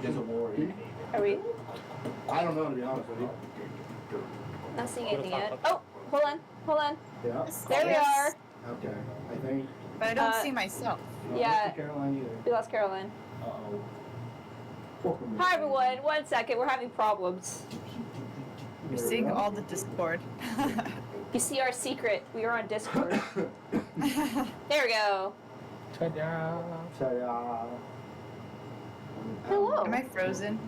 There's a war. Are we I don't know, to be honest with you. not seeing anything yet? Oh, hold on. Yeah. There we are. Okay. I think. But I don't see myself. No, Yeah. Mr. Caroline either. We lost Caroline. Uh-oh. Hi everyone. 1 second. We're having problems. You're seeing all the Discord. You see our secret. We are on Discord. There we go. Ta-da. Ta-da. Hello. Am I frozen?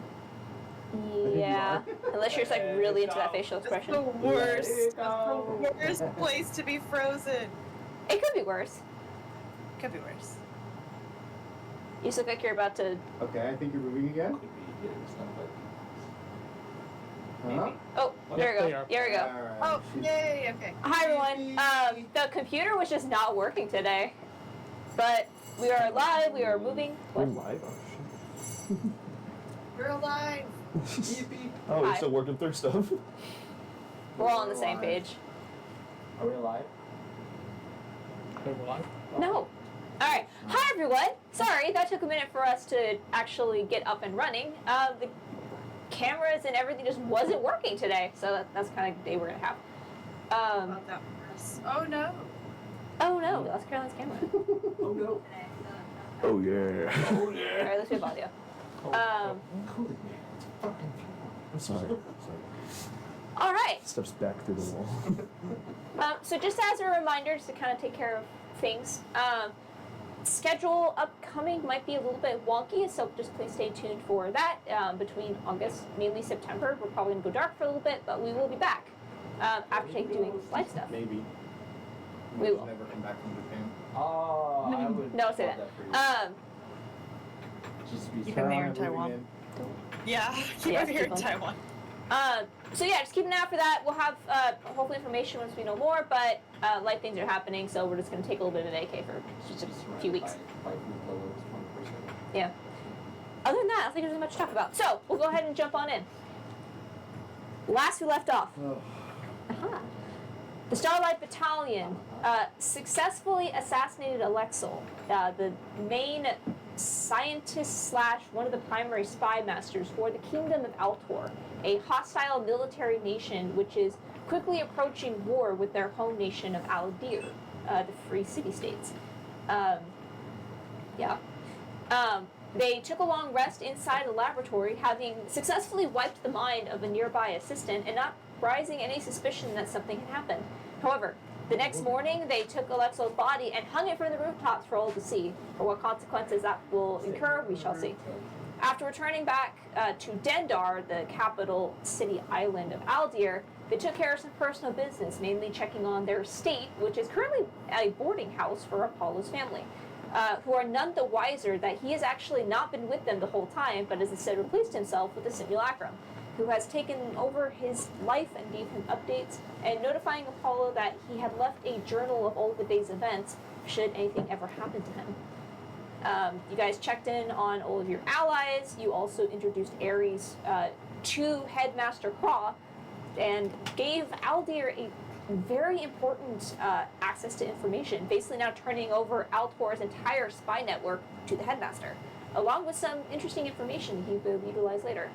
Yeah. Unless you're just like really into that facial That's expression. the worst. That's the worst place to be frozen. It could be worse. Could be worse. You just look like you're about to. Okay, I think you're moving again. Uh-huh. Oh, there we go. There we go. Alright. Oh, yay, okay. Hi everyone. The computer was just not working today, but we are live. We are moving. We're What? live? Oh, shit. We're alive. Oh, we're Hi. still working through stuff. We're all on the same page. Are we alive? We're live? No. All right. Hi everyone. Sorry, that took a minute for us to actually get up and running. The cameras and everything just wasn't working today, so that's kind of the day we're gonna have. About that press. Oh no. Oh no, we lost Caroline's camera. Oh no. Oh, yeah. Oh All yeah. right, let's do audio. I'm sorry. All right. Steps back through the wall. So just as a reminder, just to kind of take care of things, schedule upcoming might be a little bit wonky, so just please stay tuned for that. Between August, mainly September, we're probably gonna go dark for a little bit, but we will be back after doing live stuff. Maybe. We will. Never come back from Japan. Oh, I would. No, say love that. for you. Just be Even there in Caroline, we're Taiwan. moving Yeah, keep Yeah, it here in keep on. Taiwan. So yeah, just keep an eye out for that. We'll have hopefully information once we know more, but live things are happening, so we're just gonna take a little bit of a vacay for just a few weeks. Buy food levels 20%. Yeah. Other than that, I don't think there's much to talk about. So we'll go ahead and jump on in. Last we left off. Uh-huh. The Starlight Battalion successfully assassinated Alexel, the main scientist slash one of the primary spy masters for the Kingdom of Altor, a hostile military nation which is quickly approaching war with their home nation of Aldir, the Free City-States. They took a long rest inside the laboratory, having successfulully wiped the mind of a nearby assistant and not raising any suspicion that something had happened. However, the next morning, they took Alexo's body and hung it from the rooftops for all to see. For what consequences that will incur, we shall see. After returning back to Dendar, the capital city island of Aldir, they took care of some personal business, mainly checking on their estate, which is currently a boarding house for Apollo's family, who are none the wiser that he has actually not been with them the whole time, but has instead replaced himself with a simulacrum, who has taken over his life and gave him updates, and notifying Apollo that he had left a journal of all the day's events should anything ever happen to him. You guys checked in on all of your allies. You also introduced Ares to Headmaster Craw and gave Aldir a very important access to information, basically now turning over Altor's entire spy network to the Headmaster, along with some interesting information he will utilize later.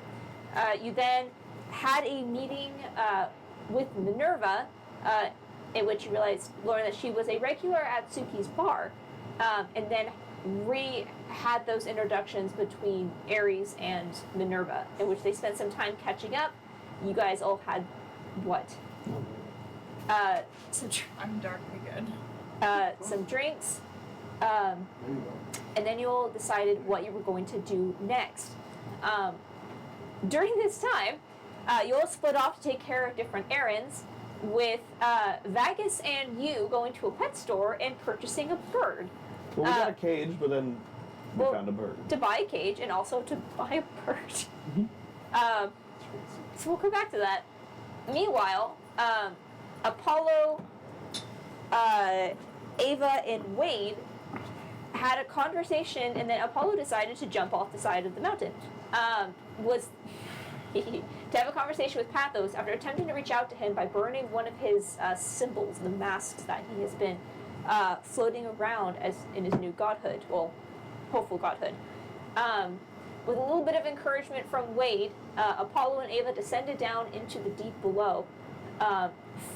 You then had a meeting with Minerva, in which you learned that she was a regular at Suki's bar, and then had those introductions between Ares and Minerva, in which they spent some time catching up. You guys all had what? I'm darkly good. Some drinks, and then you all decided what you were going to do next. During this time, you all split off to take care of different errands, with Vagus and you going to a pet store and purchasing a bird. Well, we got a cage, but then we found a bird. To buy a cage and also to buy a bird. So we'll come back to that. Meanwhile, Apollo, Ava, and Wade had a conversation, and then Apollo decided to jump off the side of the mountain. To have a conversation with Pathos after attempting to reach out to him by burning one of his symbols, the masks that he has been floating around as in his new godhood, well, hopeful godhood. with a little bit of encouragement from Wade, Apollo and Ava descended down into the deep below,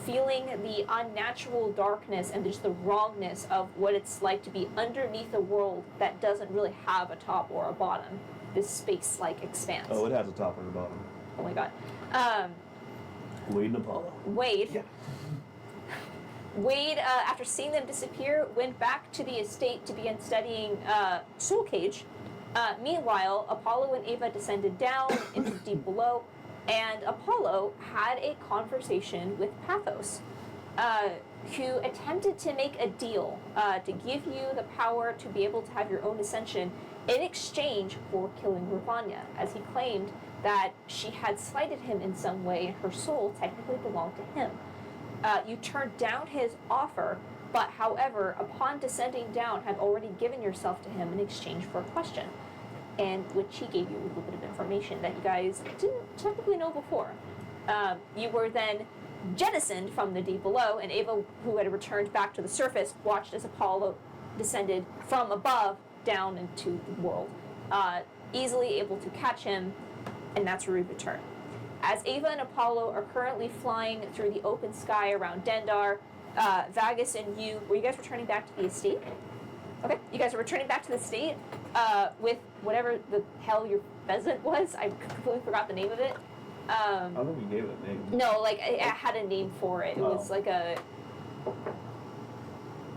feeling the unnatural darkness and just the wrongness of what it's like to be underneath a world that doesn't really have a top or a bottom. This space-like expanse. Oh, it has a top and a bottom. Oh my god. Wade and Apollo. Wade. Yeah. Wade, after seeing them disappear, went back to the estate to begin studying Soul Cage. Meanwhile, Apollo and Ava descended down into the deep below, and Apollo had a conversation with Pathos, who attempted to make a deal to give you the power to be able to have your own ascension in exchange for killing Ravanya, as he claimed that she had slighted him in some way and her soul technically belonged to him. You turned down his offer, but however, upon descending down, had already given yourself to him in exchange for a question, and which he gave you a little bit of information that you guys didn't technically know before. You were then jettisoned from the deep below, and Ava, who had returned back to the surface, watched as Apollo descended from above down into the world, easily able to catch him, and that's where we return. As Ava and Apollo are currently flying through the open sky around Dendar, Vagus and you, were you guys returning back to the estate? Okay, you guys are returning back to the estate with whatever the hell your pheasant was. I completely forgot the name of it. I don't think we gave it a name. No, like I had a name for it. It was like a.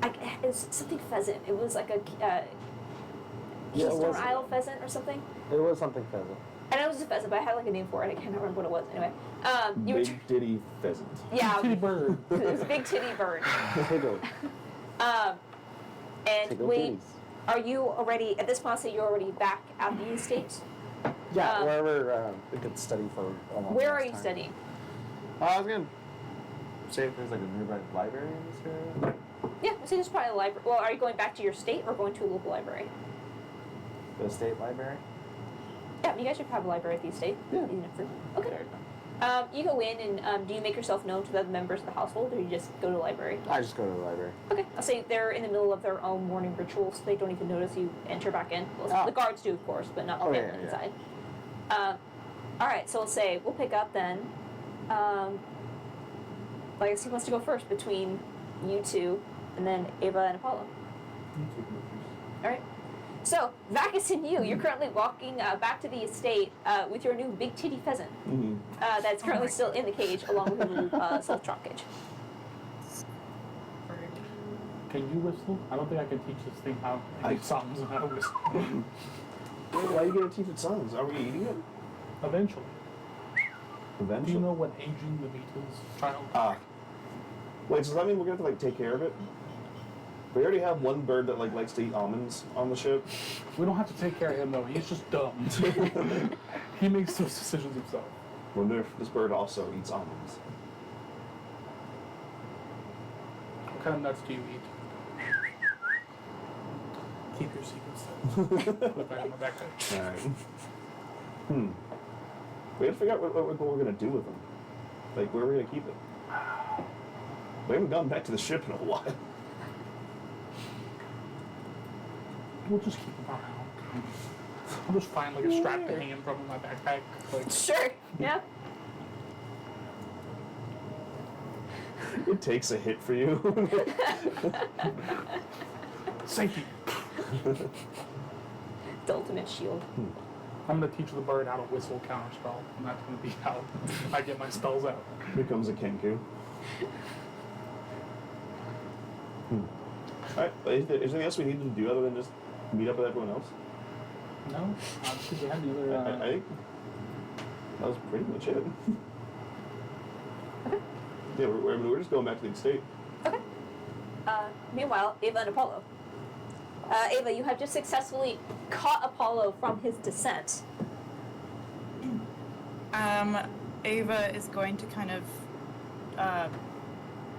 It was something pheasant. It was like a Keystone Isle pheasant or something. It was something pheasant. I know it was a pheasant, but I had like a name for it. I can't remember what it was. Anyway, you Big Diddy Pheasant. yeah, Titty bird. it was a big titty bird. Tickle. And Tickle wait, titties. are you already at this point? Say you're already back at the estate. Yeah, wherever we could study for a long Where are you time. studying? I was gonna say if there's like a nearby library in this area. Yeah, so there's probably a library. Well, are you going back to your state or going to a local library? The state library. Yeah, you guys should have a library at the estate. Yeah. Okay. You go in and do you make yourself known to the other members of the household, or you just go to the library? I just go to the library. Okay, I'll say they're in the middle of their own morning rituals, so they don't even notice you enter back in. Well, Oh. the guards do, of course, but not the Oh, family yeah. inside. All right, so we'll say we'll pick up then. I guess who wants to go first between you two, and then Ava and Apollo. All right. So, Vagus and you're currently walking back to the estate with your new big titty pheasant Mm-hmm. that's currently still in the cage, along with your new self-trot cage. Can you whistle? I don't think I can teach this thing how to make songs and how to whistle. Why are you gonna teach it songs? Are we eating it? Eventually. Do Eventually. you know what aging the meat is, child? Wait, so does that mean we're gonna have to like take care of it? We already have one bird that like likes to eat almonds on the ship. We don't have to take care of him though. He's just dumb. He makes those decisions himself. Wonder if this bird also eats almonds. What kind of nuts do you eat? Keep your secrets then. Put it back in my backpack. Alright. We have to figure out what we're gonna do with them. Like, where are we gonna keep it? We haven't gone back to the ship in a while. We'll just keep him around. I'll just find like a strap to hang him from in my backpack. Like, Sure. Yeah. It takes a hit for you. safety. The ultimate shield. I'm gonna teach the bird how to whistle counterspell, and that's gonna be how I get my spells out. Becomes a Kenku. Alright, is there anything else we need to do other than just meet up with everyone else? No, obviously we had the other. I think that was pretty much it. Yeah, we're just going back to the estate. Okay. Meanwhile, Ava and Apollo. Ava, you have just successfully caught Apollo from his descent. Ava is going to kind of,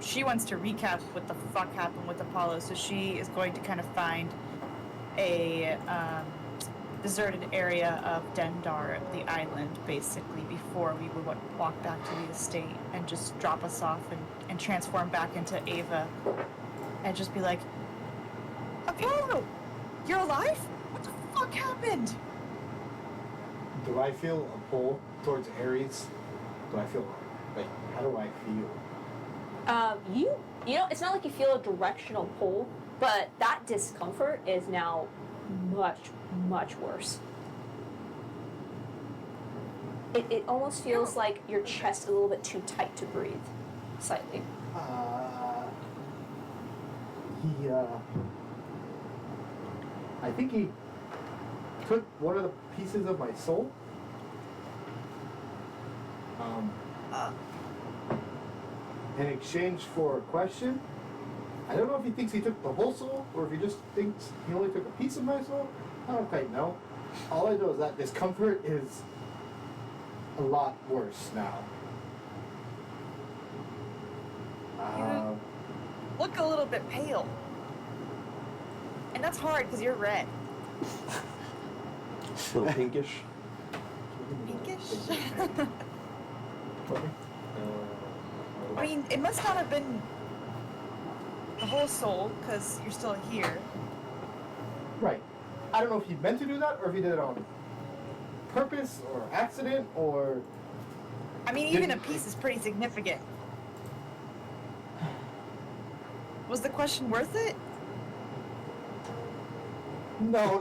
she wants to recap what the fuck happened with Apollo, so she is going to kind of find a deserted area of Dendar, the island, basically, before we would walk back to the estate, and just drop us off and transform back into Ava, and just be like, Apollo, you're alive? What the fuck happened? Do I feel a pull towards Aries? Do I feel like how do I feel? You know, it's not like you feel a directional pull, but that discomfort is now much worse. It almost feels like your chest is a little bit too tight to breathe, slightly. I think he took one of the pieces of my soul. In exchange for a question. I don't know if he thinks he took the whole soul or if he just thinks he only took a piece of my soul. I don't quite know. All I know is that discomfort is a lot worse now. Look a little bit pale. And that's hard because you're red. A little pinkish. Pinkish? I mean, it must not have been the whole soul because you're still here. Right. I don't know if he meant to do that or if he did it on purpose or accident or... I mean, even a piece is pretty significant. Was the question worth it? No.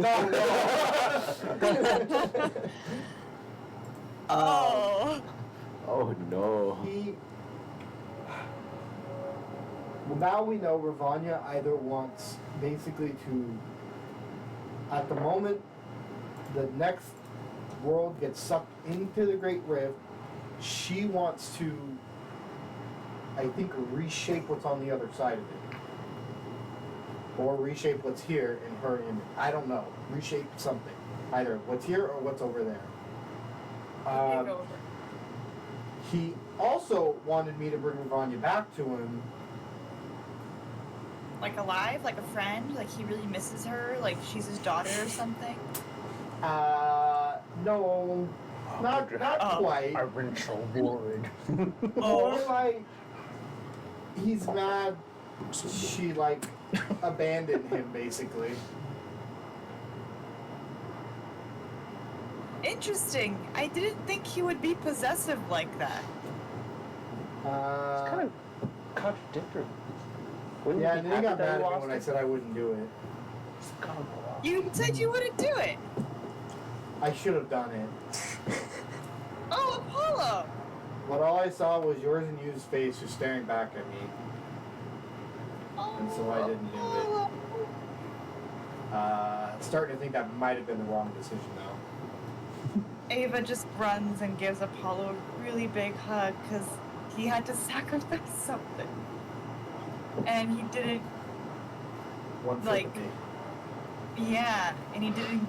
Oh. Oh no. Well, now we know Ravanya either wants basically to, at the moment the next world gets sucked into the Great Rift, she wants to, I think, reshape what's on the other side of it. Or reshape what's here in her image. I don't know. Reshape something. Either what's here or what's over there. He also wanted me to bring Ravanya back to him. Like alive? Like a friend? Like he really misses her? Like she's his daughter or something? No, not quite. I've been so worried. More like he's mad she like abandoned him basically. Interesting. I didn't think he would be possessive like that. It's kind of contradictory. Wouldn't Yeah, he and then he after got that mad at me lost when I it? said I wouldn't do it. You said you wouldn't do it. I should have done it. Oh, Apollo. But all I saw was yours and you's face just staring back at me. And so I didn't do it. Starting to think that might have been the wrong decision though. Ava just runs and gives Apollo a really big hug because he had to sacrifice something. And he didn't, One for Like- the me. yeah, and he didn't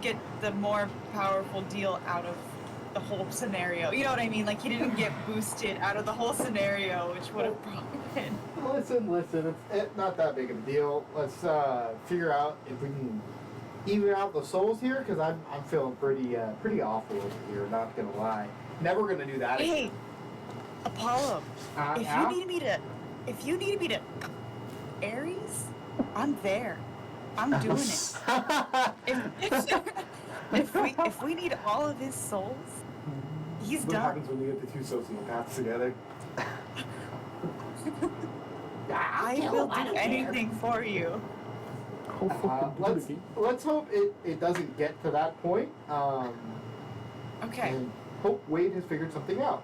get the more powerful deal out of the whole scenario. You know what I mean? Like he didn't get boosted out of the whole scenario, which would have probably been. Listen, it's not that big of a deal. Let's figure out if we can even out the souls here, because I'm feeling pretty awful over here, not gonna lie. Never gonna do that Hey, again. Apollo, if Yeah? you need me to Aries, I'm there. I'm doing it. If we need all of his souls, he's What done. happens when you get the two sociopaths together? I will do anything for you. Let's hope it doesn't get to that point. Okay. And hope Wade has figured something out.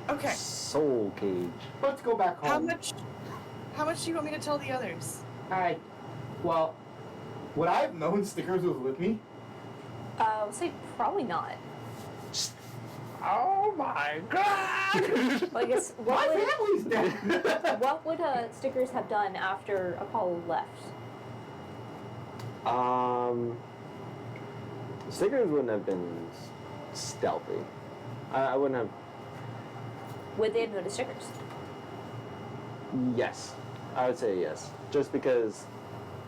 Okay. Soul cage. Let's go back home. How much do you want me to tell the others? Alright. Well, would I have known Stickers was with me? I would say probably not. Oh my god! Well, I guess My family's dead! what would Stickers have done after Apollo left? Stickers wouldn't have been stealthy. I wouldn't have. Would they have noticed Stickers? Yes, I would say yes. Just because,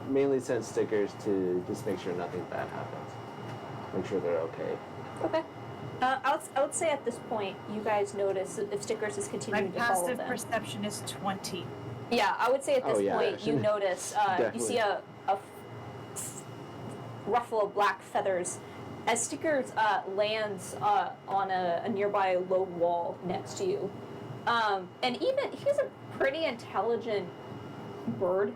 mainly send Stickers to just make sure nothing bad happens. Make sure they're okay. Okay. I would say at this point, you guys notice if Stickers is My continuing to follow passive them. perception is 20. Yeah, I would say at this Oh, yeah, point, you shouldn't- notice, you see a ruffle of black feathers as Stickers lands on a nearby low wall next to you. And even he's a pretty intelligent bird.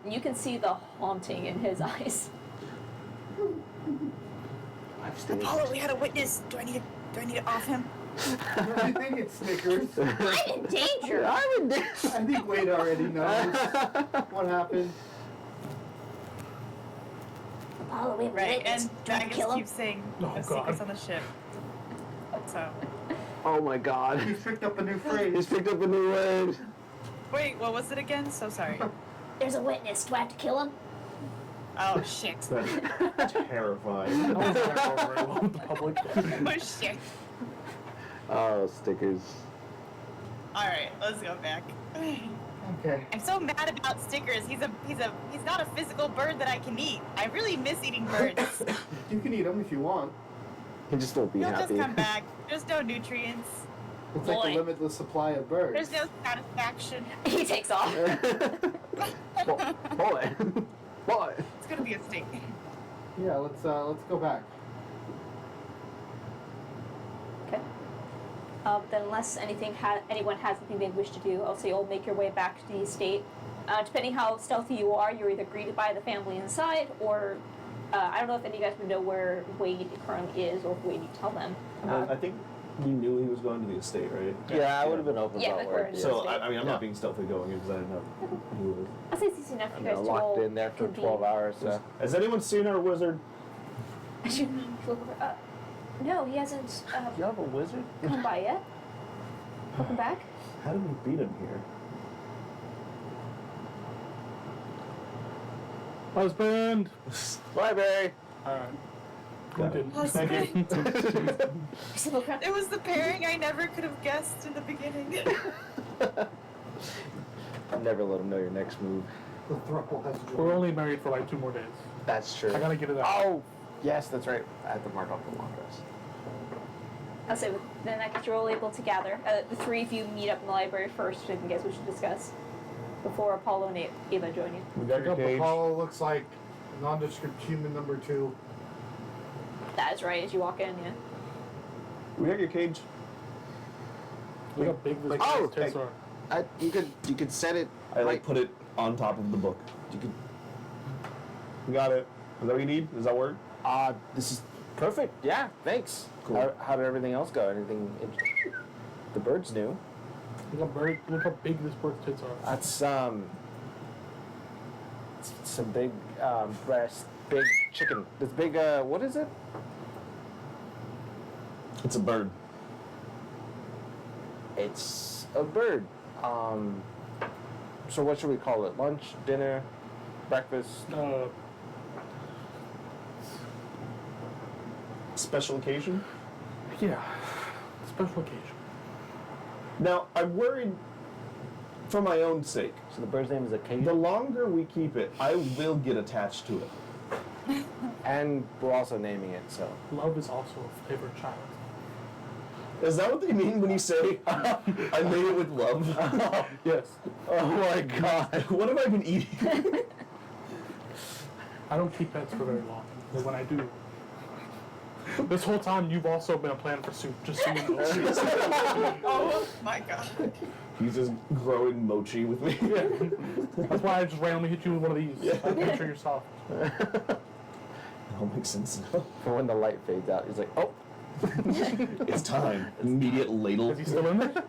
You can see the haunting in his eyes. I've stayed. Apollo, we had a witness. Do I need to off him? I think it's Snickers. I'm in danger. I'm in danger. I think Wade already knows what happened. Apollo, we have a Right, witness. and Do you want to Dragus kill him? keeps saying Oh, no God. secrets on the ship. So, Oh my god. He's picked up a new He's phrase. picked up a new word. wait, what was it again? So sorry. There's a witness. Do I have to kill him? Oh shit. That's terrifying. I don't think I go very well with the public. Oh shit. Oh, Stickers. All right, let's go back. Okay. I'm so mad about Stickers. He's not a physical bird that I can eat. I really miss eating birds. You can eat them if you want. He just won't be He'll happy. just come back. There's no nutrients. It's like Boy. a limitless supply of birds. There's no satisfaction. He takes off. Boy. Boy. It's gonna be a steak. Yeah, let's go back. Okay. Then unless anyone has anything they wish to do, I'll say you'll make your way back to the estate. Depending how stealthy you are, you're either greeted by the family inside, or I don't know if any of you guys would know where Wade currently is, or if Wade, you tell them. I think we knew he was going to the estate, right? Yeah, I would have been open Yeah, about like where where it it is. is. So I mean, I'm Yeah. not being stealthy going because I didn't know who it was. I'll say it's easy enough for I'm you guys to locked roll in there for convene. 12 hours, so. Has anyone seen our wizard? I should look over. No, he hasn't You have a wizard? come by yet. Welcome back. How did we beat him here? Husband! Library! Alright. Got We it. did. Thank you. Still look around. It was the pairing I never could have guessed in the beginning. Never let him know your next move. The thruple has joined. We're only married for like 2 more days. That's true. I gotta get it out. Oh! Yes, that's right. I have to mark off the long dress. I'll say then that gets you're all able to gather. The three of you meet up in the library first, and guess we should discuss before Apollo and Ava join you. We got Pick your up cage. Apollo looks like nondescript human number 2. That is right as you walk in. Yeah. We got your cage. Look how big this Oh, tits are. You could set it. I like put it on top of the book. You could. We got it. Is that what you need? Does that work? This is perfect. Yeah, thanks. Cool. How did everything else go? Anything? The birds knew. Look how big this bird's tits are. That's some big breast, big chicken. This big what is it? It's a bird. It's a bird. So what should we call it? Lunch, dinner, breakfast? Special occasion. Yeah. Special occasion. Now, I'm worried for my own sake. So the bird's name is a cage. The longer we keep it, I will get attached to it. And we're also naming it, so. Love is also a favorite child. Is that what they mean when you say, I made it with love? Yes. Oh my god. What have I been eating? I don't keep pets for very long, but when I do. This whole time, you've also been a plan for soup, just so you know. Oh my god. He's just growing mochi with me. Yeah. That's why I just randomly hit you with one of these. Yeah. I make sure you're soft. It all makes sense now. For when the light fades out, he's like, oh. It's time. Immediate ladle. Is he still in there?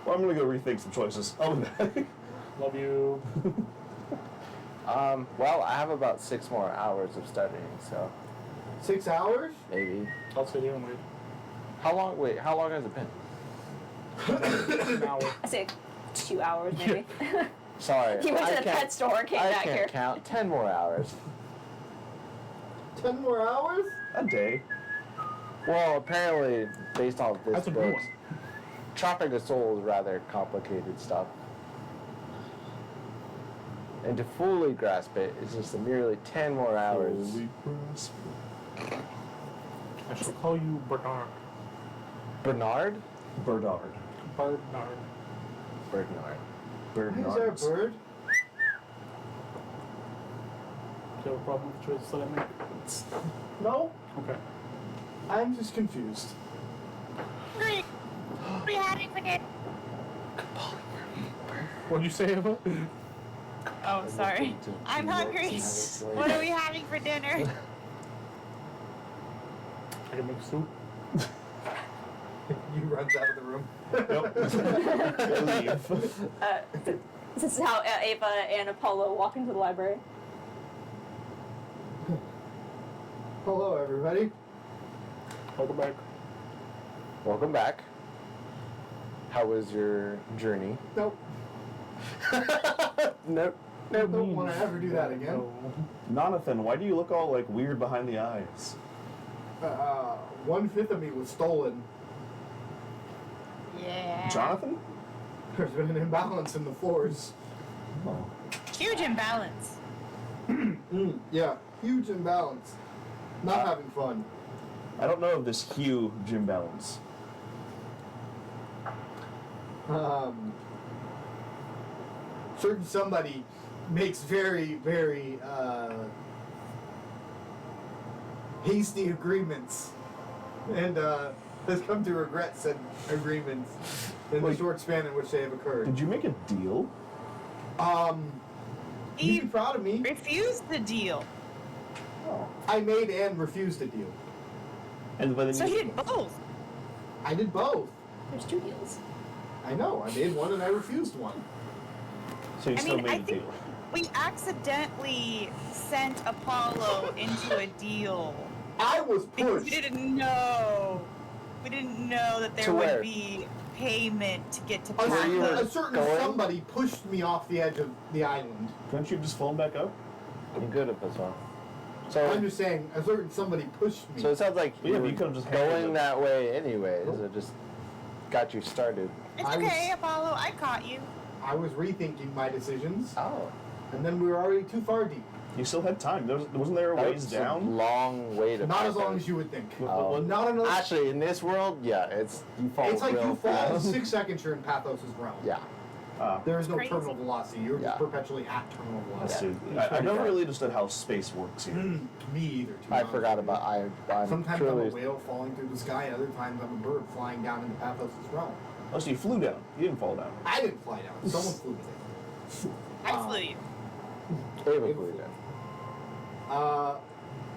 Well, I'm gonna go rethink some choices. Oh, Love you. Well, I have about 6 more hours of studying, so 6 hours? maybe. I'll sit here and wait. How long has it been? An hour. I say 2 hours maybe. Sorry. He went I to the can't- pet store, came I back can't here. count. 10 more hours. 10 more hours? a day. Well, apparently, based off this That's a new book, one. chopping a soul is rather complicated stuff. And to fully grasp it, it's just merely 10 more hours. Holy grasp. I shall call you Bernard. Bernard? Bernard. Bernard. Bernard. Why is there a bird? you have a problem with the choices that I make? No, Okay. I'm just confused. What'd you say, Eva? Oh, sorry. I'm hungry. What are we having for dinner? I can make soup. You runs out of the room. Leave. This is how Ava and Apollo walk into the library. Hello, everybody. Welcome back. Welcome back. How was your journey? Nope. Nope. Don't want to ever do that again. Jonathan, why do you look all like weird behind the eyes? 1/5 of me was stolen. Yeah. Jonathan? There's been an imbalance in the force. Oh. Huge imbalance. Yeah, huge imbalance. Not having fun. I don't know of this huge imbalance. Certain somebody makes very, very hasty agreements, and has come to regret said agreements in the Wait. short span in which they have occurred. Did you make a deal? You'd be Eve proud of me. refused the deal. I made and refused a deal. And by the So he did both. I did both. There's 2 deals. I know. I made one and I refused one. So you I still mean, made I a think deal. we accidentally sent Apollo into a deal I was because we pushed. didn't know. We didn't know that there To would where? be payment to get to A, Where you Pathos. were a certain going? somebody pushed me off the edge of the island. Couldn't you have just flown back up? I'm good at this one. I'm So, just saying, a certain somebody pushed me. so it sounds like Yeah, you but were you could've just handled going it. that way anyways. It just got you started. It's I was- okay, Apollo. I caught you. I was rethinking my decisions, Oh. and then we were already too far deep. You still had time. Wasn't there a That ways was a down? long way to Not as pass long it. as you would think. Oh. Not enough. Actually, in this world, yeah, it's you fall It's like real you fall in fast. 6 seconds, you're in Pathos' realm. Yeah. There is no Crazy. terminal velocity. You're Yeah. just perpetually at terminal That's velocity. true. I never really understood how space works here. Me either. to be I honest forgot with you. about I'm Sometimes truly I'm a whale falling through the sky. Other times I'm a bird flying down into Pathos' realm. Oh, so you flew down. You didn't fall down. I didn't fly down. Someone flew me there. I flew you. Ava flew down. Long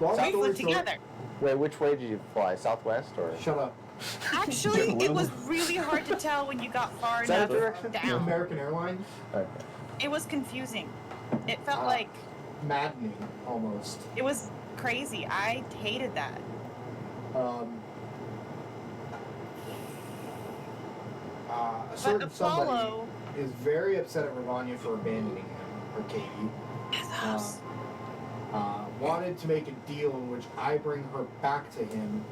We story flew short- together. Wait, which way did you fly? Southwest or? Shut up. Actually, it was really hard to tell when you got far Is that enough a direction? down. American Airlines. Okay. It was confusing. It felt Ah. like Maddening, almost. it was crazy. I hated that. A certain But somebody Apollo, is very upset at Ravanya for abandoning him, or Katie. Pathos. Wanted to make a deal in which I bring her back to him,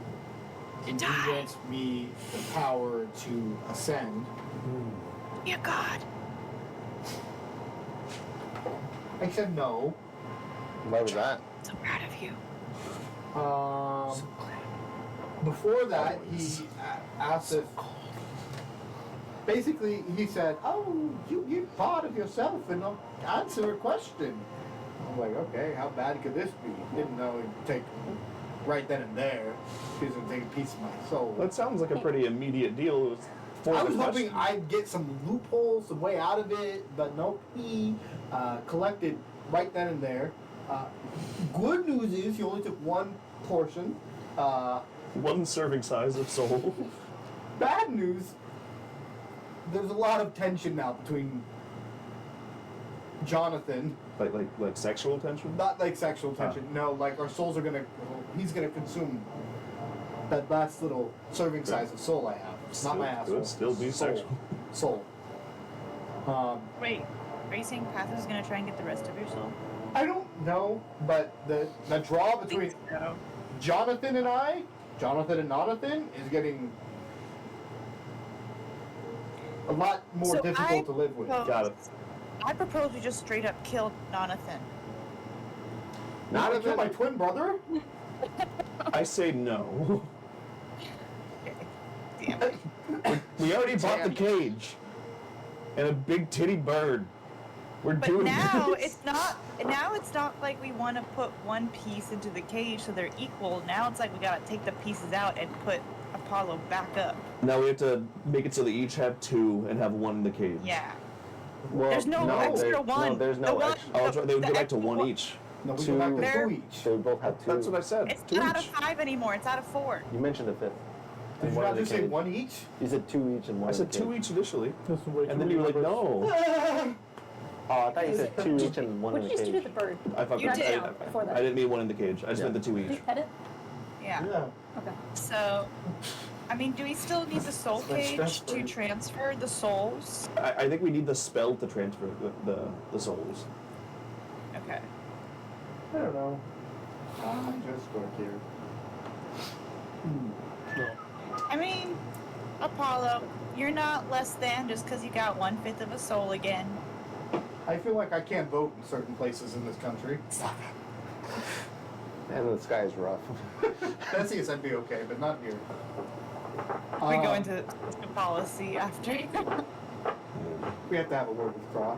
and he die. grants me the power to ascend. Be a god. I said no. Why was that? So proud of you. Before that, he asked if. Basically, he said, "Oh, you part of yourself and answer a question." I'm like, "Okay, how bad could this be?" Didn't know it'd take right then and there. He's gonna take a piece of my soul. That sounds like a pretty immediate deal. It was for I the was hoping question. I'd get some loopholes, some way out of it, but nope. He collected right then and there. Good news is he only took one portion. One serving size of soul. Bad news, there's a lot of tension now between Jonathan, like sexual tension. not like sexual tension, no, like our souls are gonna, he's gonna consume that last little serving size of soul I have. Not my asshole. Could still be Soul. sexual. Soul. Wait, are you saying Pathos is gonna try and get the rest of your soul? I don't know, but the draw between So. Jonathan and I, Jonathan and Jonathan, is getting a lot more So difficult to live with. Got it. I propose we just straight up kill Jonathan. Not to kill my twin brother? I say no. Damn it. We already bought the cage and a big titty bird. We're But doing now this. it's not. Now it's not like we want to put one piece into the cage so they're equal. Now it's like we gotta take the pieces out and put Apollo back up. Now we have to make it so they each have 2 and have 1 in the cage. Yeah. Well, There's no extra there- one. No, there's The no one- extra. Oh, that's right. They would the go back to extra 1 one- each. No, we Two- go back to There- 2 each. They would both have 2. That's what I said. It's 2 not out of each. 5 anymore. It's out of 4. You mentioned a 5th. Did And you one not in the just say cage. 1 each? You said 2 each and 1 I said in the 2 cage. each initially. This is way too And then you were like, many numbers. no. Oh, I thought you said 2 each and 1 What in did the you just do to cage. the bird? I fucked You up. did. Before that. I didn't mean 1 in the cage. I just meant the 2 Did you each. pet it? Yeah. Okay. So, I mean, do we still need the soul That's my cage stress to bird. transfer the souls? I think we need the spell to transfer the souls. Okay. I don't know. I'm just work here. No. I mean, Apollo, you're not less than just because you got 1/5 of a soul again. I feel like I can't vote in certain places in this country. And the sky is rough. Pensius, I'd be okay, but not here. We go into policy after. We have to have a word with Craw.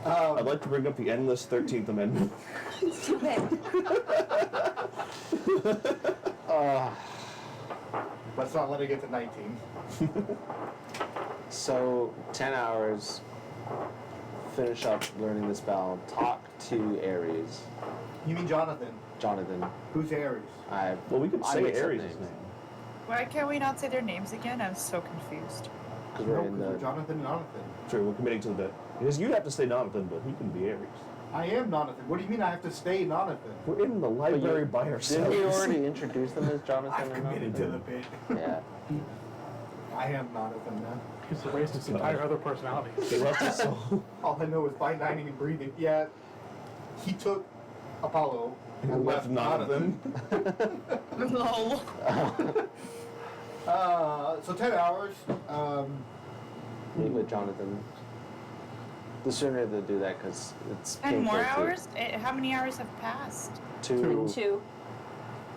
I'd like to bring up the endless 13th Amendment. Stupid. Let's not let it get to 19. So, 10 hours, finish up learning the spell, talk to Ares. You mean Jonathan? Jonathan, Who's Ares? well, we could I say mix up Ares' names. name. Why can't we not say their names again? I'm so confused. Because No, we're 'cause in we're the. Jonathan and Jonathan. Sure, we're committing to the bit. Because you'd have to say Jonathan, but he can be Ares. I am Jonathan. What do you mean I have to stay Jonathan? We're in the library by ourselves. Didn't we already introduce them as Jonathan I've and committed to the bit. Yeah. I am Jonathan now. He's erased his entire other personality. He loves his soul. All I know is by dining and breathing. Yeah, he took Apollo and left Jonathan. Lol. So 10 hours. Meet with Jonathan. The sooner they do that, because it's 10 more painful to- hours? How many hours have passed? Two. 2.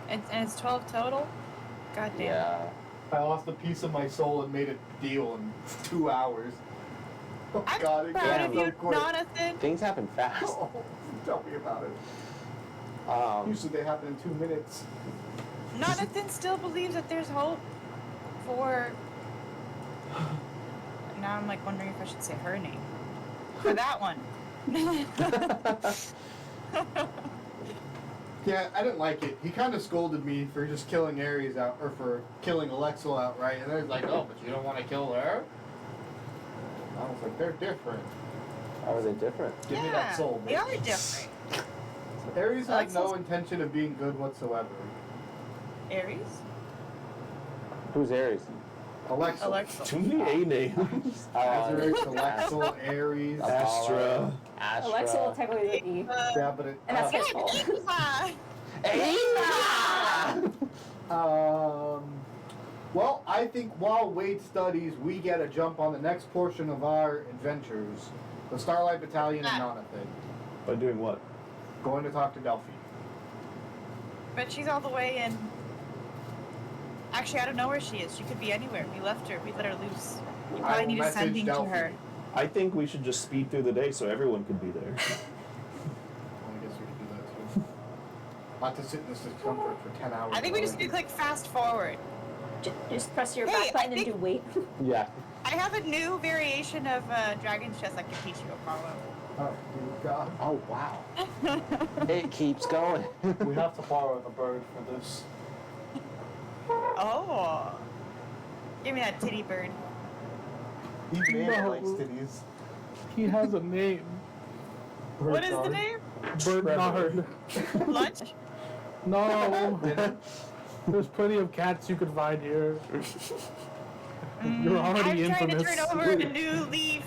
And it's 12 total? God damn. Yeah. I lost a piece of my soul and made a deal in 2 hours. Oh I'm God, it proud came of so you, quick. Jonathan. Things happen fast. Oh, tell me about it. Usually they happen in 2 minutes. Jonathan still believes that there's hope for. Now I'm like wondering if I should say her name. For that one. Yeah, I didn't like it. He kind of scolded me for just killing Ares out, or for killing Alexel outright. And then he's like, "Oh, but you don't want to kill her?" I was like, "They're different. How are they different? Give me that soul." They bitch." are different. Ares had no Alexel's- intention of being good whatsoever. Aries? Who's Ares? Alexel. Alexa. Too many A names. Azure, Alexel, Ares. Astra. Astra. Alexa will technically be E. Yeah, but it. And that's his fault. Well, I think while Wade studies, we get a jump on the next portion of our adventures. The Starlight Battalion and Jonathan. By doing what? Going to talk to Delphi. But she's all the way in. Actually, I don't know where she is. She could be anywhere. We left her. We let her loose. You I probably will need to message send me to Delphi. her. I think we should just speed through the day so everyone can be there. I guess we could do that too. Not to sit in this discomfort for 10 hours. I think we just need to click fast forward. Just press your Hey, back I button and think- do wait. Yeah. I have a new variation of Dragon's Chest I can teach you, Apollo. Oh, dear God. Oh, wow. It keeps going. We have to borrow the bird for this. Oh. Give me that titty bird. Even Anna No. likes titties. He has a name. What is the name? Bernard. Lunch? No. There's plenty of cats you could find here. You're already I'm trying infamous. to turn over a new leaf.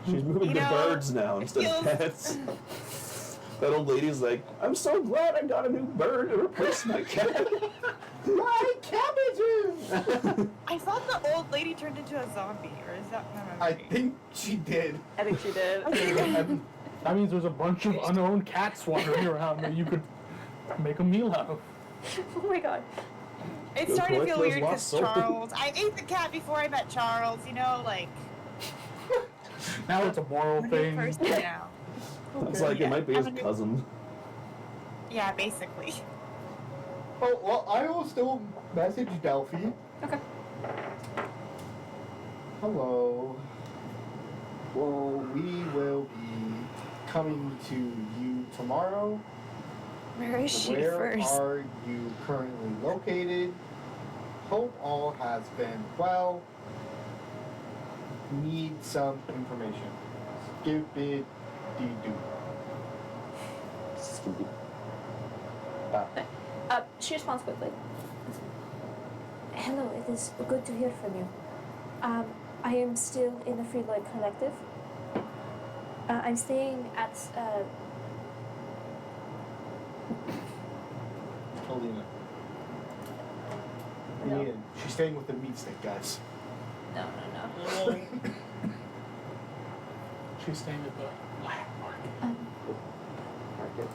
She's moving You to know, birds now instead of feels- pets. That old lady's like, I'm so glad I got a new bird to replace my cat. My cabbages! I thought the old lady turned into a zombie, or is that my I memory? think she did. I think she did. That means there's a bunch of unowned cats wandering around that you could make a meal out of. Oh my god. It's Go starting to collect feel those weird lost because souls. Charles. I ate the cat before I met Charles. You know, like Now it's a moral a new thing. person now. It's like Yeah, it might be his have a new- cousin. Yeah, basically. Oh, well, I will still message Delphi. Okay. Hello. Well, we will be coming to you tomorrow. Where is she Where first? are you currently located? Hope all has been well. Need some information. Skibidi doo. Scooby. She responds quickly. Hello, it is good to hear from you. I am still in the Free Light Collective. I'm staying at Alina. No. Alina. She's staying with the meat stick, guys. no. She's staying at the black market. Market.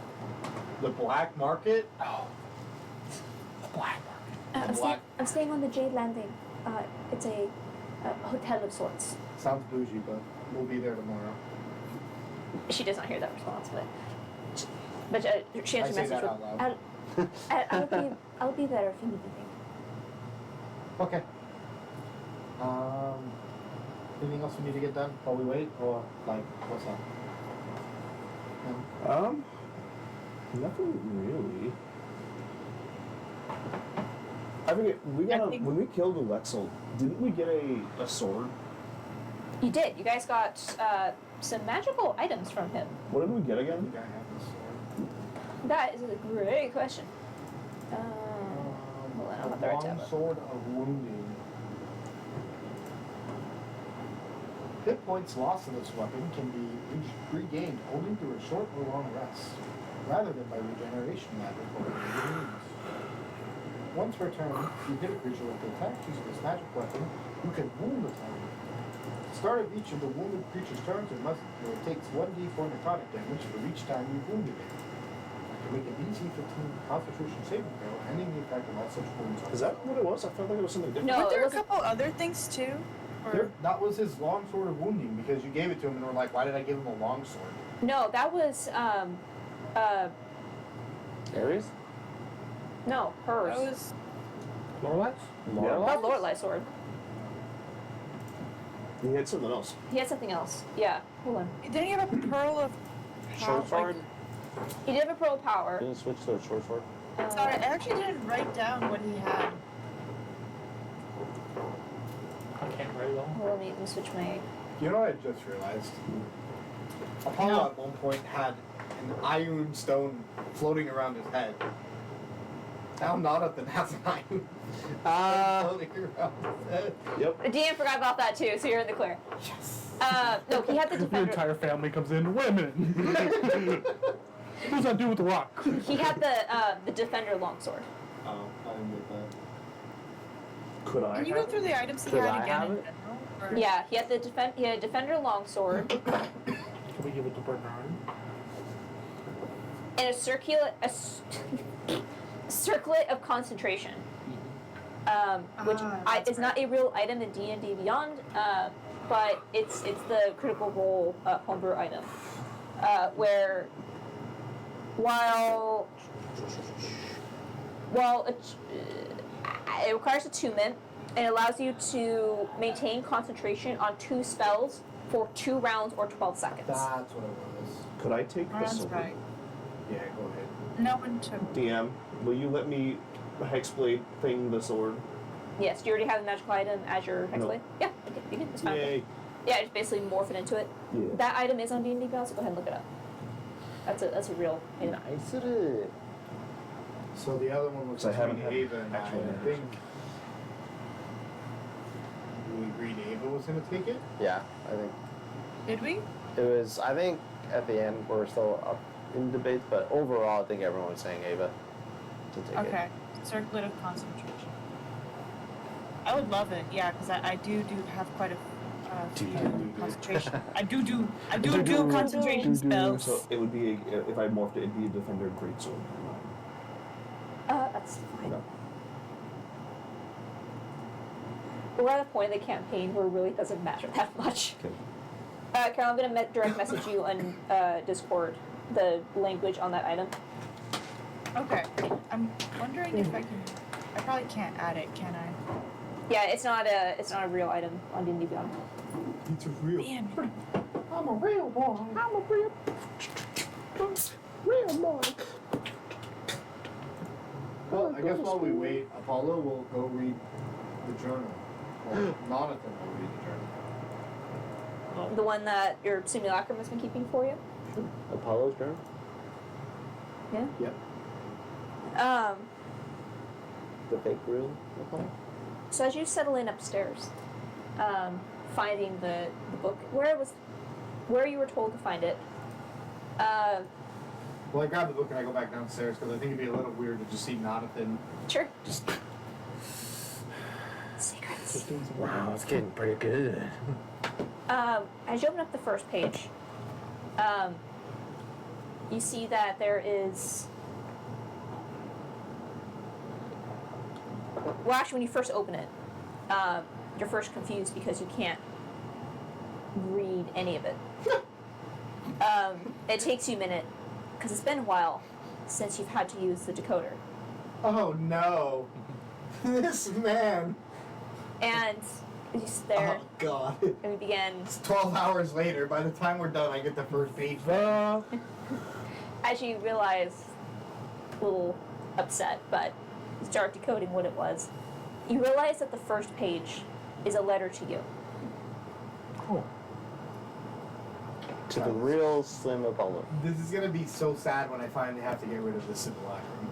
The black market? No. The black market. I'm staying on the Jade Landing. It's a hotel of sorts. Sounds bougie, but we'll be there tomorrow. She does not hear that response, but she I answered say message that with, out loud. I'll be there if you need anything. Okay. Anything else we need to get done while we wait, or like what's up? No? Nothing really. I forget. We got I think- when we killed Alexel, didn't we get a sword? You did. You guys got some magical items from him. What did we get I again? think I have this sword. That is a great question. Hold on, I'll have the right Long tablet. sword of wounding. Hit points lost in this weapon can be regained only through a short or long rest, rather than by regeneration magic or wounds. Once per turn, if you hit a creature with the attack using this magic weapon, you can wound the target. At the start of each of the wounded creature's turns, it takes 1d4 necrotic damage for each time you wounded it. To make an DC 15 Constitution saving throw, ending the effect of all such wounds. Is that what it was? I felt like it was something different. No, Weren't there it a wasn't. couple other things too? Or That was his long sword of wounding because you gave it to him and we're like, why did I give him a long sword? No, that was Ares? no, hers. that was Lorelai's? That Lorelei sword. He had something else. He had something else. Yeah, hold on. didn't he have a pearl of Short sword? He did have a pearl of power. Didn't switch to a short sword? Sorry, I actually didn't write down what he had. I can't write it all. Hold on, let me switch my. You know what I just realized? Apollo No. at one point had an iron stone floating around his head. Now Jonathan has an iron floating around his head. Yep. The DM forgot about that too, so you're in the clear. Yes. No, he had the Your defender. entire family comes in. Wait a minute. What does that do with the rock? He had the defender longsword. Oh, I didn't get that. Could I? Can you have go through the items he Could had I again have in it? general? Or- Yeah, he had he had a defender longsword Can we give it to Bernard? and a circlet of concentration. Which that's is not a real item in D&D Beyond, but it's the Critical Role homebrew item, where while it requires attunement, it allows you to maintain concentration on 2 spells for 2 rounds or 12 seconds. That's what it was. Could I take Oh, the that's sword? right. Yeah, go ahead. No one took. DM, will you let me hexblade thing the sword? Yes, do you already have a magical item as your No. hexblade? Yeah, okay, you can. It's fine. Yay. Yeah, just basically morph it into it. Yeah. That item is on D&D Beyond, so go ahead and look it up. That's a real item. Nice. So the other one was So I haven't between had Ava and I. actual I damage. think we agreed Ava was going to take it. Yeah, I think Did we? it was. I think at the end we're still up in debate, but overall, I think everyone was saying Ava to take it. Okay. Circlet of concentration. I would love it, yeah, because I do have quite a concentration. I do concentration spells. So it would be if I morphed it, it'd be a defender greatsword. That's fine. Okay. We're at a point in the campaign where it really doesn't matter that much. Okay. Carol, I'm going to direct message you on Discord the language on that item. Okay. I'm wondering if I can. I probably can't add it, can I? Yeah, it's not a real item on D&D Beyond. It's real. Man. I'm a real boy. I'm a real boy. Well, I guess while we wait, Apollo will go read the journal. Well, Jonathan will read the journal. The one that your simulacrum has been keeping for you. Apollo's journal? Yeah. Yep. The fake real Apollo? So as you settle in upstairs, finding the book, where you were told to find it. Well, I grab the book and I go back downstairs because I think it'd be a little weird to just see Jonathan. Sure. Just Secrets. Just doing some Wow, it's getting pretty good. As you open up the first page, you see that there is. Well, actually, when you first open it, you're first confused because you can't read any of it. It takes you a minute because it's been a while since you've had to use the decoder. oh no, this man. And you sit there Oh god. and we begin. It's 12 hours later. By the time we're done, I get the first page. As you realize, a little upset, but start decoding what it was. You realize that the first page is a letter to you. Oh, To the real Slim Apollo. This is gonna be so sad when I finally have to get rid of this simulacrum.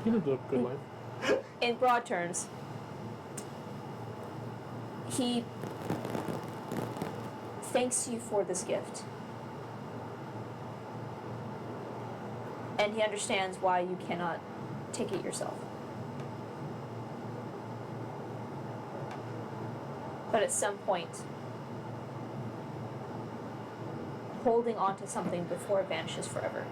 you lived a good life. In broad terms, he thanks you for this gift. And he understands why you cannot take it yourself. But at some point, holding on to something before it vanishes forever.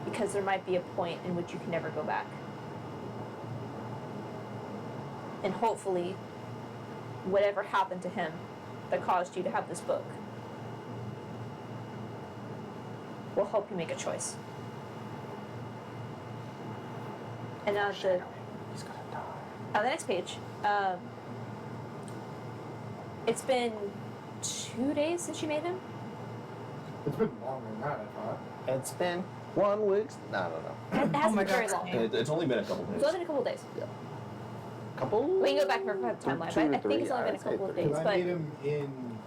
Because there might be a point in which you can never go back. And hopefully, whatever happened to him that caused you to have this book will help you make a choice. And on the next page, it's been 2 days since you made him. It's been longer than that, I thought. It's been 1 week. No. It hasn't my been very God. long. It's only been a couple days. It's only been a couple of days. Couple? We can go back for the timeline, but I think it's only been a couple of days. Because I But made him in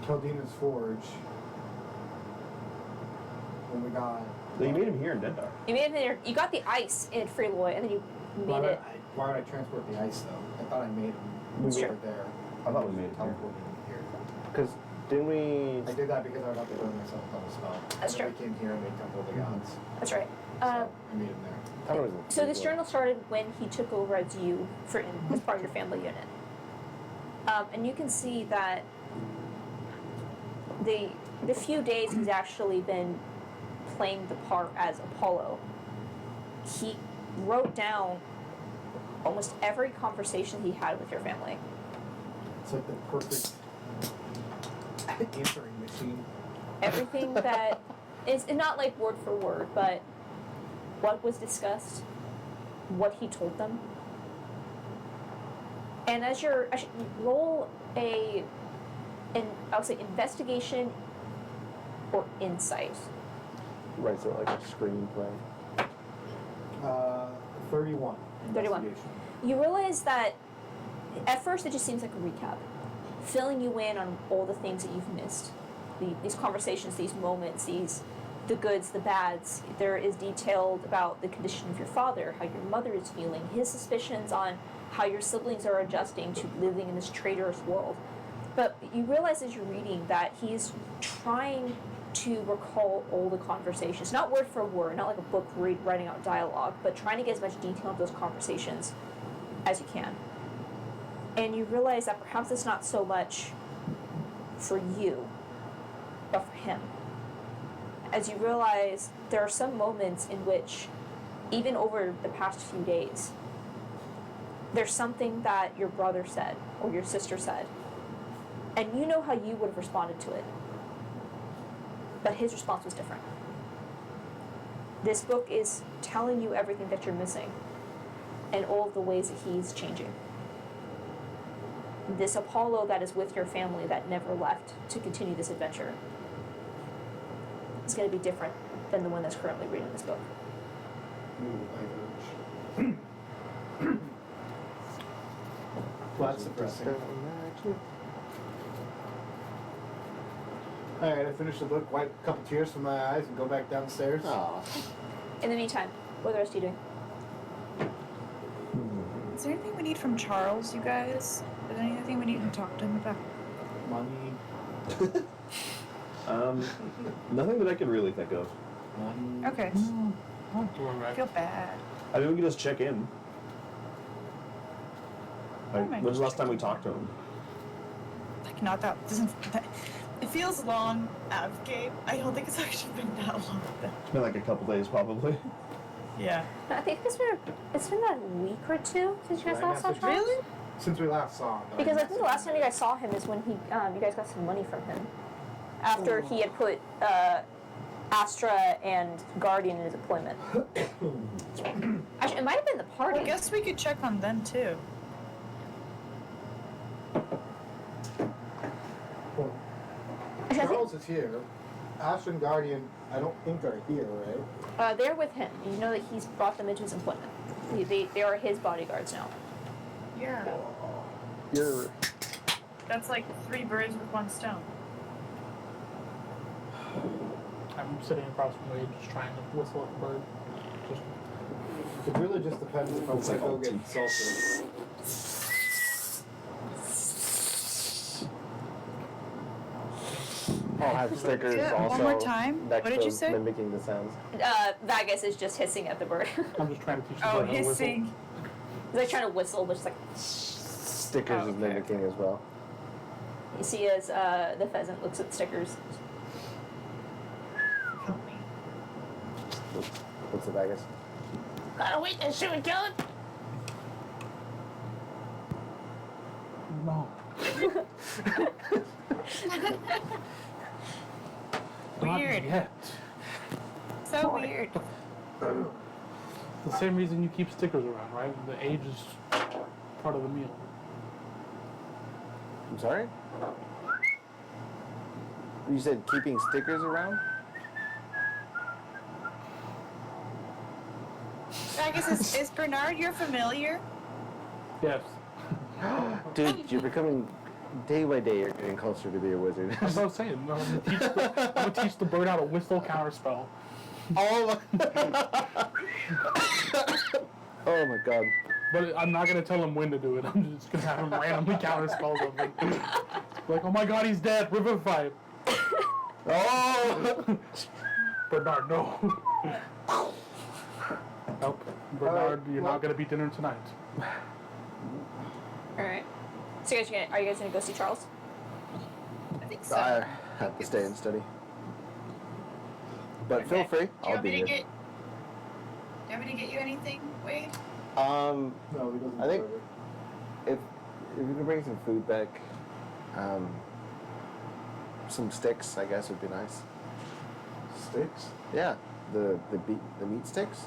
Keldina's Forge when we got. So you made him here in Dendar. you made it there. You got the ice in Freeloy, and then you Why made would it. why would I transport the ice though? I thought I made him It's over true. there. I thought we made it here. Teleported him here. Because didn't we? I did that because I was about to burn myself on the spell. That's and then true. I came here and made Temple of the Gods. That's right. So I made him there. I thought it was in So this Freeloy. journal started when he took over as you as part of your family unit, and you can see that the few days he's actually been playing the part as Apollo. He wrote down almost every conversation he had with your family. It's like the perfect answering machine. Everything that is not like word for word, but what was discussed, what he told them. And as I should roll I would say investigation or insight. Right, so like a screenplay. 31. 31. Investigation. You realize that at first it just seems like a recap, filling you in on all the things that you've missed, these conversations, these moments, the goods, the bads. There is detailed about the condition of your father, how your mother is feeling, his suspicions on how your siblings are adjusting to living in this traitorous world. But you realize as you're reading that he's trying to recall all the conversations, not word for word, not like a book writing out dialogue, but trying to get as much detail of those conversations as you can. And you realize that perhaps it's not so much for you, but for him. As you realize there are some moments in which, even over the past few days, there's something that your brother said or your sister said, and you know how you would have responded to it, but his response was different. This book is telling you everything that you're missing and all of the ways that he's changing. This Apollo that is with your family that never left to continue this adventure is going to be different than the one that's currently reading this book. Ooh, I urge. Well, that's depressing. Alright, I finished the book, wipe a couple tears from my eyes, and go back downstairs. Aw. In the meantime, what are the rest of you doing? Is there anything we need from Charles, you guys? Is there anything we need to talk to him about? Money. Nothing that I can really think of. Money. Okay. I'm doing I right. feel bad. I mean, we can just check in. Oh Like, my when's the last time we talked to him? Like, not that. It feels long out of game. I don't think it's actually been that long. It's been like a couple days, probably. Yeah. I think it's been about a week or two since you guys Right, last saw that's Charles. Really? Since we last saw him. Because I think the last time you guys saw him is when you guys got some money from him. After he had put Astra and Guardian in his employment. Actually, it might have been the party. I guess we could check on them too. Well, Actually, I think Charles is here. Astra and Guardian, I don't think are here, right? they're with him. You know that he's brought them into his employment. They are his bodyguards now. Yeah. You're. That's like 3 birds with 1 stone. I'm sitting across from Wade just trying to whistle at the bird. Just It really just depends if I want It's to like go all get teeth. salted. I'll have stickers Yeah, also. one more time. Next What did you to say? Mimicking the sounds. Vagus is just hissing at the bird. I'm just trying to teach the Oh, bird how to whistle. hissing. He's like trying to whistle, but just like Stickers Oh, is okay. mimicking as well. you see as the pheasant looks at stickers. Help me. What's the Vegas? Gotta wait and shoot and kill it. No. Not Weird. yet. So weird. The same reason you keep stickers around, right? The age is part of the meal. I'm sorry? You said keeping stickers around? I guess is Bernard your familiar? Yes. Dude, you're becoming, day by day, you're getting closer to be a wizard. That's what I'm saying. I'm gonna teach the bird how to whistle counterspell. Oh my god. But I'm not gonna tell him when to do it. I'm just gonna have him randomly counterspell something. Like, oh my god, he's dead. Revivify him. Oh! Bernard, no. Nope. Bernard, you're well- not gonna be dinner tonight. All right. So are you guys gonna go see Charles? I think so. I have to stay and study. But feel free, Do you I'll want be me to here. get? Do you want me to get you anything, Wade? Um, No, he doesn't. I think- deserve it. if you can bring some food back, some sticks, I guess would be nice. Sticks? Yeah, the meat sticks.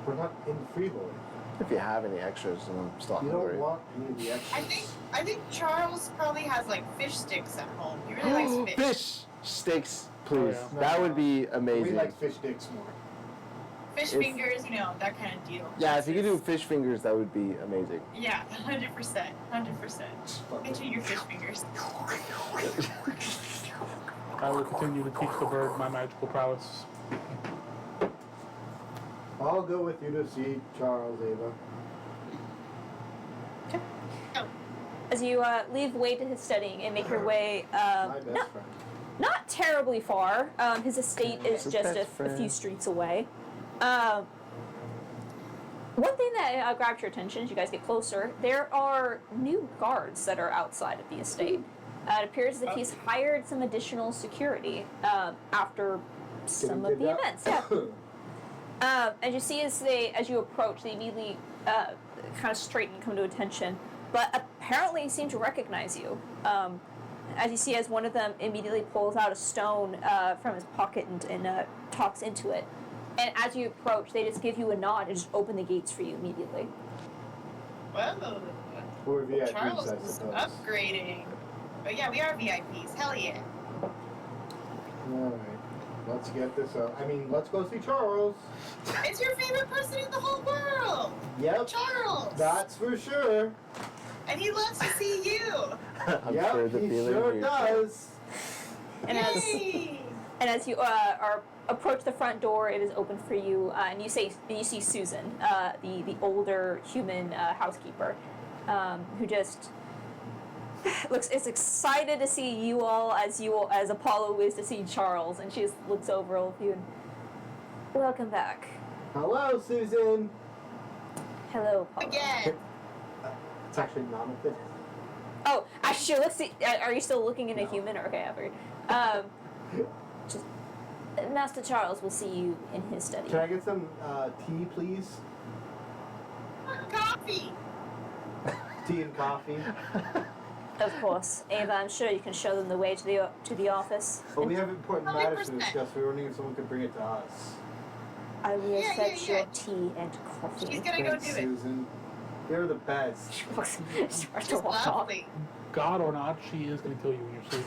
We're not in Freehold. If you have any extras, and I'm still You hungry. don't want any of the extras. I think Charles probably has like fish sticks at home. He really likes fish. Fish steaks, please. Oh, yeah. That would be We amazing. like fish dicks more. Fish If- fingers, you know, that kind of deal. Yeah, if you could do fish fingers, that would be amazing. Yeah, 100%. 100%. Get you your fish fingers. I will continue to teach the bird my magical prowess. I'll go with you to see Charles, Ava. As you leave Wade to his studying and make your way, My best not, friend. not terribly far. His estate is Your just best a few friend. streets away. One thing that grabbed your attention as you guys get closer, there are new guards that are outside of the estate. It appears that he's hired some additional security after some of the Did that? events. And you see as you approach, they immediately kind of straighten and come to attention, but apparently seem to recognize you. As you see, as one of them immediately pulls out a stone from his pocket and talks into it. And as you approach, they just give you a nod and just open the gates for you immediately. Whoa. We're VIPs, Charles I is suppose. upgrading. But yeah, we are VIPs. Hell yeah. Alright, let's get this up. I mean, let's go see Charles. It's your favorite person in the whole world. Yep, Charles. that's for sure. And he loves to see you. I'm Yep, sure the he feeling sure here. does. Yay. And as you approach the front door, it is open for you, and you see Susan, the older human housekeeper, who just is excited to see you all as Apollo is to see Charles, and she just looks over all of you and welcome back. Hello, Susan. Hello, Apollo. Again. It's actually not a thing. Oh, actually, let's see. Are you still looking at a human? Or okay, I figured. Just Master Charles will see you in his study. Can I get some tea, please? Coffee. Tea and coffee. Of course, Ava. I'm sure you can show them the way to the office. But we have important matters to 100%. discuss. We were wondering if someone could bring it to us. I will Yeah, fetch yeah, your tea and coffee. She's gonna go Thanks, do it. Susan. You're the best. Starts to She's walk off. lovely. God or not, she is going to kill you in your sleep.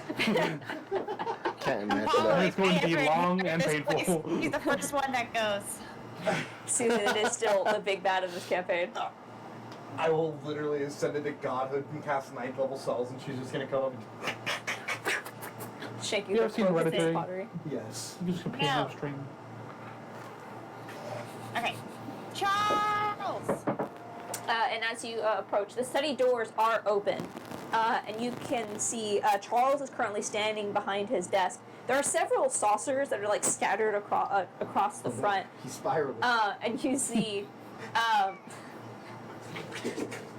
Can't imagine Apollo And that. it's going to be favorite long in and this painful. place. He's the first one that goes. Susan is still the big bad of this campaign. I will literally ascend into godhood and cast 9th level spells, and she's just gonna come up and. Shake You you ever seen with his Hereditary? pottery. Yes. You just compare No. no string. Okay. Charles! And as you approach, the study doors are open, and you can see Charles is currently standing behind his desk. There are several saucers that are like scattered across the front, He's spiraling. and you see.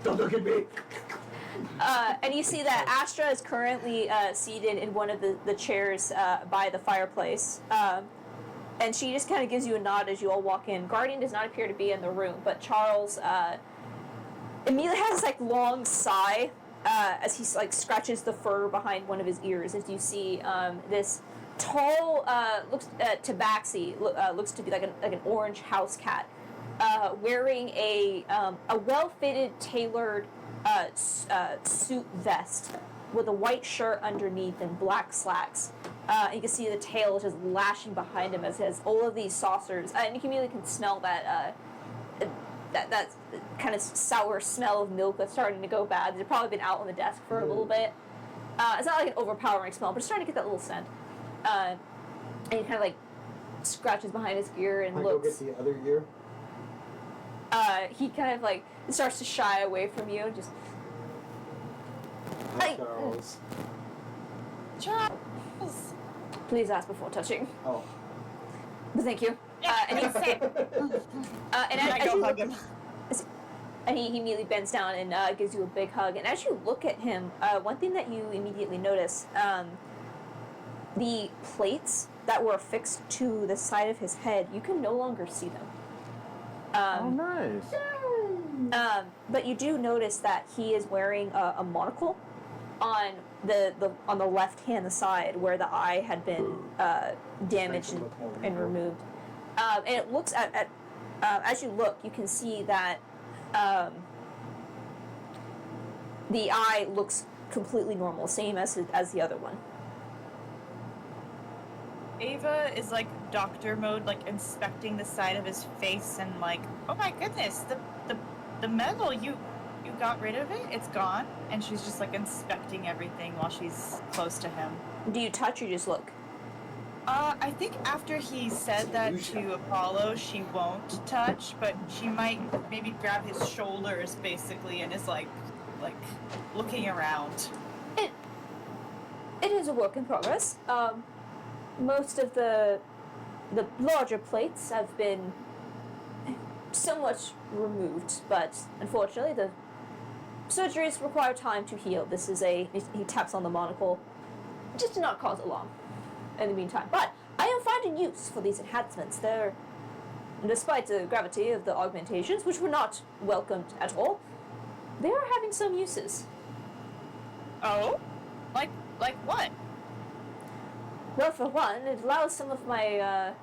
Don't look at me. And you see that Astra is currently seated in one of the chairs by the fireplace. And she just kind of gives you a nod as you all walk in. Guardian does not appear to be in the room, but Charles immediately has this like long sigh as he like scratches the fur behind one of his ears. As you see this tall, looks tabaxi, looks to be like an orange house cat, wearing a well-fitted, tailored suit vest with a white shirt underneath and black slacks. You can see the tail just lashing behind him as he has all of these saucers, and you immediately can smell that that kind of sour smell of milk that's starting to go bad. They've probably been out on the desk for a little bit. It's not like an overpowering smell, but it's starting to get that little scent. And he kind of like scratches behind his ear and Can I go looks. get the other ear? He kind of like starts to shy away from you and just. Hi, Hey. Charles. Charles! Please ask before touching. Oh. But thank you. And he and I as go you hug look, him. and he immediately bends down and gives you a big hug. And as you look at him, one thing that you immediately notice, the plates that were affixed to the side of his head, you can no longer see them. Oh, nice. But you do notice that he is wearing a monocle on the left hand side where the eye had been damaged and removed. And it looks at as you look, you can see that the eye looks completely normal, same as the other one. Ava is like doctor mode, like inspecting the side of his face and like, oh my goodness, the metal, you got rid of it? It's gone? And she's just like inspecting everything while she's close to him. Do you touch or just look? I think after he said that to Apollo, she won't touch, but she might maybe grab his shoulders basically and is like looking around. It is a work in progress. Most of the larger plates have been somewhat removed, but unfortunately the surgeries require time to heal. This is he taps on the monocle, just to not cause alarm in the meantime. But I am finding use for these enhancements. They're despite the gravity of the augmentations, which were not welcomed at all, they are having some uses. Oh? Like what? Well, for one, it allows some of my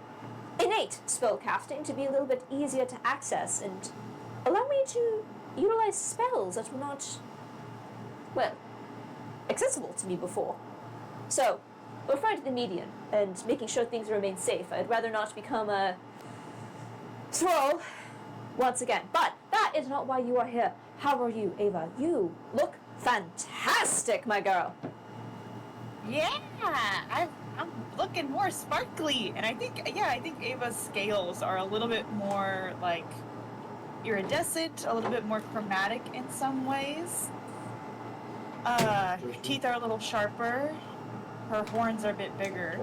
innate spellcasting to be a little bit easier to access and allow me to utilize spells that were not, well, accessible to me before. So, we're finding the median and making sure things remain safe. I'd rather not become a thrall once again. But that is not why you are here. How are you, Ava? You look fantastic, my girl. Yeah, I'm looking more sparkly, and I think Ava's scales are a little bit more like iridescent, a little bit more chromatic in some ways. Her teeth are a little sharper, her horns are a bit bigger,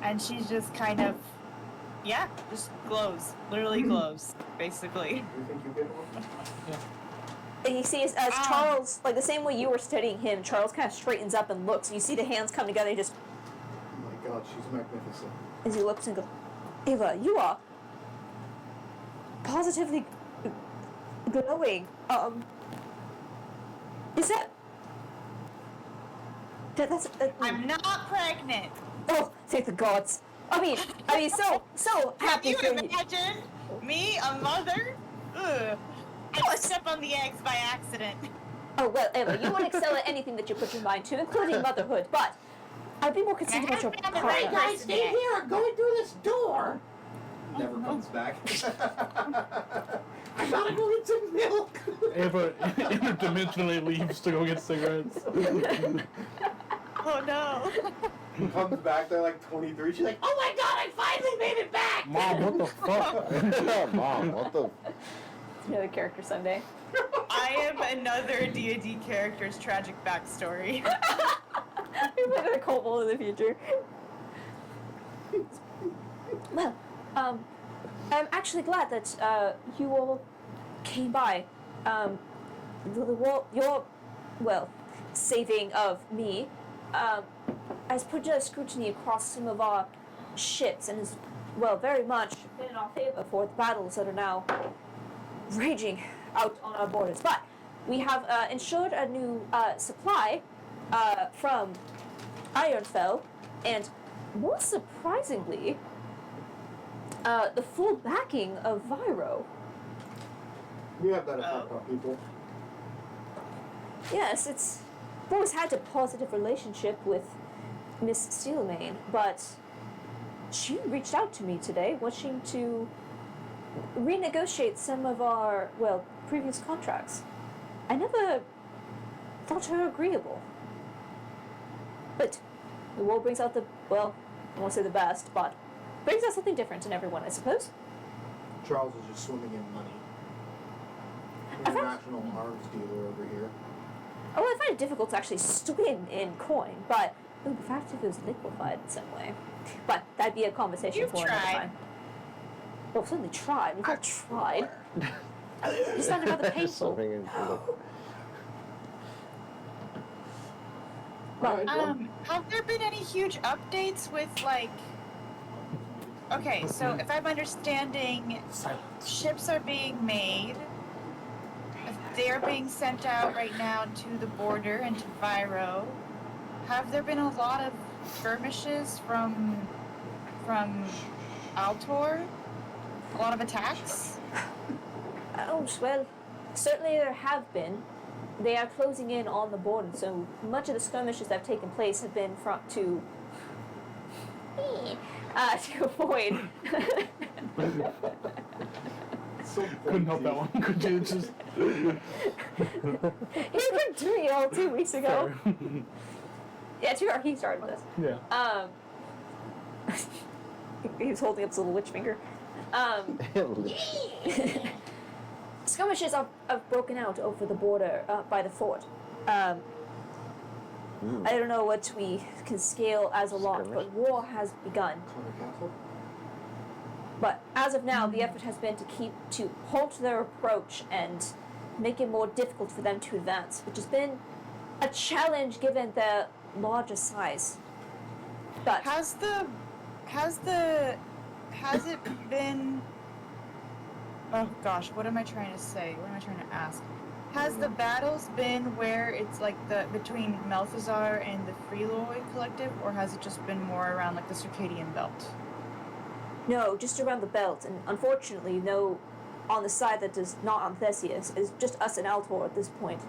and she's just kind of, just glows, literally glows, basically. You think you get one? And you see as Charles, like the same way you were studying him, Charles kind of straightens up and looks. You see the hands come together. He just, Oh my God, she's magnificent. as he looks and goes, Ava, you are positively glowing. Is that's I'm not pregnant. oh, thank the gods. I mean, so Can happy you for you. imagine me, a mother? Ugh. I step on the eggs by accident. Oh well, Ava, you won't excel at anything that you put your mind to, including motherhood. But I'd be more concerned about your I'm the partner. right guy. Stay here, I'm going through this door. Never comes back. I gotta go get some milk. Ava interdimensionally leaves to go get cigarettes. Oh no. Comes back, they're like 23. She's like, oh my God, I finally made it back. Mom, what the fuck? Mom, what the? Another character someday. I am another D&D character's tragic backstory. You're like a kobold in the future. Well, I'm actually glad that you all came by. Your saving of me has put a scrutiny across some of our ships and has, very much been in our favor for the battles that are now raging out on our borders. But we have ensured a new supply from Ironfell, and more surprisingly, the full backing of Vyro. We have that effect on people. Yes, I've always had a positive relationship with Miss Steelmane, but she reached out to me today wishing to renegotiate some of our, previous contracts. I never thought her agreeable. But the war brings out I won't say the best, but brings out something different in everyone, I suppose. Charles is just swimming in money. International arms dealer over here. Oh, I find it difficult to actually swim in coin, but the fact if it was liquefied in some way. But that'd be a conversation You've for another tried. time. Well, I've certainly tried. We've all tried. Just not another painful. Swimming in the- Alright, well, Have there been any huge updates with okay, so if I'm understanding, ships are being made. They're being sent out right now to the border and to Vyro. Have there been a lot of skirmishes from Altor? A lot of attacks? Oh, well, certainly there have been. They are closing in on the border, so much of the skirmishes that have taken place have been to avoid. so Couldn't help that pointy. one. Could you just? He's been doing it all 2 weeks ago. Yeah, he started this. Yeah. He was holding up his little witch finger. Skirmishes have broken out over the border by the fort. I don't know what we can scale as a lot, but war has begun. Connor Castle? But as of now, the effort has been to halt their approach and make it more difficult for them to advance, which has been a challenge given their larger size. But Has it been Oh gosh, what am I trying to say? What am I trying to ask? Has the battles been where it's like the between Malthazar and the Freeloy Collective, or has it just been more around like the Circadian Belt? No, just around the belt, and unfortunately, no, on the side that is not on Theseus, is just us and Altor at this point.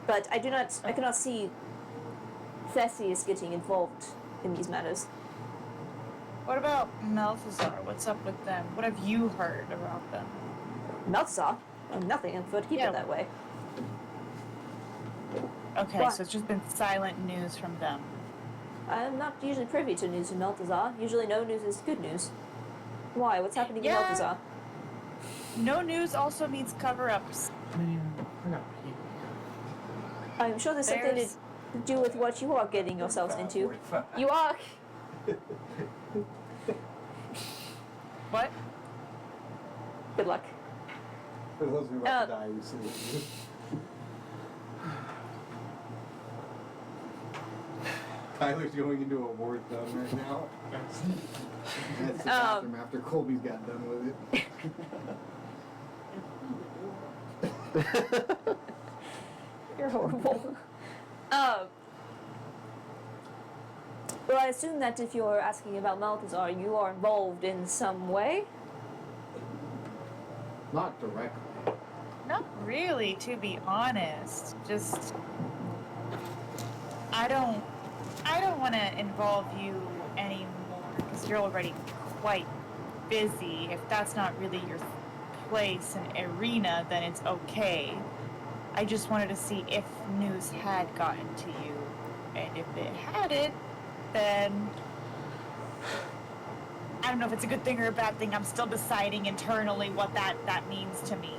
But I cannot see Theseus getting involved in these matters. What about Malthazar? What's up with them? What have you heard about them? Malthazar? Nothing, and prefer to keep Yeah. it that way. Okay, What? so it's just been silent news from them. I'm not usually privy to news from Malthazar. Usually no news is good news. Why? What's happening in Yeah. Malthazar? No news also means cover-ups. Man, I gotta pee. I'm sure there's something There's- to do with what you are getting yourselves into. You are... What? Good luck. For those who are about to die recently. Tyler's going into a war zone right now. That's the bathroom after Colby's got done with it. You're horrible. Well, I assume that if you're asking about Malthazar, you are involved in some way? Not directly. Not really, to be honest. Just I don't want to involve you anymore because you're already quite busy. If that's not really your place and arena, then it's okay. I just wanted to see if news had gotten to you, and if it hadn't, then I don't know if it's a good thing or a bad thing. I'm still deciding internally what that means to me.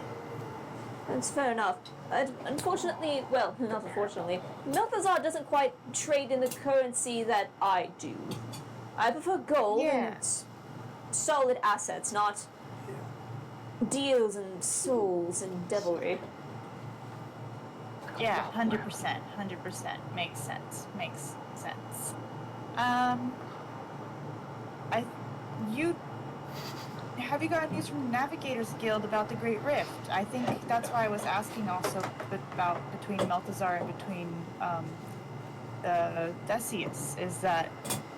That's fair enough. Unfortunately, well, not unfortunately, Malthazar doesn't quite trade in the currency that I do. I prefer gold and solid assets, not deals and souls and devilry. Yeah, 100%. Makes sense. Have you got news from Navigators Guild about the Great Rift? I think that's why I was asking also about between Malthazar and between Theseus, is that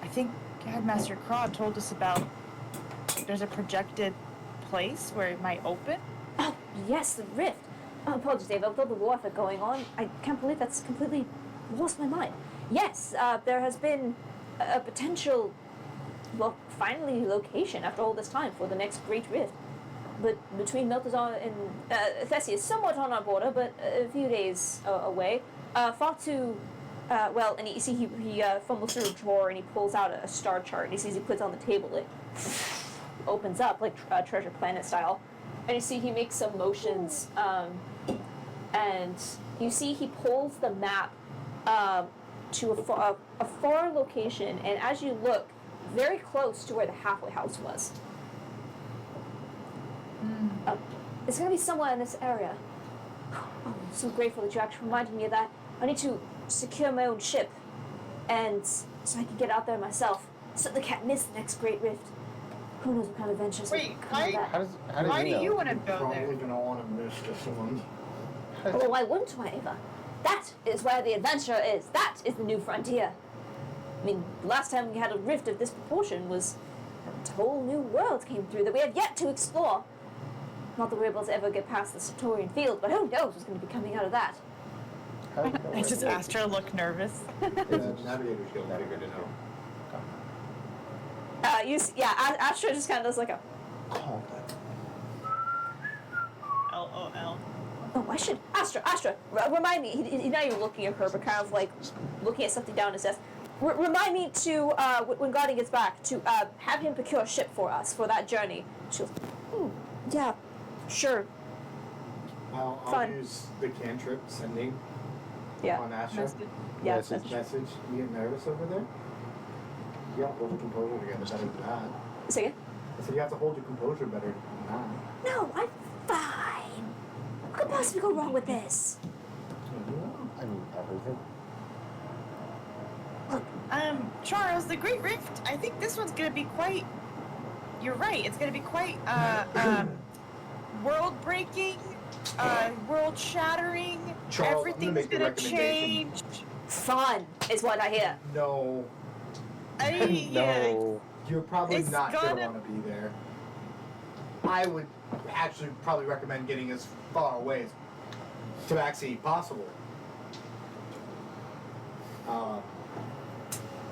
I think Headmaster Craw told us about there's a projected place where it might open. Oh, yes, the rift. Oh, apologies, Dave. With all the warfare going on, I can't believe that's completely lost my mind. Yes, there has been a potential, well, finally location after all this time for the next Great Rift. But between Malthazar and Theseus, somewhat on our border, but a few days away. Far too, well, and you see he fumbles through a drawer and he pulls out a star chart and he sees he puts it on the table. It opens up like Treasure Planet style. And you see he makes some motions, and you see he pulls the map to a far location, and as you look, very close to where the halfway house was. It's gonna be somewhere in this area. Oh, I'm so grateful that you actually reminded me of that. I need to secure my own ship, and so I can get out there myself, so they can't miss the next Great Rift. Who knows what kind of adventures will Wait, come of that. How Why do you want to You're go there? probably gonna want to miss this one. Well, why wouldn't I, Ava? That is where the adventure is. That is the new frontier. I mean, the last time we had a rift of this proportion was a whole new world came through that we have yet to explore. Not that we're able to ever get past the Satorian field, but who knows what's going to be coming out of that. I just asked her to look nervous. Navigators Guild. That'd be good to know. Astra just kind of does like a, LOL. oh, I should, Astra, remind me, he's not even looking at her, but kind of like looking at something down his desk. Remind me to, when Guardian gets back, to have him procure a ship for us for that journey. She'll, yeah, sure, I'll Fun. use the cantrip sending yeah, on Astra. yeah, Message. Message. You get nervous over there? You have to hold your composure together better than that. Say again? I said you have to hold your composure better than that. No, I'm fine. What could possibly go wrong with this? I mean, everything. Charles, the Great Rift, I think this one's gonna be quite you're right. It's going to be quite world-breaking, world-shattering. Charles, I'm gonna Everything's make a gonna recommendation. change. Fun is what I hear. No, No. you're probably It's not gonna gonna- want to be there. I would actually probably recommend getting as far away as Tabaxi possible.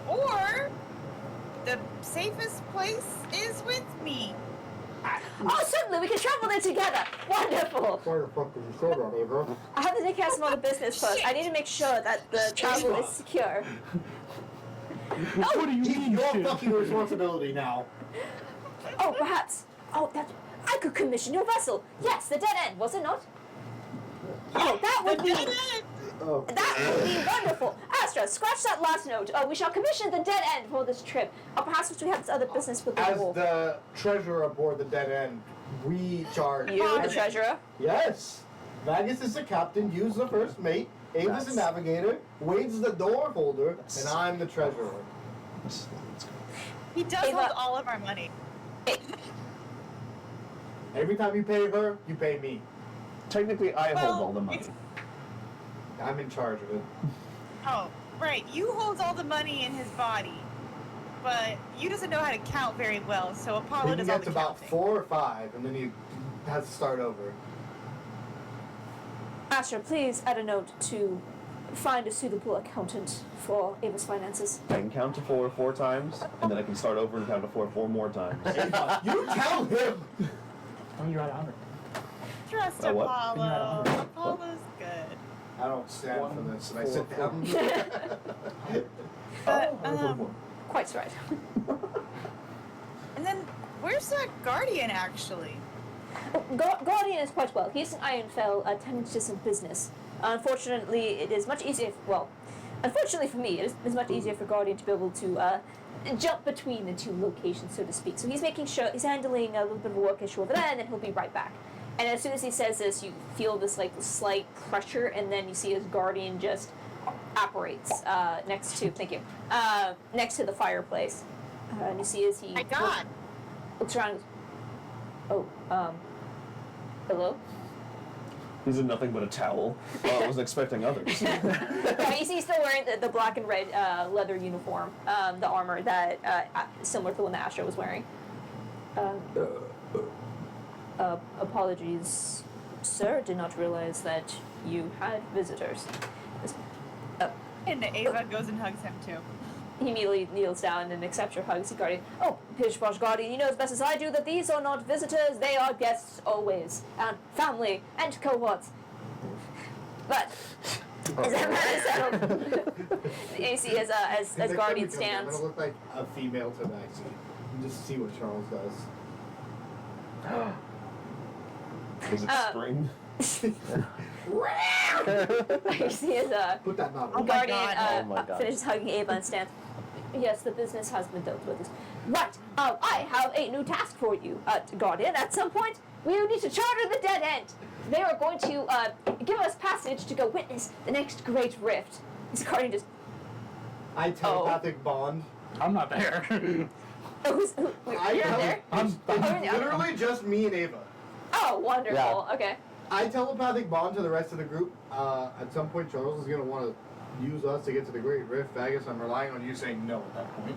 Or the safest place is with me. Oh, certainly, we can travel there together. Wonderful. Why the fuck did you say that, Ava? I have to take care of some other business first. I need to make sure that the travel is secure. What do you It's mean, your shit? fucking responsibility now. Oh, perhaps. Oh, that. I could commission your vessel. Yes, the dead end, was it not? Oh, that would be. Oh. That would be wonderful. Astra, scratch that last note. We shall commission the dead end for this trip. Perhaps we have this other business with the As wolf. the treasurer aboard the dead end, we charge. You, the treasurer. Yes. Vagus is the captain, you's the first mate, Ava's the That's- navigator, Wade's the door holder, and I'm the treasurer. He does Ava- hold all of our money. Every time you pay her, you pay me. Technically, I Well, hold all the money. it's- I'm in charge of it. Oh, right. You hold all the money in his body, but you doesn't know how to count very well, so Apollo He does all gets the about counting. 4 or 5, and then he has to start over. Astra, please add a note to find a suitable accountant for Ava's finances. I can count to 4 times, and then I can start over and count to 4 more times. You tell him! Oh, you're at 100. Trust what? Apollo. Apollo's good. I don't stand for this, and I sit down. But, Quite right. and then, where's that guardian actually? Guardian is quite well. He's an Ironfell attending to some business. Unfortunately, it is much easier. Unfortunately for me, it is much easier for Guardian to be able to jump between the two locations, so to speak. So he's making sure he's handling a little bit of a work issue over there, and then he'll be right back. And as soon as he says this, you feel this like slight pressure, and then you see his Guardian just apparates next to next to the fireplace, and you see as he My God. looks around. And goes, oh, hello. He's in nothing but a towel. Well, I wasn't expecting others. Yeah, you see he's still wearing the black and red leather uniform, the armor that similar to the one that Astra was wearing. Apologies, sir. Did not realize that you had visitors. And Ava goes and hugs him too. He immediately kneels down and accepts your hugs, Guardian. Oh, Pish Posh Guardian, you know as best as I do that these are not visitors, they are guests always, and family, and cohorts. But, as that matter settled, you see as Next time Guardian we come here, I'm stands. gonna look like a female Tabaxi. And just see what Charles does. Is it spring? You see as Put that knot Oh on. my Guardian God. Oh my God. finishes hugging Ava and stands. Yes, the business has been dealt with. Right, I have a new task for you, Guardian. At some point, we will need to charter the dead end. They are going to give us passage to go witness the next great rift. This Guardian just, I telepathic bond. I'm not there. I you're tele- there? I'm It's literally just me and Ava. Oh, wonderful. Yeah. Okay. I telepathic bond to the rest of the group. At some point, Charles is gonna want to use us to get to the Great Rift. Vagus, I'm relying on you saying no at that point.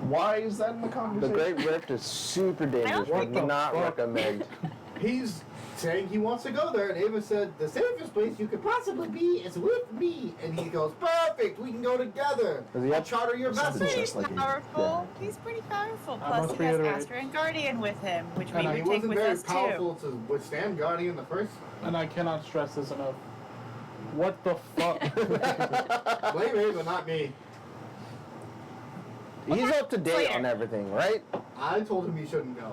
Why is that in the The conversation? Great Rift is super dangerous. What Would the not fuck? recommend. He's saying he wants to go there, and Ava said the safest place you could possibly be is with me. And he goes, perfect, we can go together. Does he I'll have- charter your Something vessel. just like you. Powerful. He's pretty powerful. Plus, must he has reiterate- Astra and Guardian with him, which we And He would take wasn't with very us too. powerful to withstand Guardian the first. And I cannot stress this enough. What the fuck? Blame Ava, not me. He's up to date Slayer. on everything, right? I told him he shouldn't go.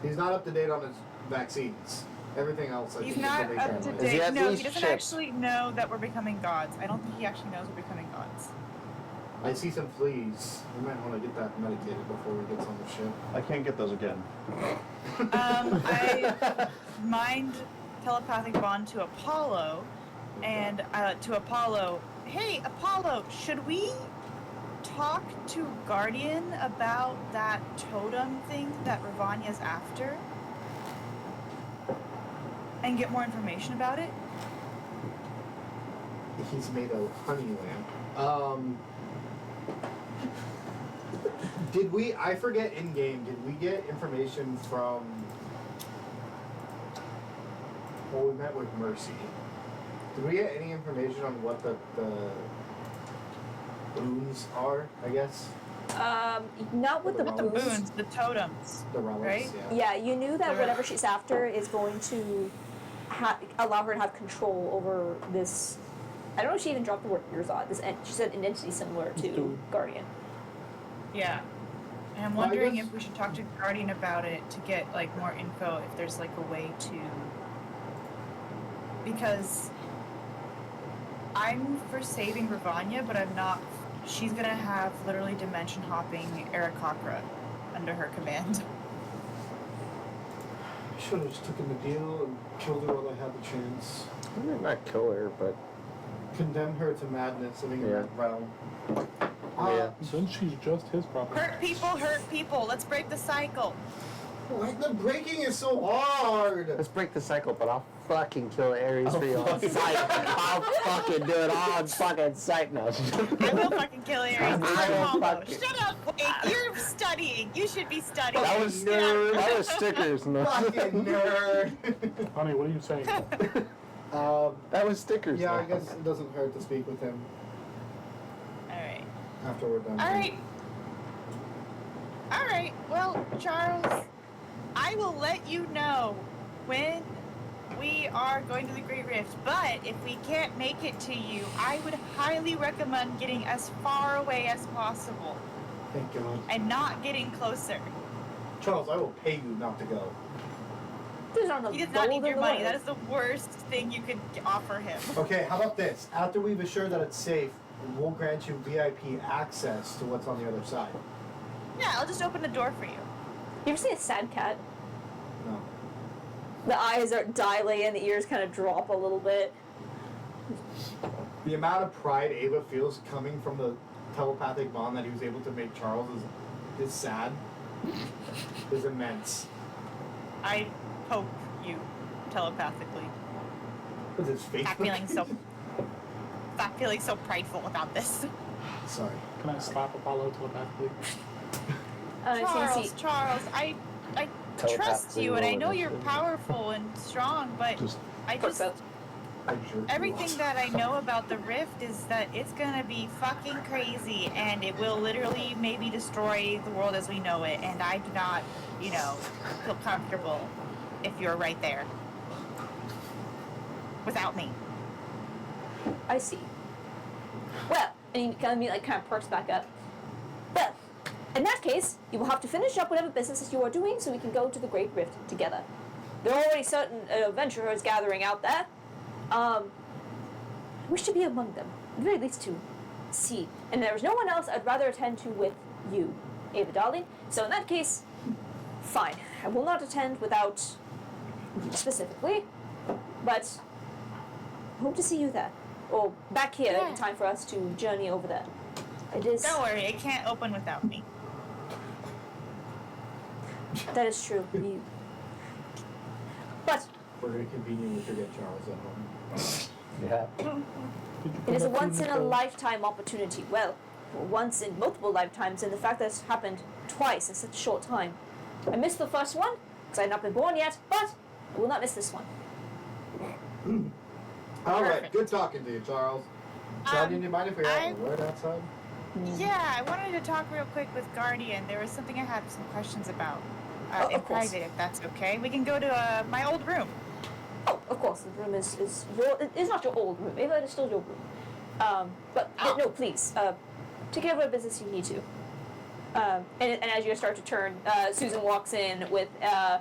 He's not up to date on his vaccines. Everything else, I He's think, not is what up they to can. Is he date. at No, these he doesn't ships? actually know that we're becoming gods. I don't think he actually knows we're becoming gods. I see some fleas. We might want to get that medicated before he gets on the ship. I can't get those again. I mind telepathic bond to Apollo, and to Apollo, hey Apollo, should we talk to Guardian about that totem thing that Ravania's after? And get more information about it? He's made a honey lamp. Did we? I forget in game. Did we get information from? Well, we met with Mercy. Did we get any information on what the boons are? I guess Not with the What The boons. boons, the totems. the relics. Right? Yeah. Yeah, you knew that whatever she's after is going to allow her to have control over this. I don't know if she even dropped the word Irzad. She said an entity similar to Dude. Guardian. Yeah. And I'm Well, I wondering guess- if we should talk to Guardian about it to get like more info, if there's like a way to, because I'm for saving Ravania, but I'm not. She's gonna have literally dimension hopping Aarakocra under her command. Should have just taken the deal and killed her while I had the chance. I mean, not kill her, but Condemn her to madness living in Yeah. that realm. yeah. Since she's just his property. Hurt people. Let's break the cycle. Like the breaking is so hard. Let's break the cycle, but I'll fucking kill Ares for you on sight. I'll fucking do it all on fucking sight now. I will fucking kill Ares. I will Combo. fucking- Shut up, Quake. You're studying. You should be studying. That was Get out. that was stickers, no. Fucking nerd. Honey, what are you saying? That was stickers. Yeah, I no. guess it doesn't hurt to speak with him Alright. after we're done. Alright, well, Charles, I will let you know when we are going to the Great Rift, but if we can't make it to you, I would highly recommend getting as far away as possible Thank God. and not getting closer. Charles, I will pay you not to go. There's not enough He does not need gold in your the money. world. That is the worst thing you could offer him. Okay, how about this? After we've assured that it's safe, we'll grant you VIP access to what's on the other side. Yeah, I'll just open the door for you. You ever see a sad cat? No. The eyes are dilate and the ears kind of drop a little bit. The amount of pride Ava feels coming from the telepathic bond that he was able to make Charles is sad. Is immense. I poke you telepathically. With his face. Stop feeling so prideful about this. Sorry. Can I slap Apollo telepathically? Charles, I trust Telepathically you, and I roll know you're initiative. powerful and strong, but Just I just I jerked you everything off. that I know about the rift is that it's gonna be fucking crazy, and it will literally maybe destroy the world as we know it. And I do not, feel comfortable if you're right there without me. I see. Well, and he kind of perks back up. Well, in that case, you will have to finish up whatever businesses you are doing so we can go to the Great Rift together. There are already certain adventurers gathering out there. I wish to be among them, at the very least to see. And there is no one else I'd rather attend to with you, Ava darling. So in that case, fine. I will not attend without you specifically, but I hope to see you there. Or back here Yeah. in time for us to journey over there. It is. Don't worry, it can't open without me. That is true. But We're going to conveniently forget Charles at home. Yeah. did you it put is a that food once in the a stove? lifetime opportunity. Well, once in multiple lifetimes, and the fact that it's happened twice in such a short time. I missed the first one because I had not been born yet, but I will not miss this one. All right, Perfect. good talking to you, Charles. Guardian, do you mind if we have a word outside? Yeah, I wanted to talk real quick with Guardian. There was something I had some questions about. Oh, In of course. private, if that's okay. We can go to my old room. Oh, of course, the room is it's not your old room. Ava, it is still your room. But no, please, take care of whatever business you need to. And as you start to turn, Susan walks in with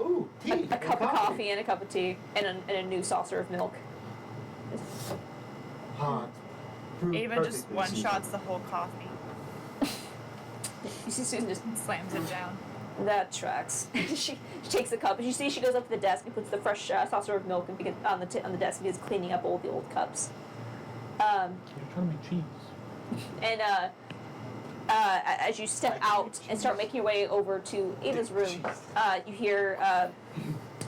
Ooh, tea. a cup of coffee and a cup of tea and a new saucer of milk. Hot. Brewed Ava just perfectly, one Susan. shots the whole coffee You see Susan just and slams it down. that tracks. she takes the cup. And you see she goes up to the desk and puts the fresh saucer of milk and on the desk and begins cleaning up all the old cups. You're trying to be cheese. And as you step out and start making your way over to Ava's room, you hear,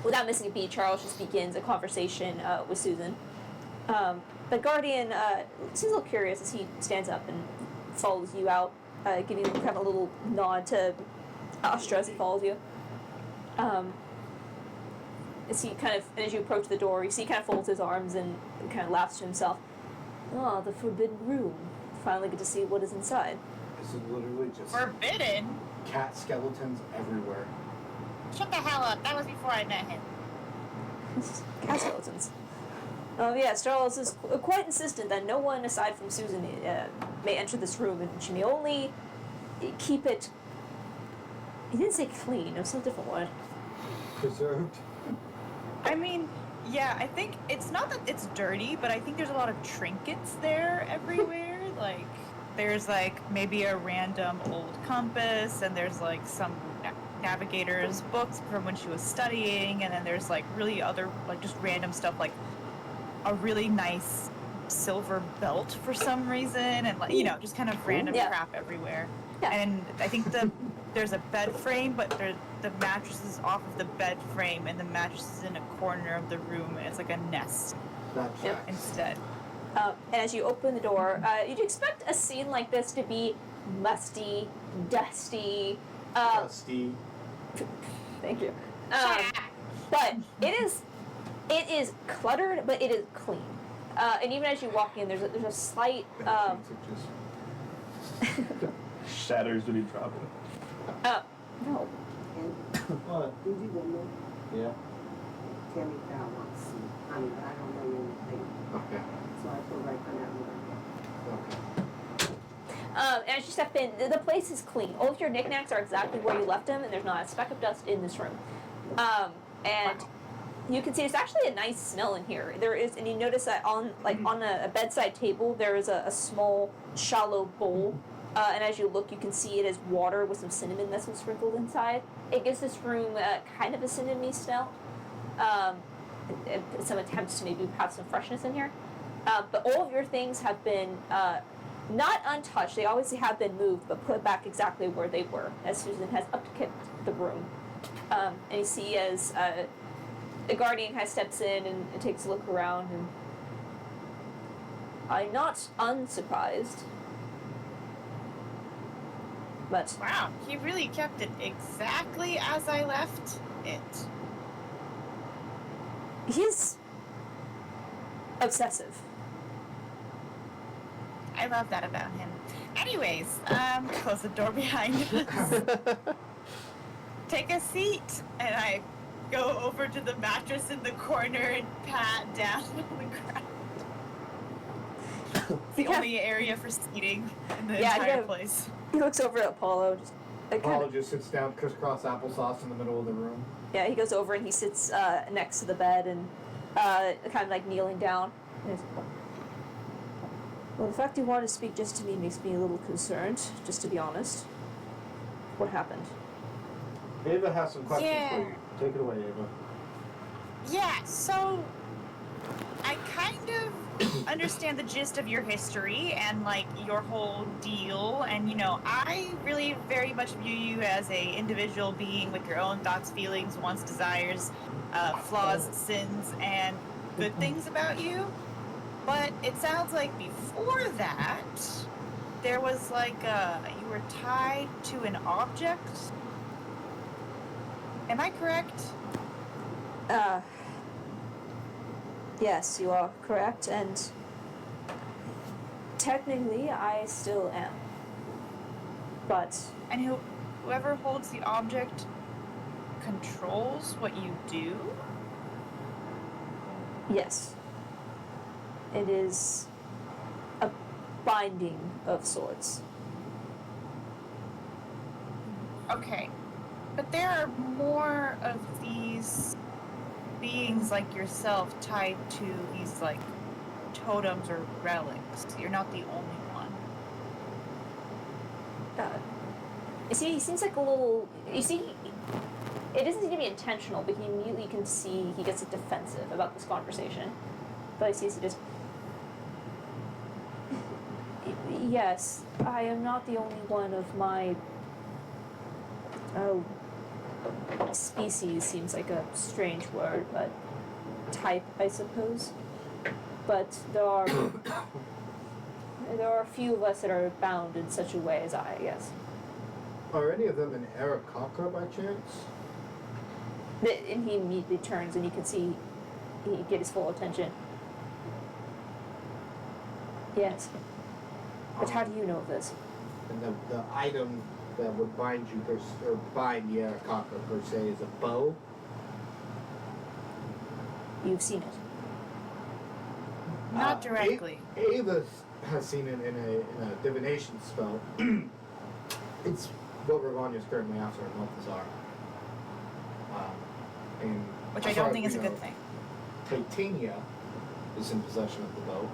without missing a beat, Charles just begins a conversation with Susan. The Guardian seems a little curious as he stands up and follows you out, giving kind of a little nod to Astra as he follows you. As you approach the door, you see he kind of folds his arms and kind of laughs to himself. Oh, the forbidden room. Finally get to see what is inside. This is literally just Forbidden? cat skeletons everywhere. Shut the hell up. That was before I met him. Cat skeletons. Yes, Charles is quite insistent that no one aside from Susan may enter this room, and she may only keep it. He didn't say clean. It was some different word. Preserved. I mean, yeah, I think it's not that it's dirty, but I think there's a lot of trinkets there everywhere. Like, there's like maybe a random old compass, and there's like some navigator's books from when she was studying, and then there's like really other like just random stuff, like a really nice silver belt for some reason, and like just kind of random crap everywhere. Yeah. And I think there's a bed frame, but the mattress is off of the bed frame, and the mattress is in a corner of the room, and it's like a nest That's Yep. instead. And as you open the door, you'd expect a scene like this to be musty, dusty. Dusty. Thank you. But it is cluttered, but it is clean. And even as you walk in, there's a slight. Shatters when you drop it. No. What? Did you go look? Yeah. Tammy found one seat. I mean, I don't know anything. Okay. So I feel like that one. Okay. And as you step in, the place is clean. All of your knickknacks are exactly where you left them, and there's not a speck of dust in this room. And you can see it's actually a nice smell in here. There is, and you notice that on a bedside table there is a small, shallow bowl. And as you look, you can see it is water with some cinnamon that's sprinkled inside. It gives this room kind of a cinnamony smell. And some attempts to maybe have some freshness in here. But all of your things have been not untouched. They obviously have been moved, but put back exactly where they were, as Susan has upkept the room. And you see as the Guardian kind of steps in and takes a look around, and I'm not unsurprised. But Wow, he really kept it exactly as I left it. he's obsessive. I love that about him. Anyways, close the door behind us. Take a seat, and I go over to the mattress in the corner and pat down on the ground. It's the only area for seating in the entire place. He looks over at Apollo. Just, Apollo just sits down, crisscross applesauce in the middle of the room. Yeah, he goes over and he sits next to the bed and kind of like kneeling down. And he's, well, the fact you wanted to speak just to me makes me a little concerned, just to be honest. What happened? Ava has some questions Yeah. for you. Take it away, Ava. Yeah, so I kind of understand the gist of your history and like your whole deal, and I really very much view you as a individual being with your own thoughts, feelings, wants, desires, flaws, sins, and good things about you. But it sounds like before that there was like you were tied to an object. Am I correct? Yes, you are correct, and technically I still am. But And whoever holds the object controls what you do? yes, it is a binding of sorts. Okay. But there are more of these beings like yourself tied to these like totems or relics. You're not the only one. You see, he seems like a little. You see, it doesn't seem to be intentional, but he immediately can see he gets defensive about this conversation. But he sees he just. Yes, I am not the only one of my species seems like a strange word, but type, I suppose. But there are a few of us that are bound in such a way as I guess. Are any of them in Arakaka by chance? And he immediately turns and you can see he get his full attention. Yes. But how do you know of this? And the item that would bind you, or bind the Arakaka per se, is a bow. You've seen it. Not directly. Ava has seen it in a divination spell. It's what Ravonia's currently after in Malthazar. And Which as I far don't as think we is a know, good thing. Titania is in possession of the bow.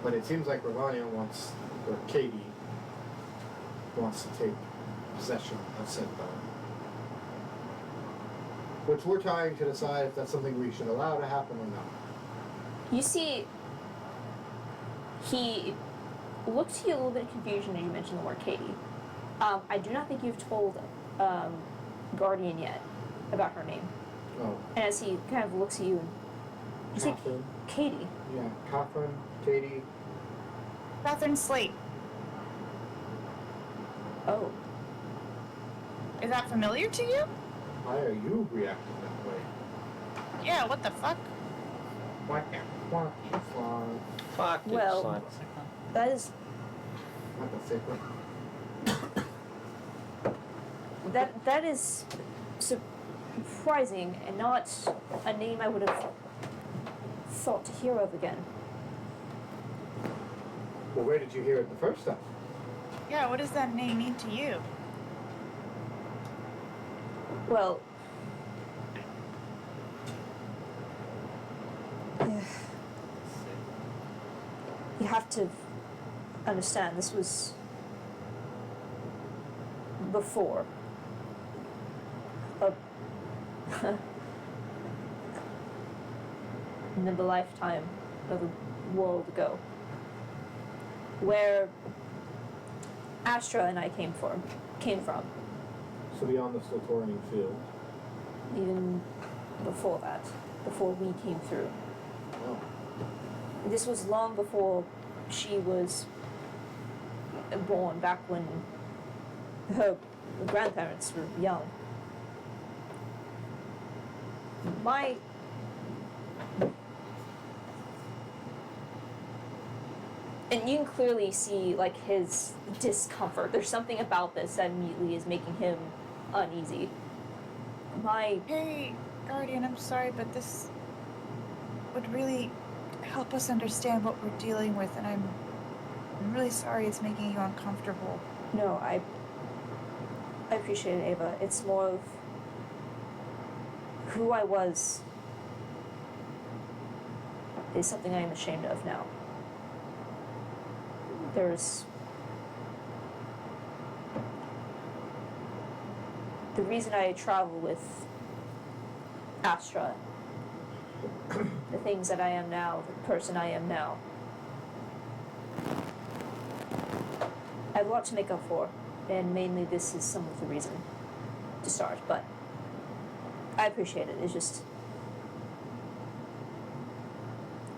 But it seems like Ravonia wants, or Katie wants to take possession of said bow. Which we're trying to decide if that's something we should allow to happen or not. You see, he looks to you a little bit of confusion as you mentioned the word Katie. I do not think you've told Guardian yet about her name. Oh, And as he kind of looks at you and you say, Catherine. Katie. Yeah, Catherine, Katie. Catherine Slate. Oh, Is that familiar to you? Why are you reacting that way? Yeah, what the fuck? What the fuck? Fuck you, Well- son. that is Not the thick one. that is surprising and not a name I would have thought to hear of again. Well, where did you hear it the first time? Yeah, what does that name mean to you? Well, you have to understand this was before a in the lifetime of a world ago where Astra and I came from. So beyond the Stiltorian field. Even before that, before we came through. Oh. This was long before she was born, back when her grandparents were young. And you can clearly see, like, his discomfort. There's something about this that immediately is making him uneasy. Hey, Guardian, I'm sorry, but this would really help us understand what we're dealing with, and I'm really sorry it's making you uncomfortable. No, I appreciate it, Ava. It's more of who I was is something I am ashamed of now. There's the reason I travel with Astra, the things that I am now, the person I am now. I have a lot to make up for, and mainly this is some of the reason to start, but I appreciate it. It's just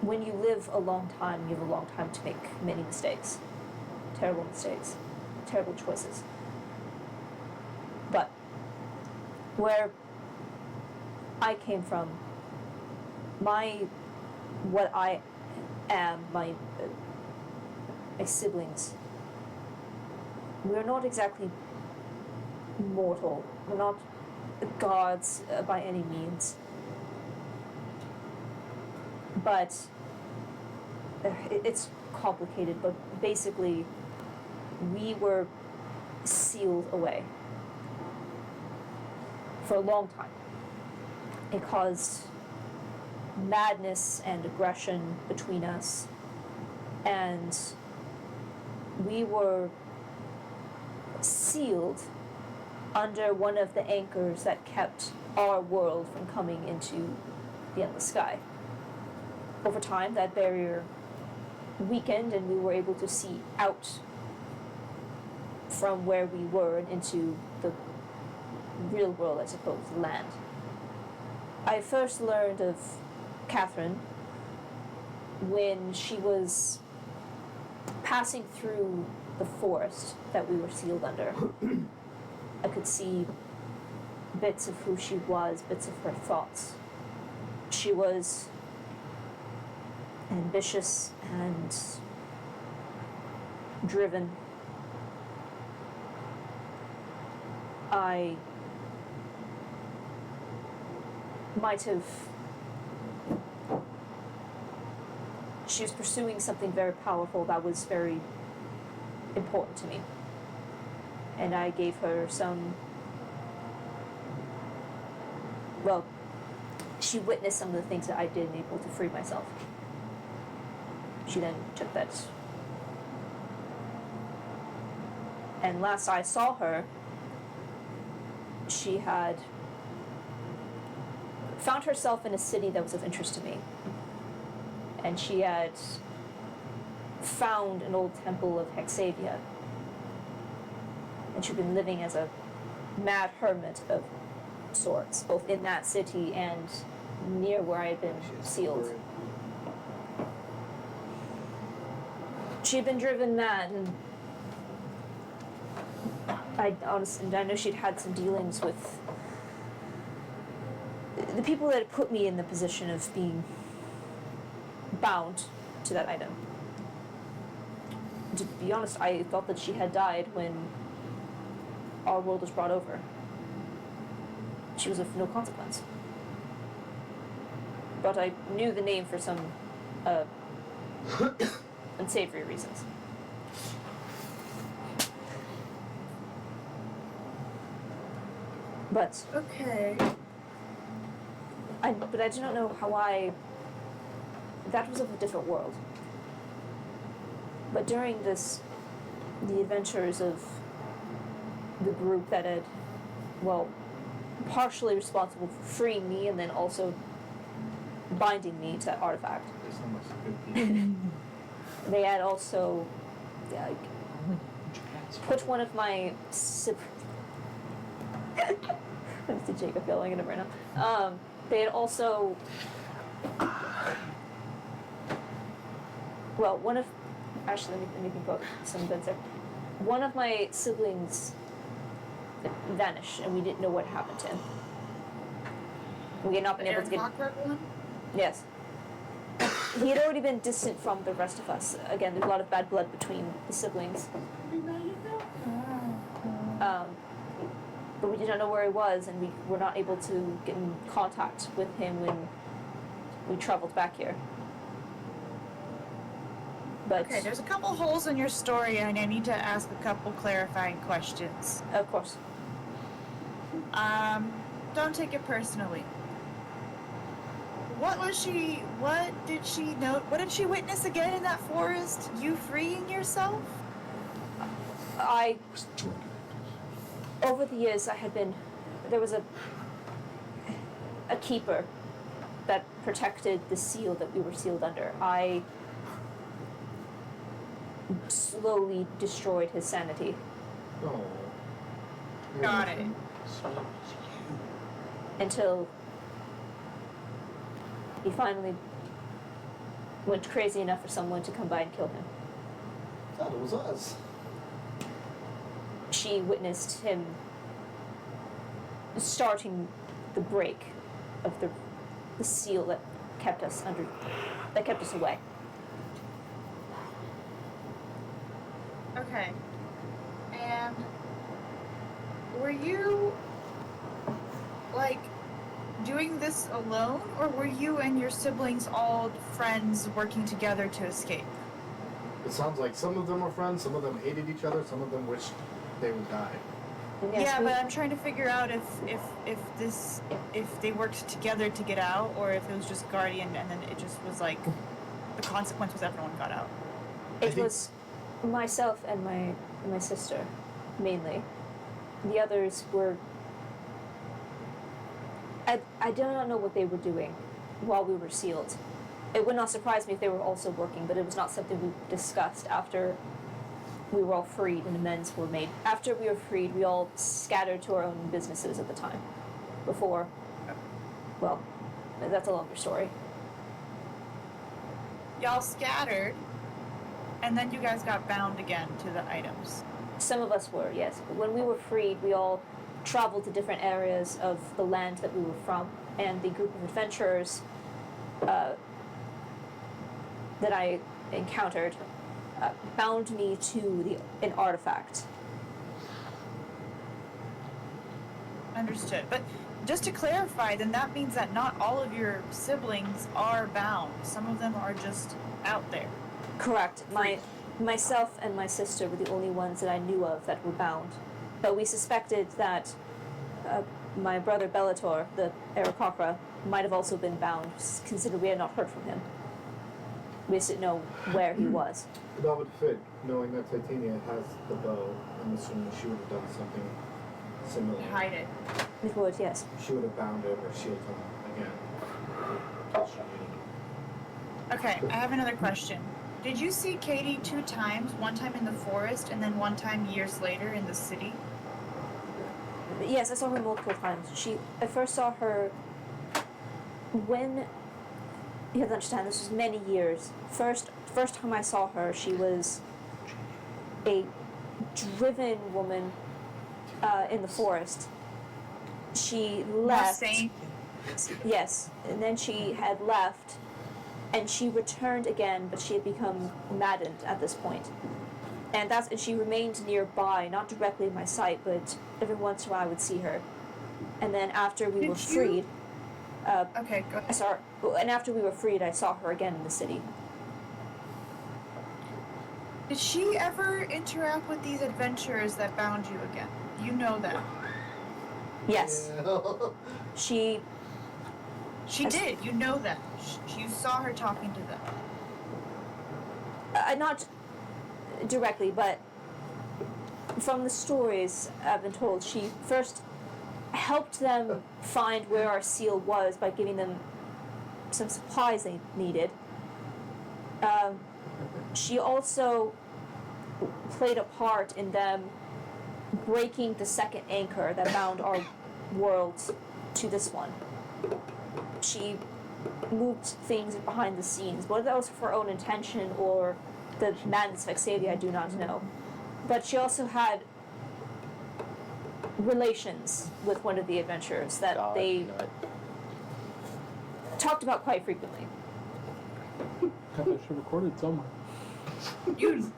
when you live a long time, you have a long time to make many mistakes. Terrible mistakes. Terrible choices. But where I came from, what I am, my siblings, we're not exactly mortal. We're not gods by any means. But it's complicated, but basically we were sealed away for a long time. It caused madness and aggression between us, and we were sealed under one of the anchors that kept our world from coming into the endless sky. Over time, that barrier weakened and we were able to see out from where we were and into the real world, I suppose, land. I first learned of Catherine when she was passing through the forest that we were sealed under. I could see bits of who she was, bits of her thoughts. She was ambitious and driven. I might have. She was pursuing something very powerful that was very important to me. And I gave her some. Well, she witnessed some of the things that I did and able to free myself. She then took that. And last I saw her, she had found herself in a city that was of interest to me. And she had found an old temple of Hexavia. And she'd been living as a mad hermit of sorts, both in that city and near where I had been sealed. She had been driven mad, and I know she'd had some dealings with the people that had put me in the position of being bound to that item. To be honest, I thought that she had died when our world was brought over. She was of no consequence. But I knew the name for some unsavory reasons. But Okay. I do not know how that was of a different world. But during the adventures of the group that had, well, partially responsible for freeing me and then also binding me to that artifact, There's so much good people. they had also put one of my I see Jacob yelling at him right now. They had also, well, actually, let me think about some events there. One of my siblings vanished, and we didn't know what happened to him. We had not been able to get. One? Yes. He had already been distant from the rest of us. Again, there's a lot of bad blood between the siblings. But we did not know where he was, and we were not able to get in contact with him when we traveled back here. But Okay, there's a couple holes in your story, and I need to ask a couple clarifying questions. of course, Don't take it personally. What did she know? What did she witness again in that forest? You freeing yourself? over the years, there was a keeper that protected the seal that we were sealed under. I slowly destroyed his sanity. Oh. Got it. Until he finally went crazy enough for someone to come by and kill him. Thought it was us. She witnessed him starting the break of the seal that kept us away. Okay. And were you like doing this alone, or were you and your siblings all friends working together to escape? It sounds like some of them were friends, some of them hated each other, some of them wished they would die. And yes, Yeah, we- but I'm trying to figure out if they worked together to get out, or if it was just Guardian and then it just was like the consequence was everyone got out. it was myself and my sister, mainly. The others were. I do not know what they were doing while we were sealed. it would not surprise me if they were also working, but it was not something we discussed after we were all freed and amends were made. After we were freed, we all scattered to our own businesses at the time. Before, well, that's a longer story. Y'all scattered, and then you guys got bound again to the items. Some of us were, yes. But when we were freed, we all traveled to different areas of the land that we were from, and the group of adventurers that I encountered bound me to an artifact. Understood. But just to clarify, then that means that not all of your siblings are bound. Some of them are just out there. Correct. Myself and my sister were the only ones that I knew of that were bound. But we suspected that my brother Bellator, the Aarakocra, might have also been bound, considering we had not heard from him. We just didn't know where he was. That would fit, knowing that Titania has the bow. I'm assuming she would have done something similar. Hide it. It would, yes. She would have bound it or shielded him again. Okay, I have another question. Did you see Katie 2 times? One time in the forest, and then one time years later in the city? Yes, I saw her multiple times. I first saw her when, you have to understand, this was many years. First time I saw her, she was a driven woman in the forest. She left. Mustang. Yes, and then she had left, and she returned again, but she had become maddened at this point. And she remained nearby, not directly in my sight, but every once in a while I would see her. And then after we were freed, Okay, go ahead. and after we were freed, I saw her again in the city. Did she ever interact with these adventurers that bound you again? You know that. Yes, she. She did. You know that. You saw her talking to them. Not directly, but from the stories I've been told, she first helped them find where our seal was by giving them some supplies they needed. She also played a part in them breaking the second anchor that bound our worlds to this one. She moved things behind the scenes. Whether that was for her own intention or the madness of Xavier, I do not know. But she also had relations with one of the adventurers that they talked about quite frequently. Got that shit recorded somewhere. You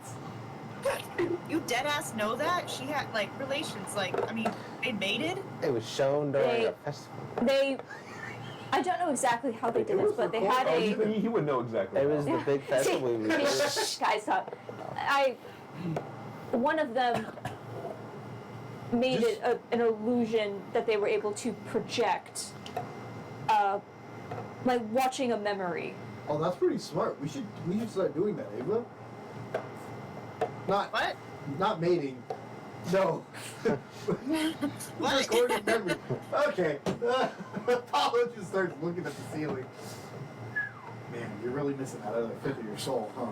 dead ass know that? She had relations, they mated? It was shown during They- a festival. I don't know exactly how they did this, but they had a. He would know exactly. It was the big festival we did. Guys, stop. One of them made it an illusion that they were able to project, like watching a memory. Oh, that's pretty smart. We should start doing that, Ava. What? Not mating. No. What? Recording memory. Okay. Apollo just starts looking at the ceiling. Man, you're really missing that other fifth of your soul, huh?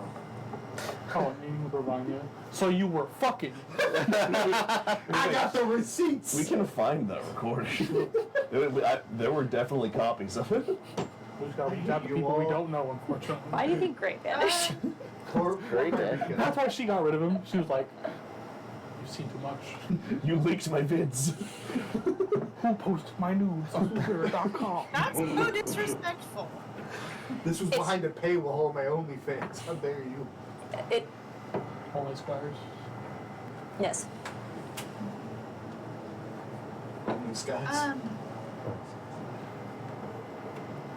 Oh, meeting with Ravanya. So you were fucking. I got the receipts. We can find that recording. There were definitely copies of it. We just gotta reach out to people we don't know, unfortunately. Why do you think Great vanished? Great day. That's why she got rid of him. She was like, "You've seen too much. You leaked my vids. Who posted my nudes on Twitter.com?" That's so disrespectful. This was behind a paywall on my OnlyFans. How dare you? It. Only squares. Yes. These guys.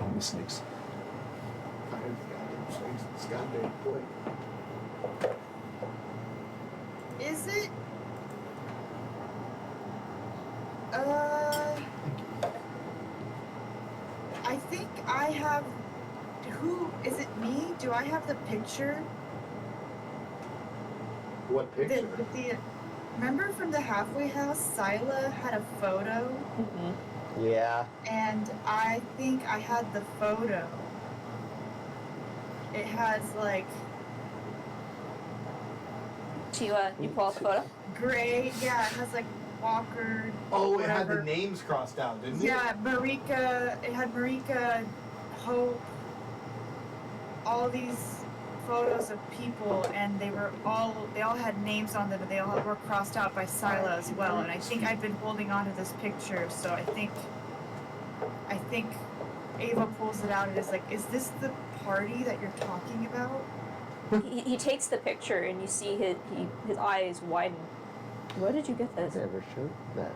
Oh, the snakes. This goddamn boy. Is it? I think I have. Is it me? Do I have the picture? What picture? Remember from the halfway house, Scylla had a photo, Yeah. and I think I had the photo it has like You pull out the photo? gray. Yeah, it has like Walker. Oh, it had the whatever. names crossed out, didn't it? Yeah, Marika. It had Marika, Hope. All these photos of people, and they all had names on them, and they all were crossed out by Sila as well. And I think I've been holding on to this picture, so I think Ava pulls it out and is like, "Is this the party that you're talking about?" He takes the picture, and you see his eyes widen. Where did you get this? Never showed that.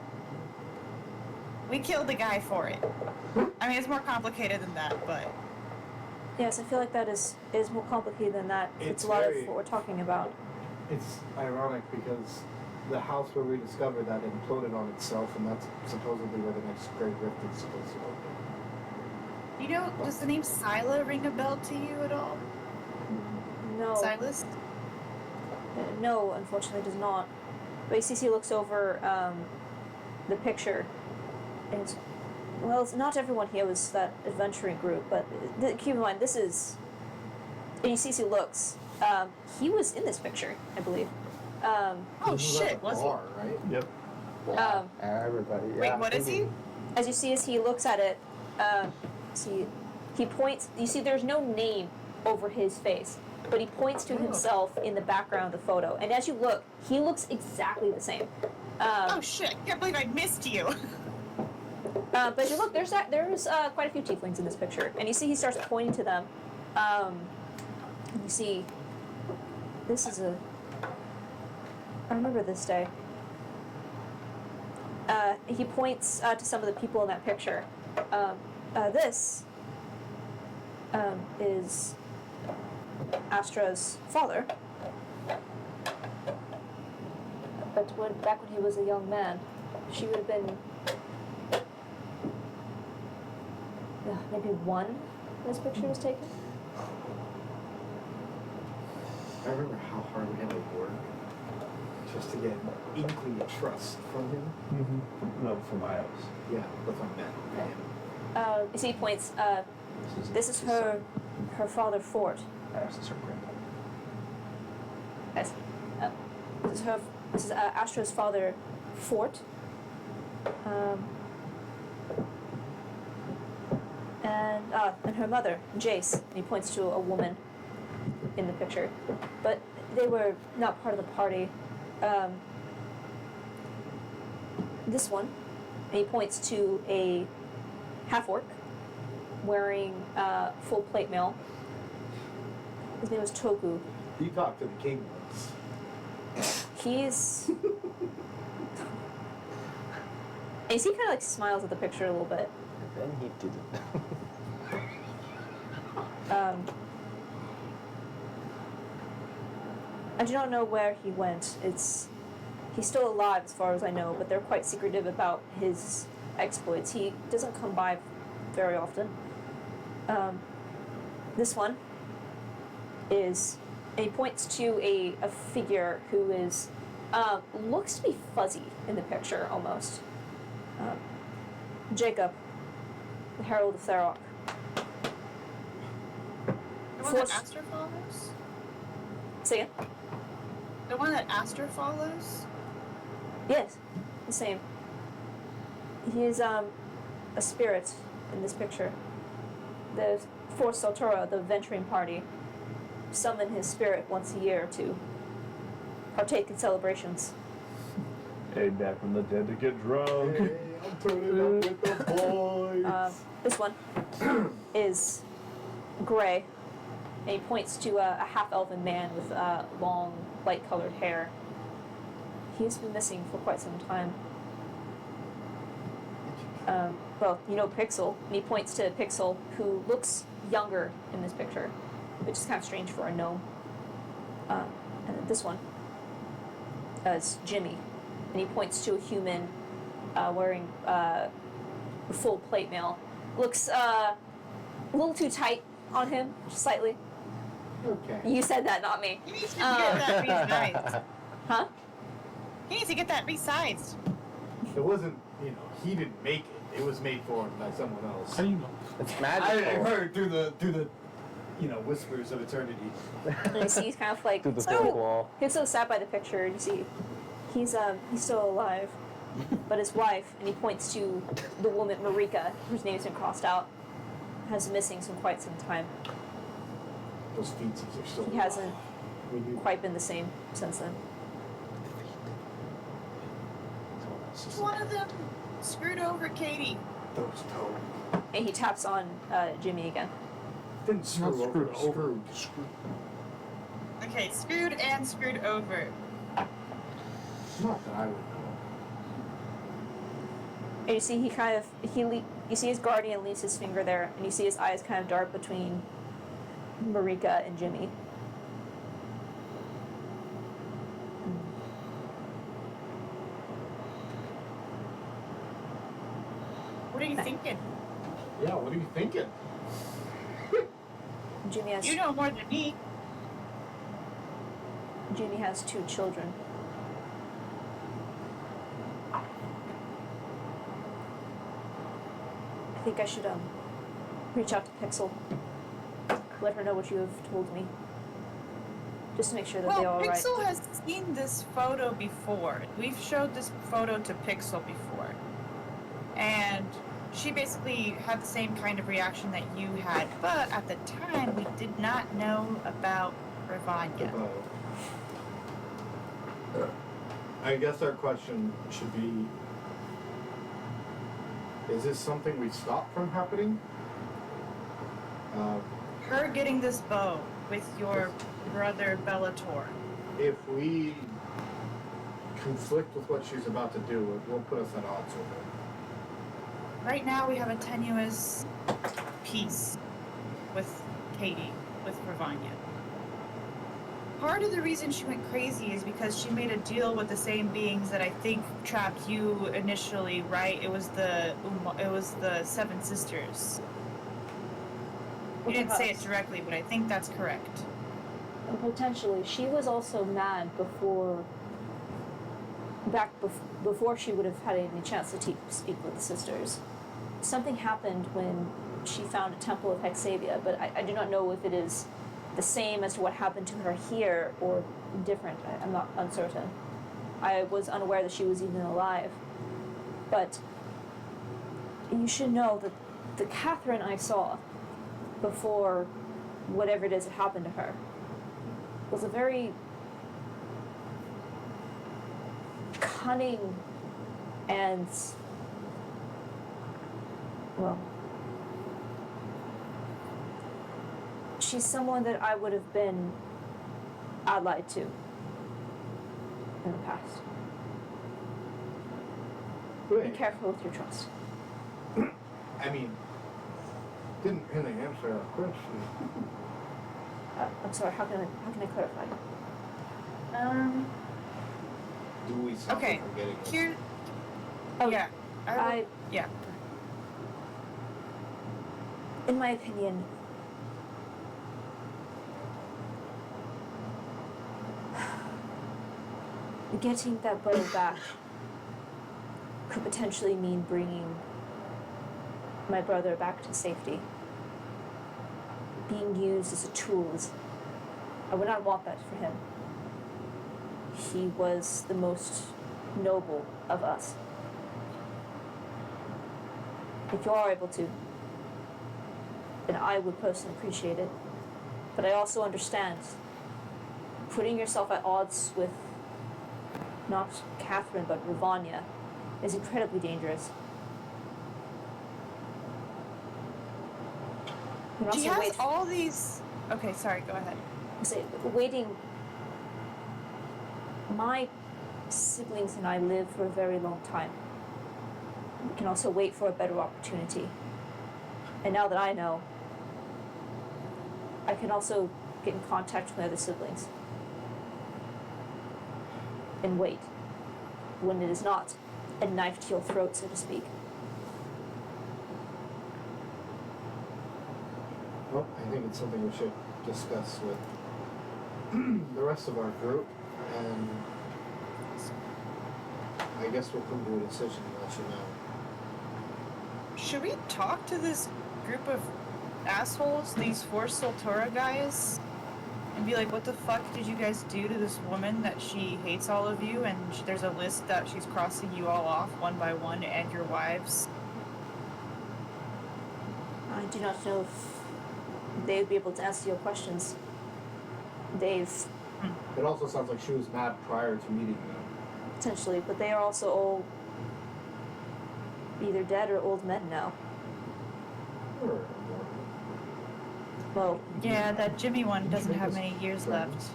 We killed the guy for it. I mean, it's more complicated than that, but Yes, I feel like that is more complicated than that. It's It's a lot very- of what we're talking about. It's ironic because the house where we discovered that imploded on itself, and that's supposedly where the next Great Rift is supposed to open. you know, does the name Sila ring a bell to you at all? No, Silas? no, unfortunately, it does not. But he looks over the picture, and it's not everyone here was that adventuring group, but keep in mind this is. And he looks. He was in this picture, I believe. Oh This was at shit, the was he? bar, right? Yep. Everybody. Yeah, Wait, what is he? As you see, as he looks at it, he points. You see, there's no name over his face, but he points to himself in the background of the photo. And as you look, he looks exactly the same. Oh shit, I can't believe I missed you. But as you look, there's quite a few tieflings in this picture, and you see he starts pointing to them. You see, this is I remember this day. He points to some of the people in that picture. This is Astra's father. But back when he was a young man, she would have been maybe one when this picture was taken. I remember how hard we had to work just to get an inkling of trust from him. Mm-hmm. No, from Miles. Yeah, that's what I meant. You see, he points. This is her father, Fort. This is her grandpa. Yes. This is Astra's father, Fort. And her mother, Jace. And he points to a woman in the picture, but they were not part of the party. This one, and he points to a half-orc wearing full plate mail. His name was Toku. He talked to the king once. He's. And you see, he kind of like smiles at the picture a little bit. Then he didn't. I do not know where he went. He's still alive as far as I know, but they're quite secretive about his exploits. He doesn't come by very often. This one is, and he points to a figure who is, looks to be fuzzy in the picture almost. Jacob, the Herald of Tharok. The one that Astor follows? Say it. The one that Astor follows? Yes, the same. He is a spirit in this picture. The Force Soltura, the venturing party, summon his spirit once a year to partake in celebrations. Hey, back from the dead to get drunk. Hey, I'm turning up with the boys. This one is gray, and he points to a half-elven man with long, light-colored hair. He's been missing for quite some time. Well, you know Pixel, and he points to Pixel, who looks younger in this picture, which is kind of strange for a gnome. And then this one is Jimmy, and he points to a human wearing full plate mail. Looks a little too tight on him, just slightly. Okay. You said that, not me. He needs to get that resized. Huh? He needs to get that resized. It wasn't, he didn't make it. It was made for him by someone else. How do you know? It's I magical. heard through the whispers of eternity. And you see he's kind of like Through the so, fourth wall. he's so sad by the picture. You see, he's still alive, but his wife, and he points to the woman Marika, whose name's been crossed out, has been missing for quite some time. Those feetsies are still He hasn't We do. quite been the same since then. One of them screwed over Katie. Those toes. And he taps on Jimmy again. Didn't screw Not over. screwed Screwed. Okay, screwed and screwed over. Not that I would know. And you see you see his guardian leaves his finger there, and you see his eyes kind of dart between Marika and Jimmy. What are you thinking? Yeah, what are you thinking? Jimmy has You know more than me. Jimmy has 2 children. I think I should reach out to Pixel. Let her know what you have told me. Just to make sure that they're Well, all right. Pixel has seen this photo before. We've showed this photo to Pixel before. And she basically had the same kind of reaction that you had, but at the time we did not know about Ravanya. I guess our question should be, is this something we stopped from happening? Her getting this bow with your brother Bellator. If we conflict with what she's about to do, it will put us at odds with her. Right now we have a tenuous peace with Katie, with Ravanya. Part of the reason she went crazy is because she made a deal with the same beings that I think trapped you initially, right? It was the Seven Sisters. You didn't say it directly, but I think that's correct. And potentially, she was also mad before she would have had any chance to speak with the sisters. Something happened when she found a temple of Hexavia, but I do not know if it is the same as to what happened to her here or different. I'm not uncertain. I was unaware that she was even alive. But you should know that the Catherine I saw before whatever it is that happened to her was a very cunning and, well, she's someone that I would have been allied to in the past. Be careful with your trust. I mean, didn't really answer our question. I'm sorry, how can I clarify? Do we stop Okay, from getting it? here. Oh, Yeah. Yeah. In my opinion, getting that bow back could potentially mean bringing my brother back to safety. Being used as a tool I would not want that for him. He was the most noble of us. If you are able to, then I would personally appreciate it. But I also understand putting yourself at odds with not Catherine but Ravanya is incredibly dangerous. You can She also has wait all these. Okay, sorry. Go ahead. waiting. My siblings and I lived for a very long time. We can also wait for a better opportunity. And now that I know, I can also get in contact with my other siblings. And wait. When it is not a knife to your throat, so to speak. Well, I think it's something we should discuss with the rest of our group, and I guess we'll come to a decision and let you know. Should we talk to this group of assholes, these 4 Soltura guys, and be like, what the fuck did you guys do to this woman that she hates all of you, and there's a list that she's crossing you all off one by one and your wives? I do not know if they would be able to answer your questions. They've It also sounds like she was mad prior to meeting them. potentially, but they are also all either dead or old men now. Well, Yeah, that Jimmy one doesn't have many years left.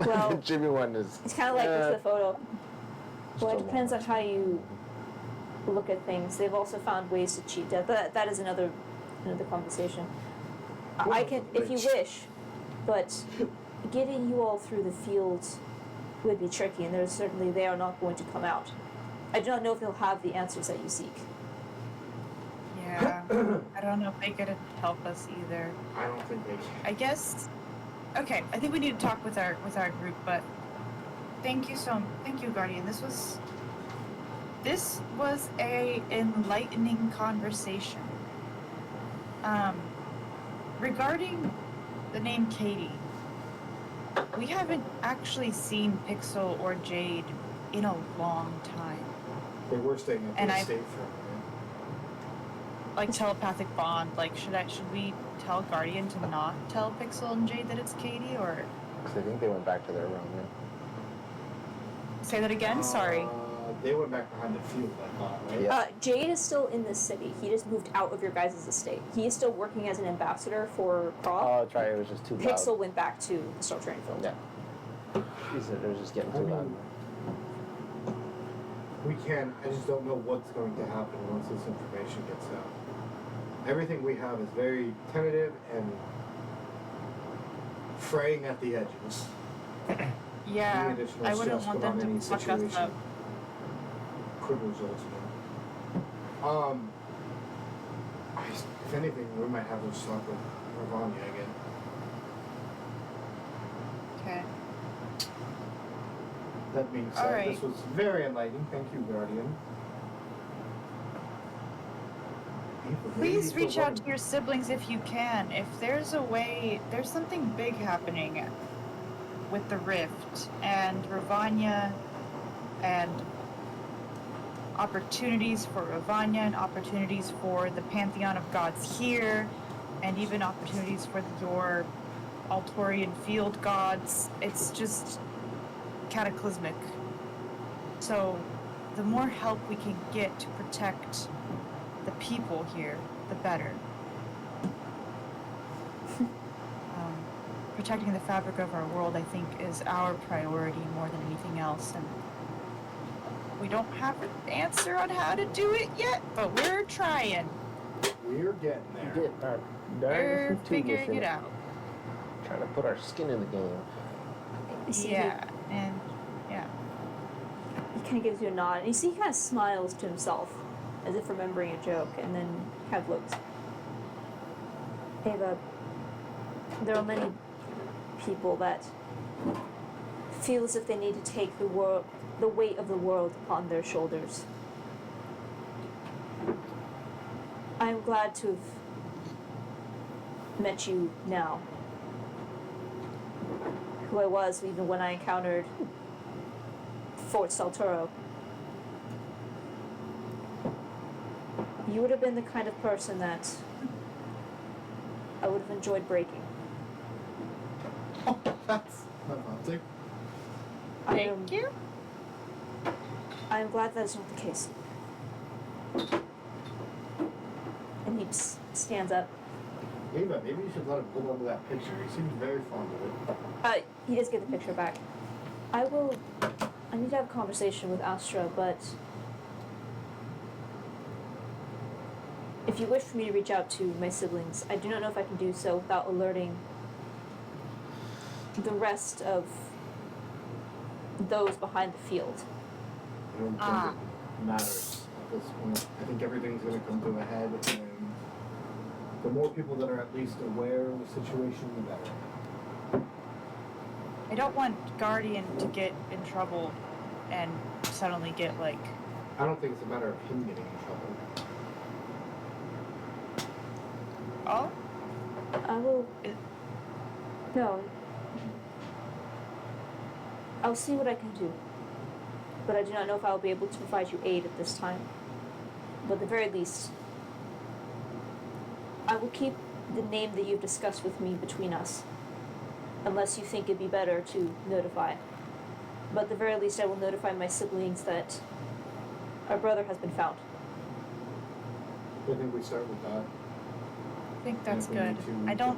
well, Jimmy one is. it's kind of like with the photo. Well, it Still depends on won't. how you look at things. They've also found ways to cheat death. That is another conversation. I can, if you wish, but getting you all through the fields would be tricky, and there's certainly they are not going to come out. I do not know if they'll have the answers that you seek. Yeah, I don't know if they could help us either. I don't think they can. I guess. Okay, I think we need to talk with our group, but thank you, Guardian. This was a enlightening conversation. Regarding the name Katie, we haven't actually seen Pixel or Jade in a long time. They were staying at And the I- estate for a minute. Like telepathic bond. Like, should we tell Guardian to not tell Pixel and Jade that it's Katie, or 'Cause I think they went back to their room. Yeah. say that again? Sorry. They went back behind the field, I thought, right? Yeah. Jade is still in this city. He just moved out of your guys' estate. He is still working as an ambassador for Croft. Oh, that's right. It was just too loud. Pixel went back to the Star Training Field. Yeah. He said it was just getting too loud. We can. I just don't know what's going to happen once this information gets out. Everything we have is very tentative and fraying at the edges. Yeah, Any additional I wouldn't stress want put them on to any fuck us situation up. could result in. If anything, we might have to talk with Ravanya again. Okay. That being said, Alright. this was very enlightening. Thank you, Guardian. Please reach out to your siblings if you can. If there's a way, there's something big happening with the rift and Ravanya, and opportunities for Ravanya and opportunities for the pantheon of gods here, and even opportunities for your Altorian field gods. It's just cataclysmic. So the more help we can get to protect the people here, the better. Protecting the fabric of our world, I think, is our priority more than anything else, and we don't have an answer on how to do it yet, but we're trying. We're getting there. Get our We're darn figuring tubeless in it out. Trying to put our skin in the game. You see, Yeah, and yeah. he kind of gives you a nod, and you see he kind of smiles to himself, as if remembering a joke, and then kind of looks. Ava, there are many people that feel as if they need to take the weight of the world upon their shoulders. I am glad to have met you now. Who I was even when I encountered Fort Saltoro. You would have been the kind of person that I would have enjoyed breaking. Oh, that's romantic. Thank you. I am glad that is not the case. And he stands up. Ava, maybe you should let him hold on to that picture. He seems very fond of it. He does get the picture back. I need to have a conversation with Astra, but if you wish for me to reach out to my siblings, I do not know if I can do so without alerting the rest of those behind the field. I don't think it matters at this point. I think everything's going to come to a head, and the more people that are at least aware of the situation, the better. I don't want Guardian to get in trouble and suddenly get like. I don't think it's a matter of him getting in trouble. Oh? I will. It- No. I'll see what I can do. But I do not know if I will be able to provide you aid at this time. But at the very least, I will keep the name that you've discussed with me between us. Unless you think it'd be better to notify. But at the very least, I will notify my siblings that our brother has been found. I think we start with that. I think that's If we good. need to, we I don't.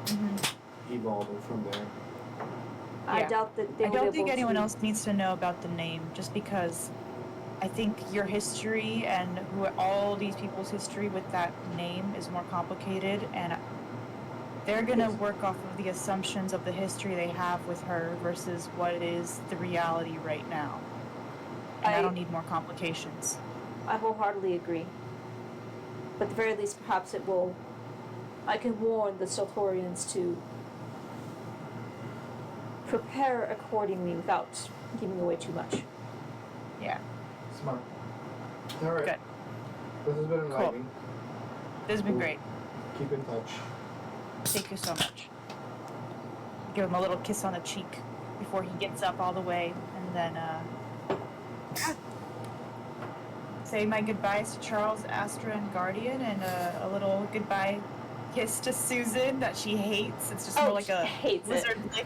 can Mhm. Evolve it from there. I Yeah. doubt that they I will don't be think able anyone to... else needs to know about the name, just because I think your history and all these people's history with that name is more complicated, and they're gonna work off of the assumptions of the history they have with her versus what is the reality right now. And I don't need more complications. I wholeheartedly agree. But at the very least, perhaps it will... I can warn the Sultorians to prepare accordingly without giving away too much. Yeah, Smart. Alright. good. This has been Cool. enlightening. This has been Cool. great. Keep in touch. Thank you so much. Give him a little kiss on the cheek before he gets up all the way, and then say my goodbyes to Charles, Astra, and Guardian, and a little goodbye kiss to Susan that she hates. It's just more like she a hates it. lizard lick.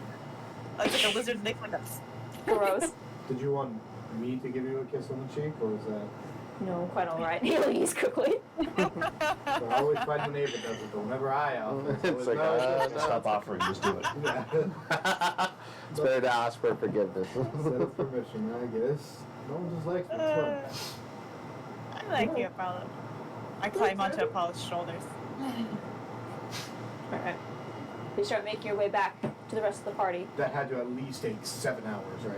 It's like a lizard lick, like a. Gross. Did you want me to give you a kiss on the cheek, or is that... No, quite alright. He leaves quickly. I always find the neighbor does it, but whenever I offer, it's It's always, like, no, no. Stop offering, just do it. Yeah. It's better to ask for forgiveness. Instead of permission, I guess. No one just likes me. It's fun. I like you, Apollo. I climb onto Apollo's shoulders. Alright. You start making your way back to the rest of the party. That had to at least take 7 hours, right?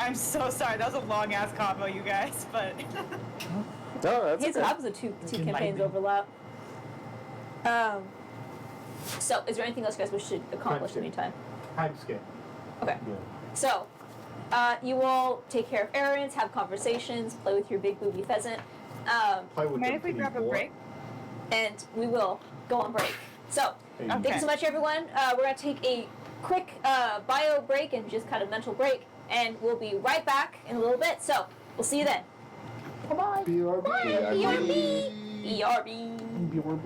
I'm so sorry. That was a long ass combo, you guys. But No, that's His okay. happens the two campaigns Enlightening. overlap. So, is there anything else you guys wish to accomplish Time skip. anytime? Time skip. Okay. So, you all take care of errands, have conversations, play with your big booby pheasant, Play with mind the if we kitty grab a boy. break? and we will go on break. So, thank you so much, everyone. We're going to take a quick bio break and just kind of mental break, and we'll be right back in a little bit. So, we'll see you then. Bye-bye. BRB. BRB. ERB.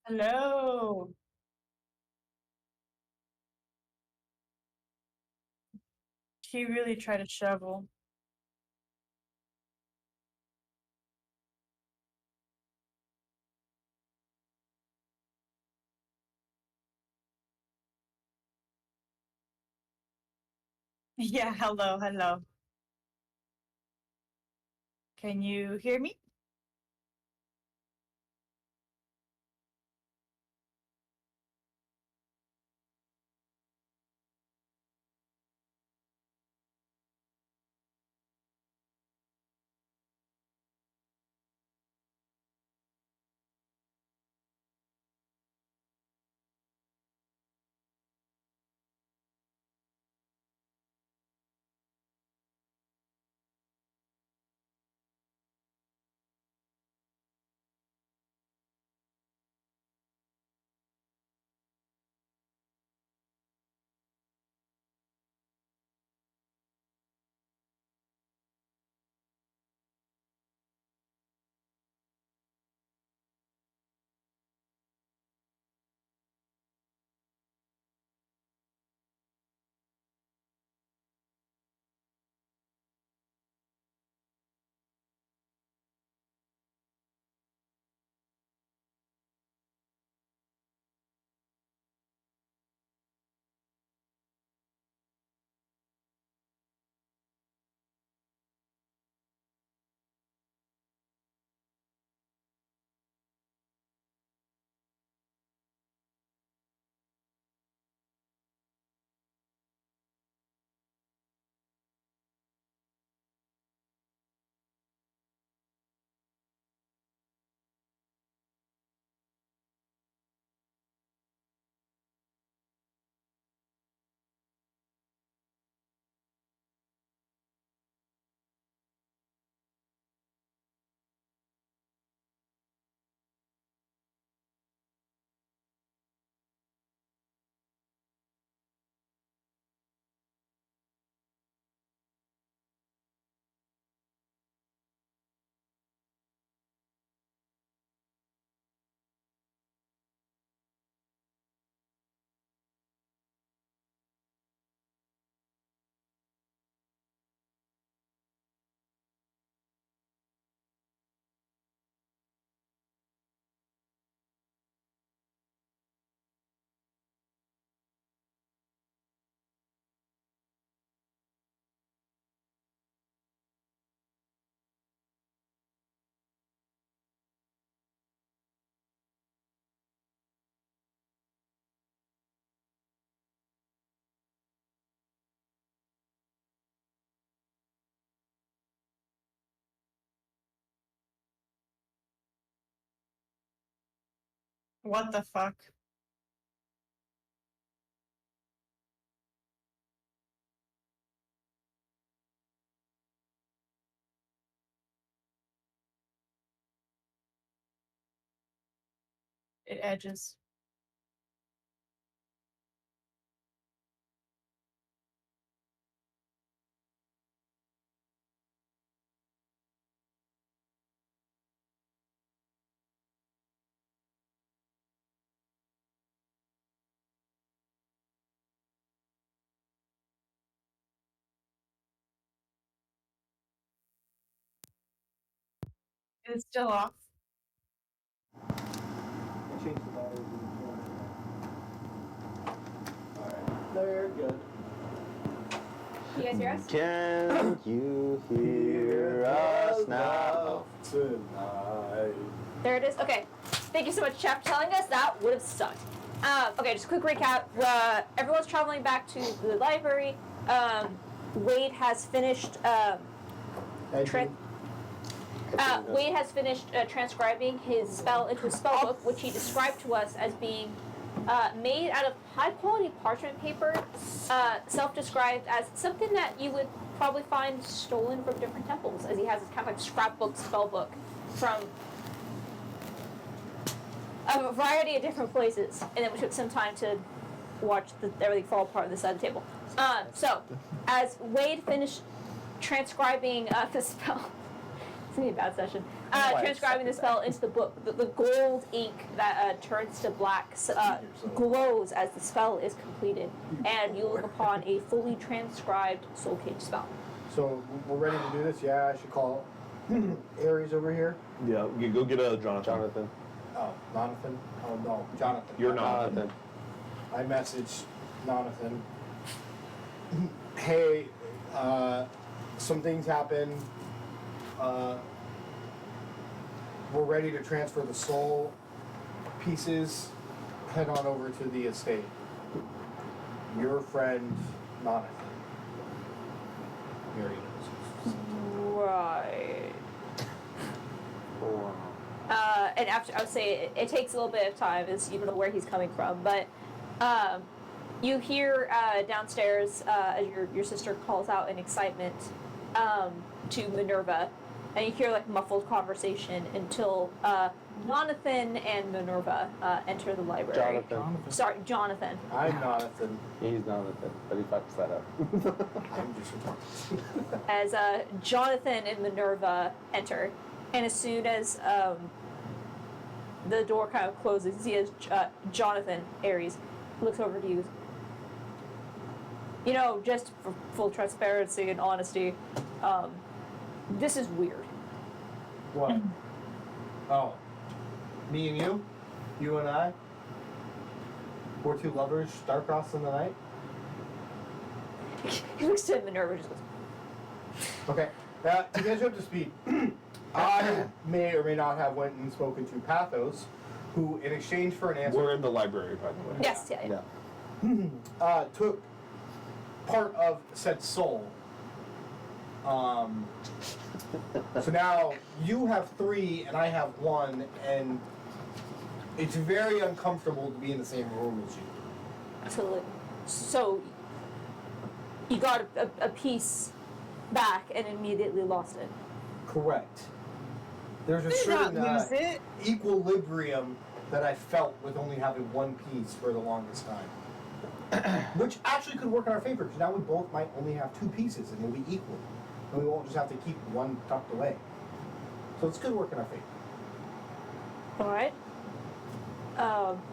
Hello. He really tried to shovel. Yeah, hello, hello. Can you hear me? What the fuck? It edges. It's still off. Change the batteries in the camera. Alright, they're good. You guys hear us? Can you hear us now? Tonight. There it is. Okay. Thank you so much, Chap, for telling us. That would have sucked. Okay, just a quick recap. Everyone's traveling back to the library. Wade has finished. Wade has finished transcribing his spell into a spell book, which he described to us as being made out of high-quality parchment paper, self-described as something that you would probably find stolen from different temples, as he has this kind of like scrapbook spell book from a variety of different places, and then we took some time to watch everything fall apart on the side of the table. So, as Wade finished transcribing the spell, gonna be a bad session. I Transcribing the accepted spell into the book. The gold ink that turns to black glows as the spell is completed, and you look upon a fully transcribed soul cage spell. So we're ready to do this. Yeah, I should call Ares over here. Yeah, you go get Jonathan. Jonathan. Oh, Jonathan. Oh no, Jonathan. You're not. I messaged Jonathan. Hey, some things happened. We're ready to transfer the soul pieces. Head on over to the estate. Your friend, Jonathan. He already knows. Right. And after, I would say it takes a little bit of time, as you don't know where he's coming from, but you hear downstairs as your sister calls out in excitement to Minerva, and you hear like muffled conversation until Jonathan and Minerva enter the library. Jonathan. Sorry, Jonathan. I'm Jonathan. He's Jonathan, but he fucks that up. I'm just retarded. As Jonathan and Minerva enter, and as soon as the door kind of closes, you see as Jonathan, Ares, looks over to you. You know, just for full transparency and honesty, this is weird. What? Oh. Me and you? You and I? We're two lovers star-crossed in the night? He looks to Minerva and just goes, Okay. To get you up to speed, I may or may not have went and spoken to Pathos, who, in exchange for an answer, We're in the library, by the way. yes, yeah. took part of said soul. So now you have 3 and I have 1, and it's very uncomfortable to be in the same room as you. Absolutely. So, you got a piece back and immediately lost it. Correct. There's a Did not certain lose it. equilibrium that I felt with only having 1 piece for the longest time. Which actually could work in our favor, because now we both might only have 2 pieces and they'll be equal. And we won't just have to keep 1 tucked away. So it's good work in our favor. Alright.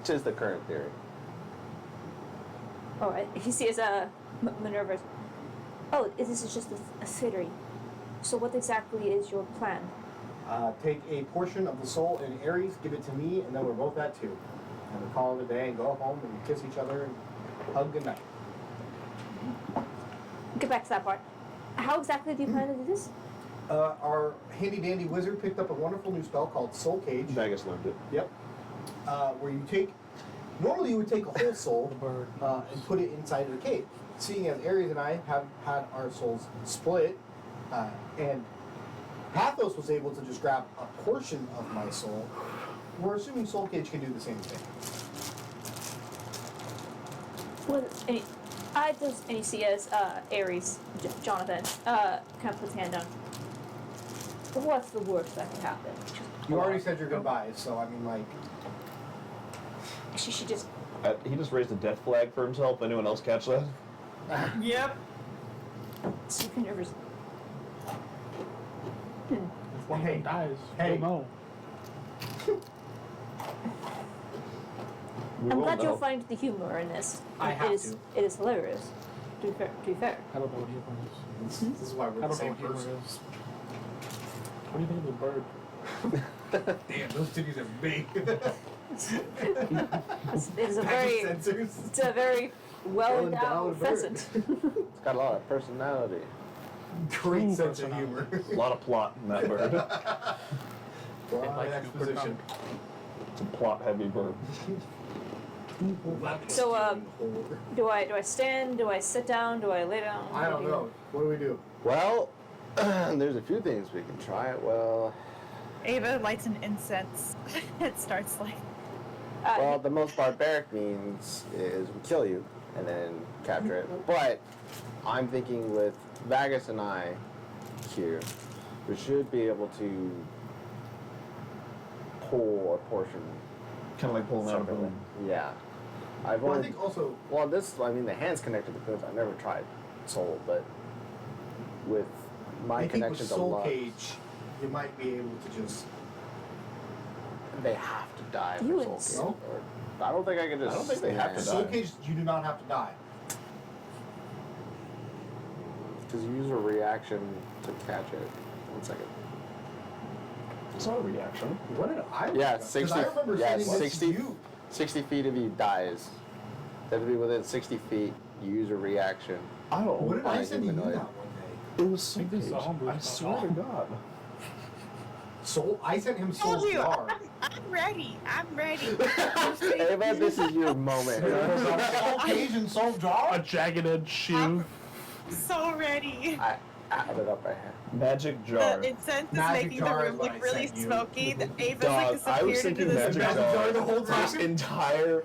Which is the current theory. Alright. He sees Minerva's. Oh, this is just a theory. So what exactly is your plan? Take a portion of the soul in Ares, give it to me, and then we're both at 2. And we call it a day and go home and kiss each other and hug goodnight. Get back to that part. How exactly do you plan to do this? Our handy dandy wizard picked up a wonderful new spell called Soul Cage. Vegas learned it. Yep. Where you take, normally you would take a whole soul The bird. and put it inside of the cave. Seeing as Ares and I have had our souls split, and Pathos was able to just grab a portion of my soul, we're assuming Soul Cage can do the same thing. Well, and you see as Ares, Jonathan, kind of puts his hand down. What's the worst that could happen? You already said your goodbyes, so I mean, like, She should just. He just raised a death flag for himself. Anyone else catch that? Yep. Super nervous. If one of Hey. them dies, Hey. you'll know. We I'm will glad know. you'll find the humor in this. I have It is, to. It is hilarious. To be fair. I don't know what humor is. this is why I we're the don't know same what humor person. is. What do you think of the bird? Damn, those titties are big. It is a very, Sensors. it's a very well endowed Well-endowed bird. pheasant. It's got a lot of personality. Great True sense of humor. A lot of plot in that bird. Broad like exposition. It's a plot-heavy bird. So, do I stand? Do I sit down? Do I lay down? I don't know. What do we do? Well, there's a few things we can try. Well, Ava lights an incense. It starts like. well, the most barbaric means is we kill you and then capture it. But I'm thinking with Vagus and I here, we should be able to pull a portion. Kind of like pulling out a separately. balloon. Yeah. I've Well, I only. think also, Well, this, I mean, the hand's connected to both. I've never tried soul, but with my I think connection with to Soul love. Cage, you might be able to just. They have to die You for would soul cage. I don't think I can just. I don't think they stay have there. to Soul die. Cage, you do not have to die. Because you use a reaction to catch it. 1 second. It's not a reaction. What did I? Yeah, look up? 'Cause 60 I remember yeah, sending this 60 to you. 60 feet of you dies. They have to be within 60 feet. You use a reaction. I don't. What did I I send you that humanoid. one day? It was Soul think this is Cage. a homebrew I spell. swear to God. Soul. I sent him Soul Told you, Jar. I'm ready. I'm ready. Ava, this is your moment. Soul Cage and Soul A Jar. jagged edge shoe. So ready. I added up right here. Magic jar. The incense is Magic making the jar is room what look I really sent you. smoky. The Ava's Dog, like I was disappeared into thinking this magic Magic jar jar the whole time. this entire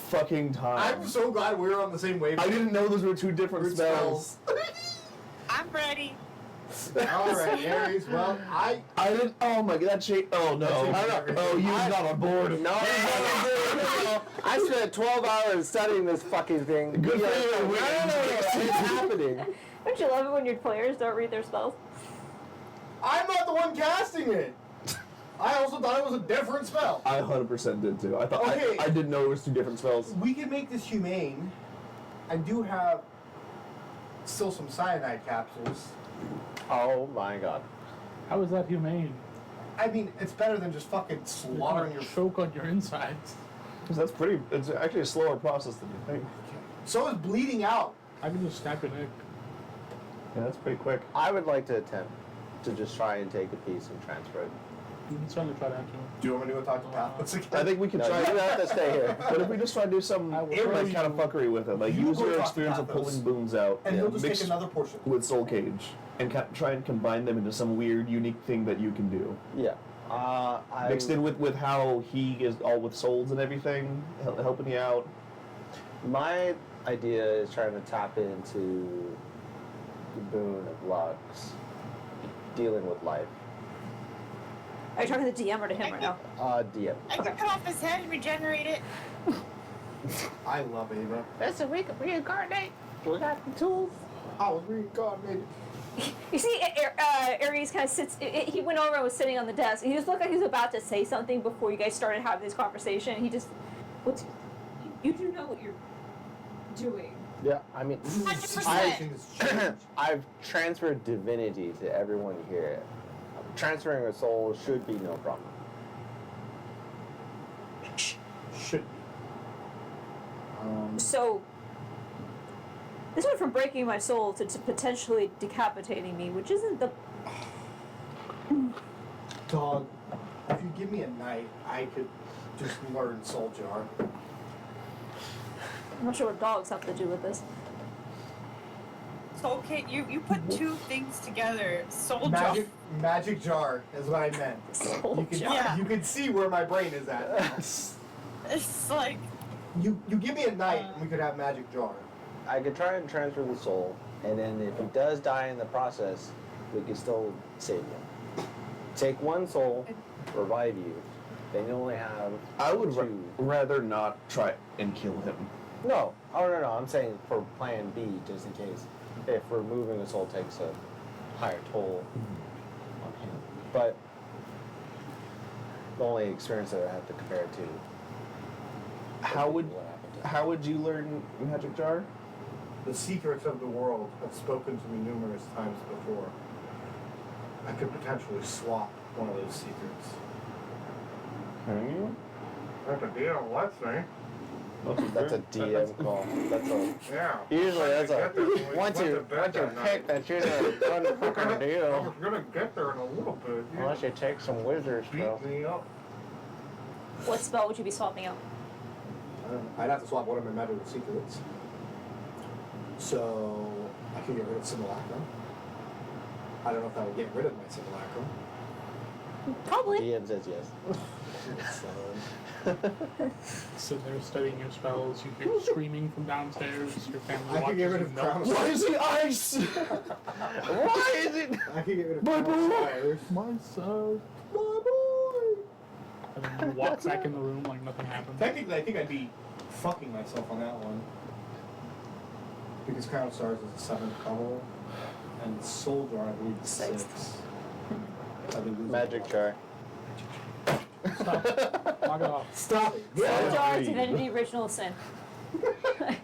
fucking time. I'm so glad we're on the same wavelength. I didn't know those were two different Weird spells. I'm ready. Alright, Aries. Well, I I didn't. Oh my god, that shit. Oh no. Oh, you was not on board. No, I spent 12 hours studying this fucking thing. Good for Yeah, you, no, it's happening. Don't you love it when your players don't read their spells? I'm not the one casting it. I also thought it was a different spell. I 100% did too. I thought Okay. I didn't know it was two different spells. We can make this humane. I do have still some cyanide capsules. Oh my god. How is that humane? I mean, it's better than just fucking slaughtering your. Choke on your insides. 'Cause that's pretty. It's actually a slower process than you think. So is bleeding out. I can just snap your neck. Yeah, that's pretty quick. I would like to attempt to just try and take a piece and transfer it. You can certainly try that too. Do you want me to go talk to Pathless again? I think we could No, try. you have to stay here. But if we just try to do some I will like show kind of you. fucking with it, like You use go your talk to experience of Pathos. pulling booms out, And he'll just mix take another portion. with Soul Cage, and try and combine them into some weird, unique thing that you can do. Yeah. I Mixed in with how he is all with souls and everything, helping you out. My idea is trying to tap into the boon of Lux, dealing with life. Are you talking to the DM or to him right now? DM. I can cut off his head and regenerate it. I love Ava. Listen, we can reincarnate. We got the tools. I was reincarnated. You see, Aries kind of sits. He went over and was sitting on the desk. He just looked like he was about to say something before you guys started having this conversation. He just, what's? You do know what you're doing. Yeah, I mean, 100%. I've transferred divinity to everyone here. Transferring a soul should be no problem. Should be. So, this went from breaking my soul to potentially decapitating me, which isn't the. Dog, if you give me a night, I could just learn Soul Jar. I'm not sure what dogs have to do with this. So okay, you put two things together. Soul Magic jar is what I meant. Soul You can jar. Yeah. you can see where my brain is at now. It's like You give me a night and we could have magic jar. I could try and transfer the soul, and then if he does die in the process, we can still save him. Take one soul, revive you. Then you only have I would two. rather not try and kill him. No, no. I'm saying for plan B, just in case. If removing a soul takes a higher toll on him. But the only experience that I have to compare it to. How would what happened to him. how would you learn Magic Jar? The secrets of the world have spoken to me numerous times before. I could potentially swap one of those secrets. Can you? That's a deal, let's say. That's a DM call. That's a Yeah. usually that's a once you pick that's usually a fun fucking deal. gonna get there in a little bit. Unless you take some wizard stuff. me up. What spell would you be swapping out? I'd have to swap one of my magical secrets. So I could get rid of Simulacrum. I don't know if that would get rid of my Simulacrum. Probably. DM says yes. Sitting there studying your spells, you hear screaming from downstairs, your family I could get rid of watches Crown you of Why is he ice? Why is it? I could get rid of My Crown of boy. Spires. My son. My boy. And then you walk back in the room like nothing happened. Technically, I think I'd be fucking myself on that one. Because Crown of Stars is the 7th level, and Soul Jar, I believe, is Sixth. 6th. Magic try. Stop. Knock it off. Stop it. Soul Yeah. Jar Divinity Original Sin.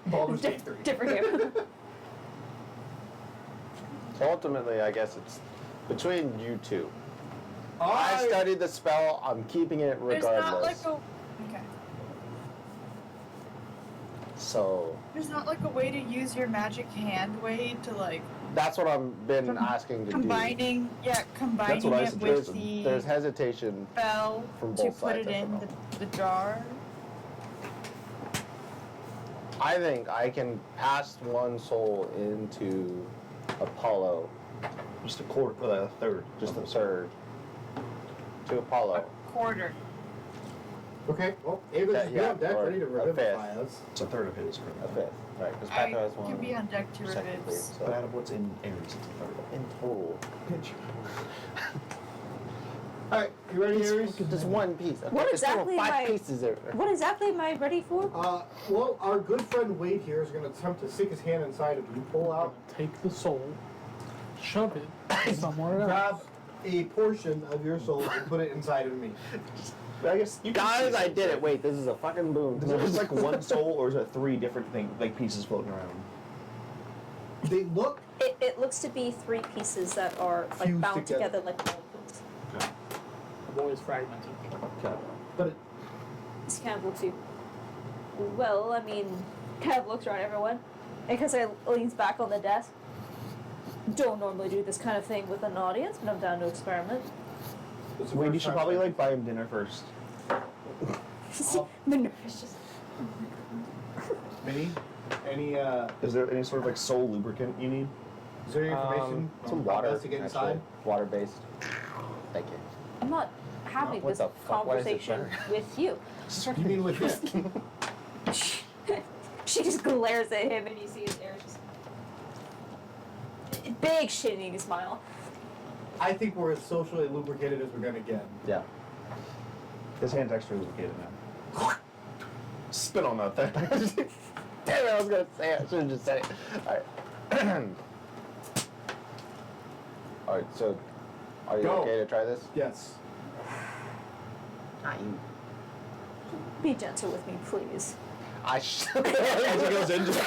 Baldur's Gate 3. Different game. So ultimately, I guess it's between you two. I I studied the spell. I'm keeping it There's regardless. not like a. Okay. So There's not like a way to use your magic hand, Wade, to like that's what I've been asking to combining That's what I it with suggested. do. the There's hesitation. spell from to both put sides it of in the the jar. I think I can pass one soul into Apollo, Just a quarter, a third. just a third, to Apollo. Quarter. Okay, well, Ava's Yeah, beyond deck, or ready to a revivify fifth. us. It's a third of his. A fifth, right? Because I Petro has one. can be on deck to secondly, revives. But so out of what's in Aries, it's a third. in total. Alright, you ready, Aries? Just one piece. Okay, What there's still exactly five am I- pieces there. What exactly am I ready for? Well, our good friend Wade here is going to attempt to stick his hand inside of you, pull out, Take the soul, shove it somewhere else. grab a portion of your soul and put it inside of me. I guess you can Guys, see I some did it. stuff. Wait, this is a fucking boom. Is it just like one soul, or is it three different like pieces floating around? They look It looks to be three pieces that are like Fused bound together. together like molecules. The boy is fragmented. Okay. but it, This kind of looks you. Well, I mean, kind of looks around everyone. And because I leans back on the desk. Don't normally do this kind of thing with an audience, but I'm down to experiment. it's the Wait, you first should time probably that- like buy him dinner first. See, the nerve is just. Minnie, any Is there any sort of like soul lubricant you need? is there any information Some on how water. best to get actually. inside? Water based. Thank you. I'm not having What this the fuck? Why is it conversation better? with you. You mean with him? She just glares at him and you see his hair just. Big shitting smile. I think we're as socially lubricated as we're gonna get. Yeah. His hand's extra lubricated now. Spit on that thing. Damn it, I was gonna say it. I should have just said it. Alright. Alright, so are you Go. okay to try this? Yes. Not you. Be gentle with me, please. As he goes in, just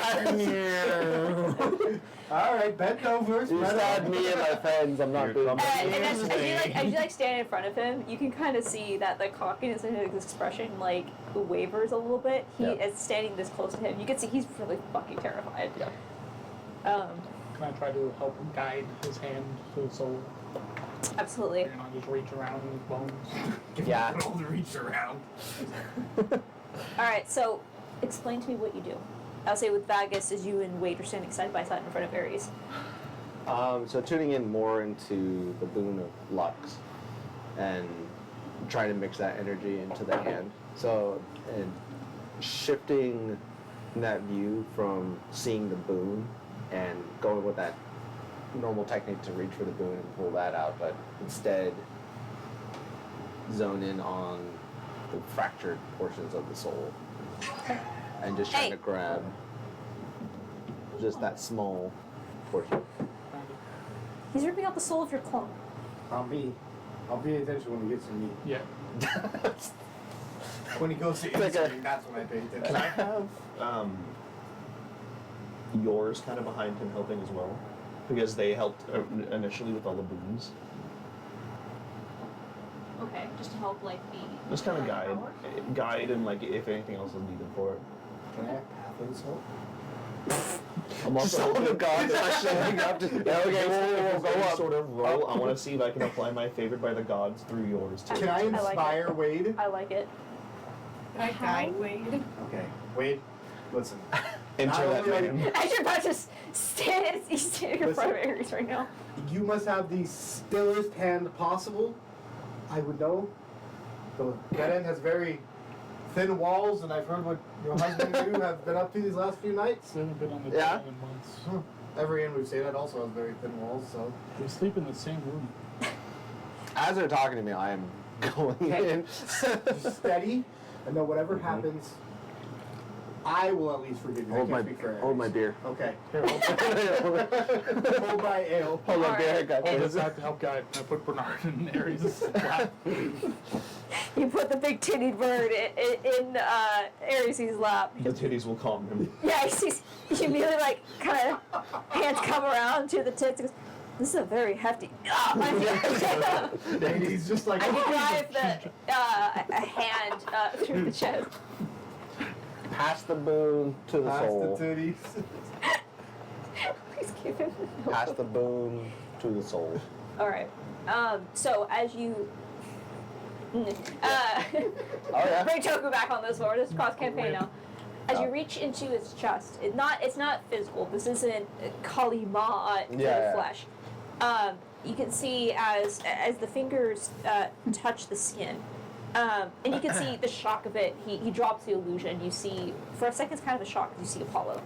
Alright, bend over, You spread stabbed out. me and my friends. I'm not Here doing comes that. And as you stand in front of him, you can kind of see that the cockiness in his expression like wavers a little bit. He Yep. is standing this close to him. You can see he's really fucking terrified. Yeah. Can I try to help guide his hand to the soul? Absolutely. And I'll just reach around in his bones. Yeah. All the reach around. All right, so explain to me what you do. I'll say with Vagus, as you and Wade are standing side by side in front of Ares. So tuning in more into the boon of Lux and trying to mix that energy into the hand. So and shifting that view from seeing the boon and going with that normal technique to reach for the boon and pull that out, but instead zone in on the fractured portions of the soul and just trying Hey. to grab just that small portion. He's ripping out the soul of your clone. I'll pay attention when he gets to me. Yeah. When he goes to Like a- insane, that's when I pay attention. Can I have yours kind of behind him helping as well? Because they helped initially with all the boons. Okay, just to help like be. Just kind of guide, and like if anything else is needed for it. Can I have half insult? I'm also Some of the hoping- gods actually up to. Yeah, okay, we'll go Any up. sort of roll. I want to see if I can apply my favored by the gods through yours too. Can I like it. inspire Wade? I like it. Can I guide Wade? Okay, Wade, listen. Enter Not that only- man. As you're about to stand, he's standing in front of Ares right now. You must have the stillest hand possible. I would know. The dead end has very thin walls, and I've heard what your husband and you have been up to these last few nights. We haven't been on the Yeah? train in months. Every inn we've stayed at also has very thin walls, so. We sleep in the same room. As they're talking to me, I am going Okay. in. Just steady, and then whatever happens, I will at least forgive you. I Hold can't my, speak for hold my Aries. beer. Okay. Here, hold Hold my ale. Hold my Alright. beer. I got this this. back to help guide. I put Bernard in Aries' lap. You put the big tittied bird in Ares' lap. The titties will calm him. Yeah, he's he immediately like kind of hands come around to the tits. And goes, this is a very hefty. And he's just like, And you drive a hand through the chest. Pass the boon to the pass the soul. titties. Please give him the Pass the boon to the soul. All right. So as you Oh yeah. bring Toku back on this board, this cross campaign now. As you reach into his chest, it's not physical. This isn't Kali Ma to Yeah, the yeah. flesh. You can see as the fingers touch the skin, and you can see the shock of it. He drops the illusion. You see for a second, it's kind of a shock. You see Apollo.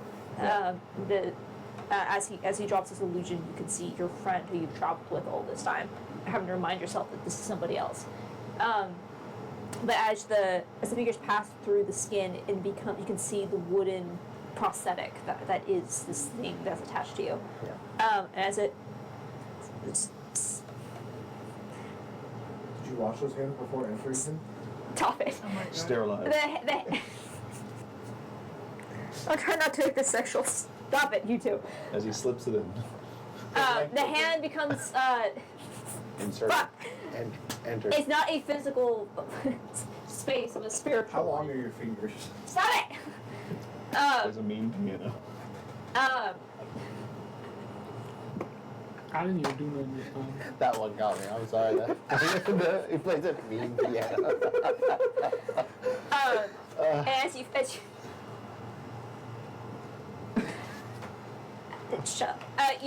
As he drops this illusion, you can see your friend who you've traveled with all this time, having to remind yourself that this is somebody else. But as the fingers pass through the skin and you can see the wooden prosthetic that is this thing that's attached to you. Yeah. And as it Did you wash those hands before entering him? stop it. Oh my god. Sterilized. I'm trying not to make this sexual. Stop it, you two. As he slips it in. The hand becomes. Insert. Fuck. And enter. It's not a physical space of a spiritual. How long one. are your fingers? Stop it. There's a mean piano. I didn't even do nothing this time. That one got me. I'm sorry. He plays a mean piano. And as you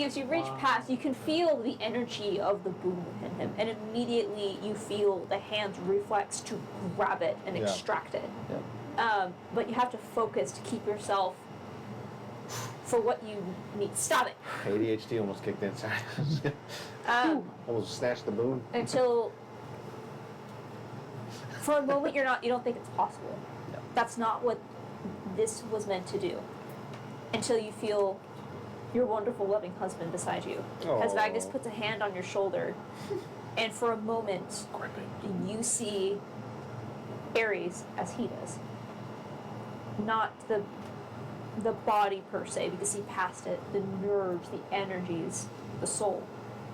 as you reach past, you can feel the energy of the boom within him, and immediately you feel the hand's reflex to grab it and Yeah. extract it. Yeah. But you have to focus to keep yourself for what you need. Stop it. ADHD almost kicked in. Sorry. Almost snatched the boon. Until for a moment you don't think it's possible. Yeah. That's not what this was meant to do. Until you feel your wonderful loving husband beside you. As Aw. Magnus puts a hand on your shoulder, and for a moment you see Ares as he does. Not the body per se, because he passed it, the nerves, the energies, the soul.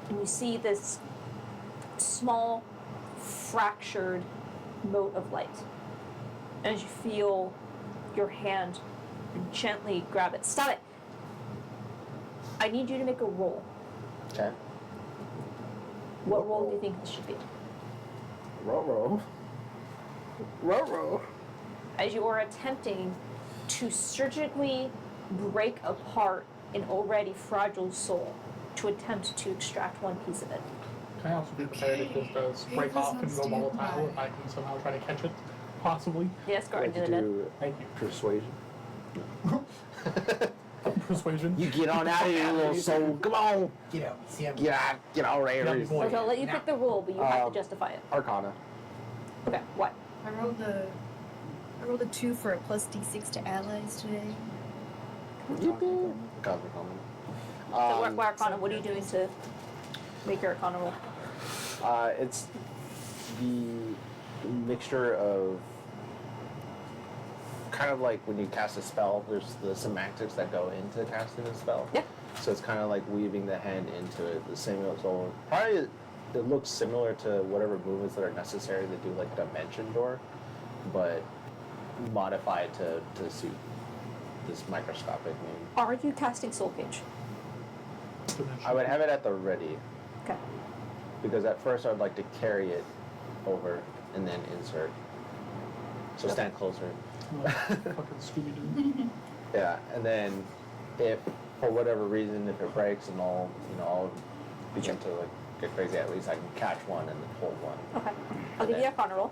And you see this small, fractured mote of light. And as you feel your hand gently grab it. Stop it! I need you to make a roll. Okay. What roll do you think this should be? Row. As you are attempting to surgically break apart an already fragile soul, to attempt to extract one piece of it. Can I also be prepared if this does break off and go volatile, if I can somehow try to catch it? Possibly. Yes, Like Guardian to of the Dead. do Thank you. persuasion. Persuasion. You get on out of here, little soul. Come on. Get out. See him. Get out, Yummy Aries. boy. Okay, I'll let you pick the rule, but you have to justify it. Arcana. Okay, what? I rolled a 2 for a plus D6 to allies today. Yippee. Cosmic So Common. what Arcana, what are you doing to make your Arcana roll? It's the mixture of kind of like when you cast a spell, there's the semantics that go into casting a spell. Yeah. So it's kind of like weaving the hand into it. The same as all. Probably it looks similar to whatever movements that are necessary to do like Dimension Door, but modified to suit this microscopic name. Are you casting Soul Cage? I would have it at the ready Okay. because at first I would like to carry it over and then insert. So stand closer. Fucking Scooby-Doo. Yeah, and then if for whatever reason if it breaks and I'll begin to like get crazy, at least I can catch one and then hold one. Okay. I'll give you a Arcana roll.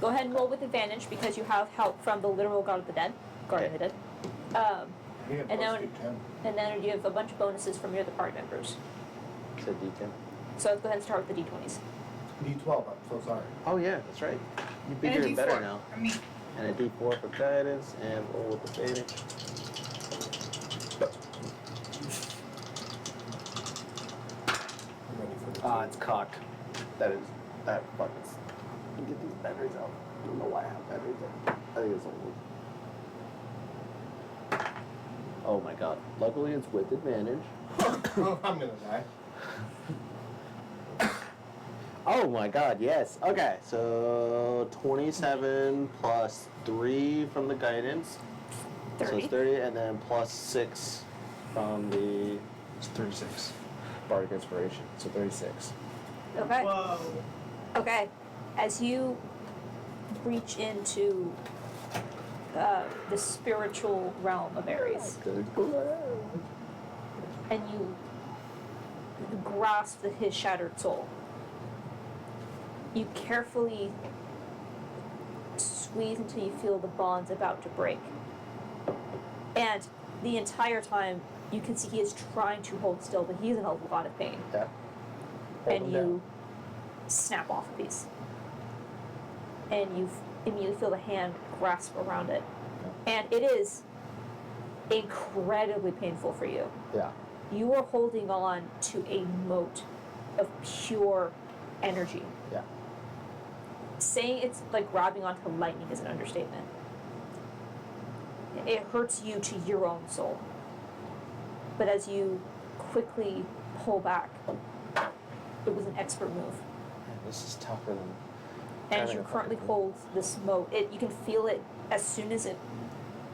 Go ahead and roll with advantage because you have help from the literal God of the Dead. Guardian of the Dead. He had And plus then- D10. And then you have a bunch of bonuses from your other party members. Said D10. So let's go ahead and start with the D20s. D12, I'm so sorry. Oh yeah, that's right. You And a figure it better D4. now. I mean, and a D4 for guidance, and roll with the baby. I'm ready for the Ah, tea. it's cocked. That fucking. Get these batteries out. I don't know why I have batteries out. I think it's old. Oh my god. Luckily it's with advantage. I'm gonna die. Oh my god, yes. Okay, so 27 plus 3 from the guidance. So 30. it's 30, and then plus 6 from the It's 36. Bardic Inspiration. So 36. Okay. Whoa. Okay. As you reach into the spiritual realm of Ares, and you grasp his shattered soul, you carefully squeeze until you feel the bonds about to break. And the entire time, you can see he is trying to hold still, but he's in a lot of pain. Yeah. Hold And him you down. snap off a piece. And you immediately feel the hand grasp around it. And it is incredibly painful for you. Yeah. You are holding on to a moat of pure energy. Yeah. Saying it's like grabbing onto lightning is an understatement. It hurts you to your own soul. But as you quickly pull back, it was an expert move. Man, this is tougher than. And Kinda you fucking currently thing. hold this moat. You can feel it as soon as it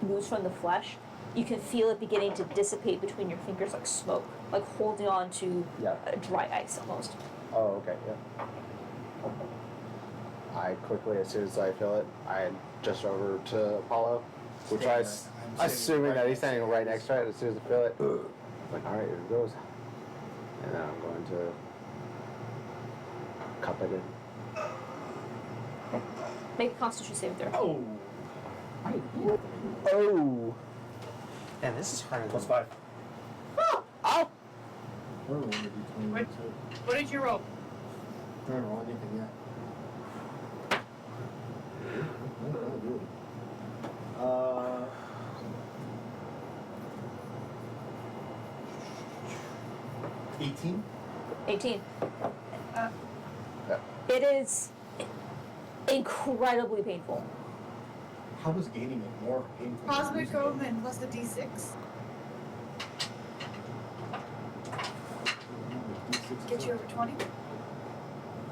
moves from the flesh. You can feel it beginning to dissipate between your fingers like smoke, like holding on to Yeah. dry ice almost. Oh, okay, yeah. I quickly, as soon as I feel it, I gesture over to Apollo, which Standing I, right- I'm standing assuming right that he's next to standing you. right next to it, as soon as I feel it, I'm like, alright, here it goes. And then I'm going to cup it in. Make a Constitution saving throw. Oh! Oh! And this is harder Plus than. 5. Oh! I don't want to do 20 What? so What did you roll? I don't roll anything yet. Not really. 18? 18. Uh, Yeah. It is incredibly painful. How does gaining it more painful? than Cosmic losing it? Omen plus the D6. Get you over 20?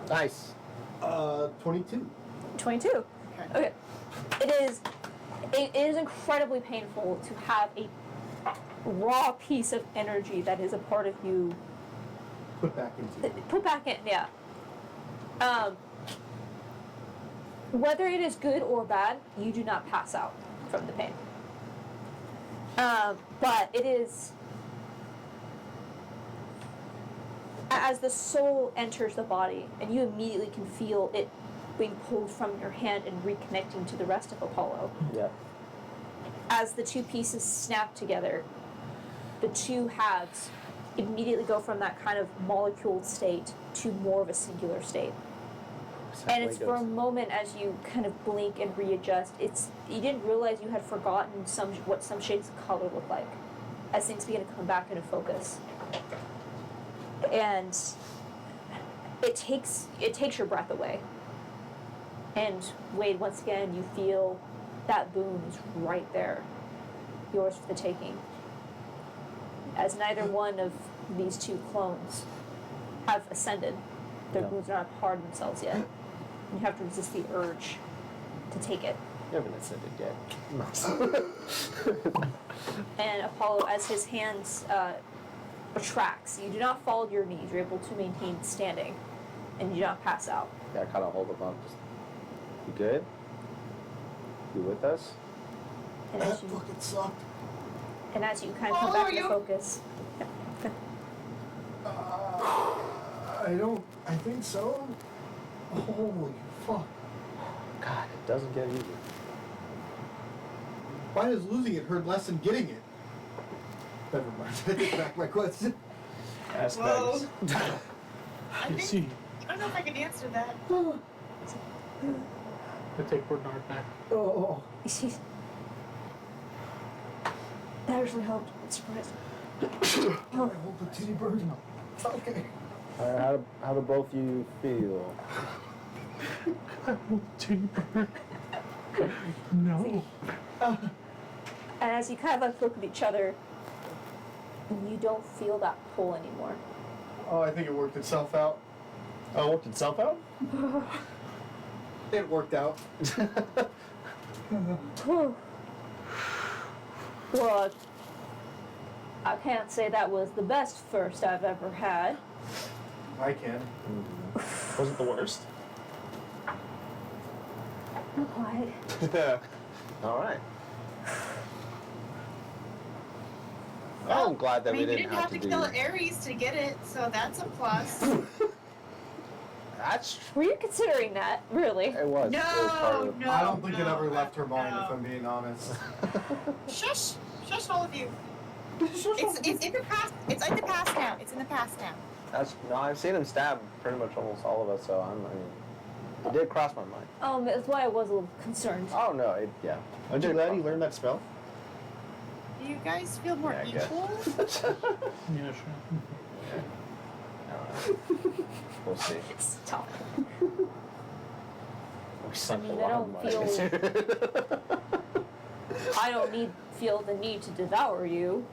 Nice! 22. 22. Okay. Okay. It is incredibly painful to have a raw piece of energy that is a part of you Put back into it. put back in, yeah. Whether it is good or bad, you do not pass out from the pain. But it is, as the soul enters the body, and you immediately can feel it being pulled from your hand and reconnecting to the rest of Apollo. Yeah. As the two pieces snap together, the two halves immediately go from that kind of molecule state to more of a singular state. And it's for a moment as you kind of blink and readjust, you didn't realize you had forgotten what some shades of color look like as things begin to come back into focus. And it takes your breath away. And Wade, once again, you feel that boon is right there, yours for the taking. As neither one of these two clones have ascended, their Yeah. boons are not hard themselves yet. You have to resist the urge to take it. You haven't ascended yet. And Apollo, as his hands retracts, you do not fall to your knees. You're able to maintain standing, and you do not pass out. Yeah, I kind of hold him up. Just, you good? You with us? And That as you, fucking sucked. and as you kind of come Oh, back into you- focus, I think so. Holy fuck. God, it doesn't get easy. Why does losing it hurt less than getting it? Never mind. I take back my question. Ask Whoa. You I think, see, I don't know if I can answer that. I take Bernard back. Oh. That actually helped. I'm surprised. I hold the titty bird. Okay. Alright, how do both you feel? I hold the titty bird. No. And as you kind of like look at each other, you don't feel that pull anymore. Oh, I think it worked itself out. Oh, it worked itself out? It worked out. Well, I can't say that was the best first I've ever had. I can. Was it the worst? Not quite. Alright. I'm glad that I mean, we you didn't didn't have to do kill Ares to get it, so that's a plus. That's Were you considering that, really? it was. No, it was part of the, no. I don't think it ever no, left her mind, no. if I'm being honest. Shush! Shush, all of you. It's in the past. It's in the past now. It's in the past now. no, I've seen him stab pretty much almost all of us, so I mean, it did cross my mind. That's why I was a little concerned. Oh no, yeah. Aren't you glad he learned that spell? Do you guys feel more Yeah, I guess. equal? Yeah, sure. I don't know. We'll see. Stop. We sunk mean, a I lot don't of money. I don't feel the need to devour you.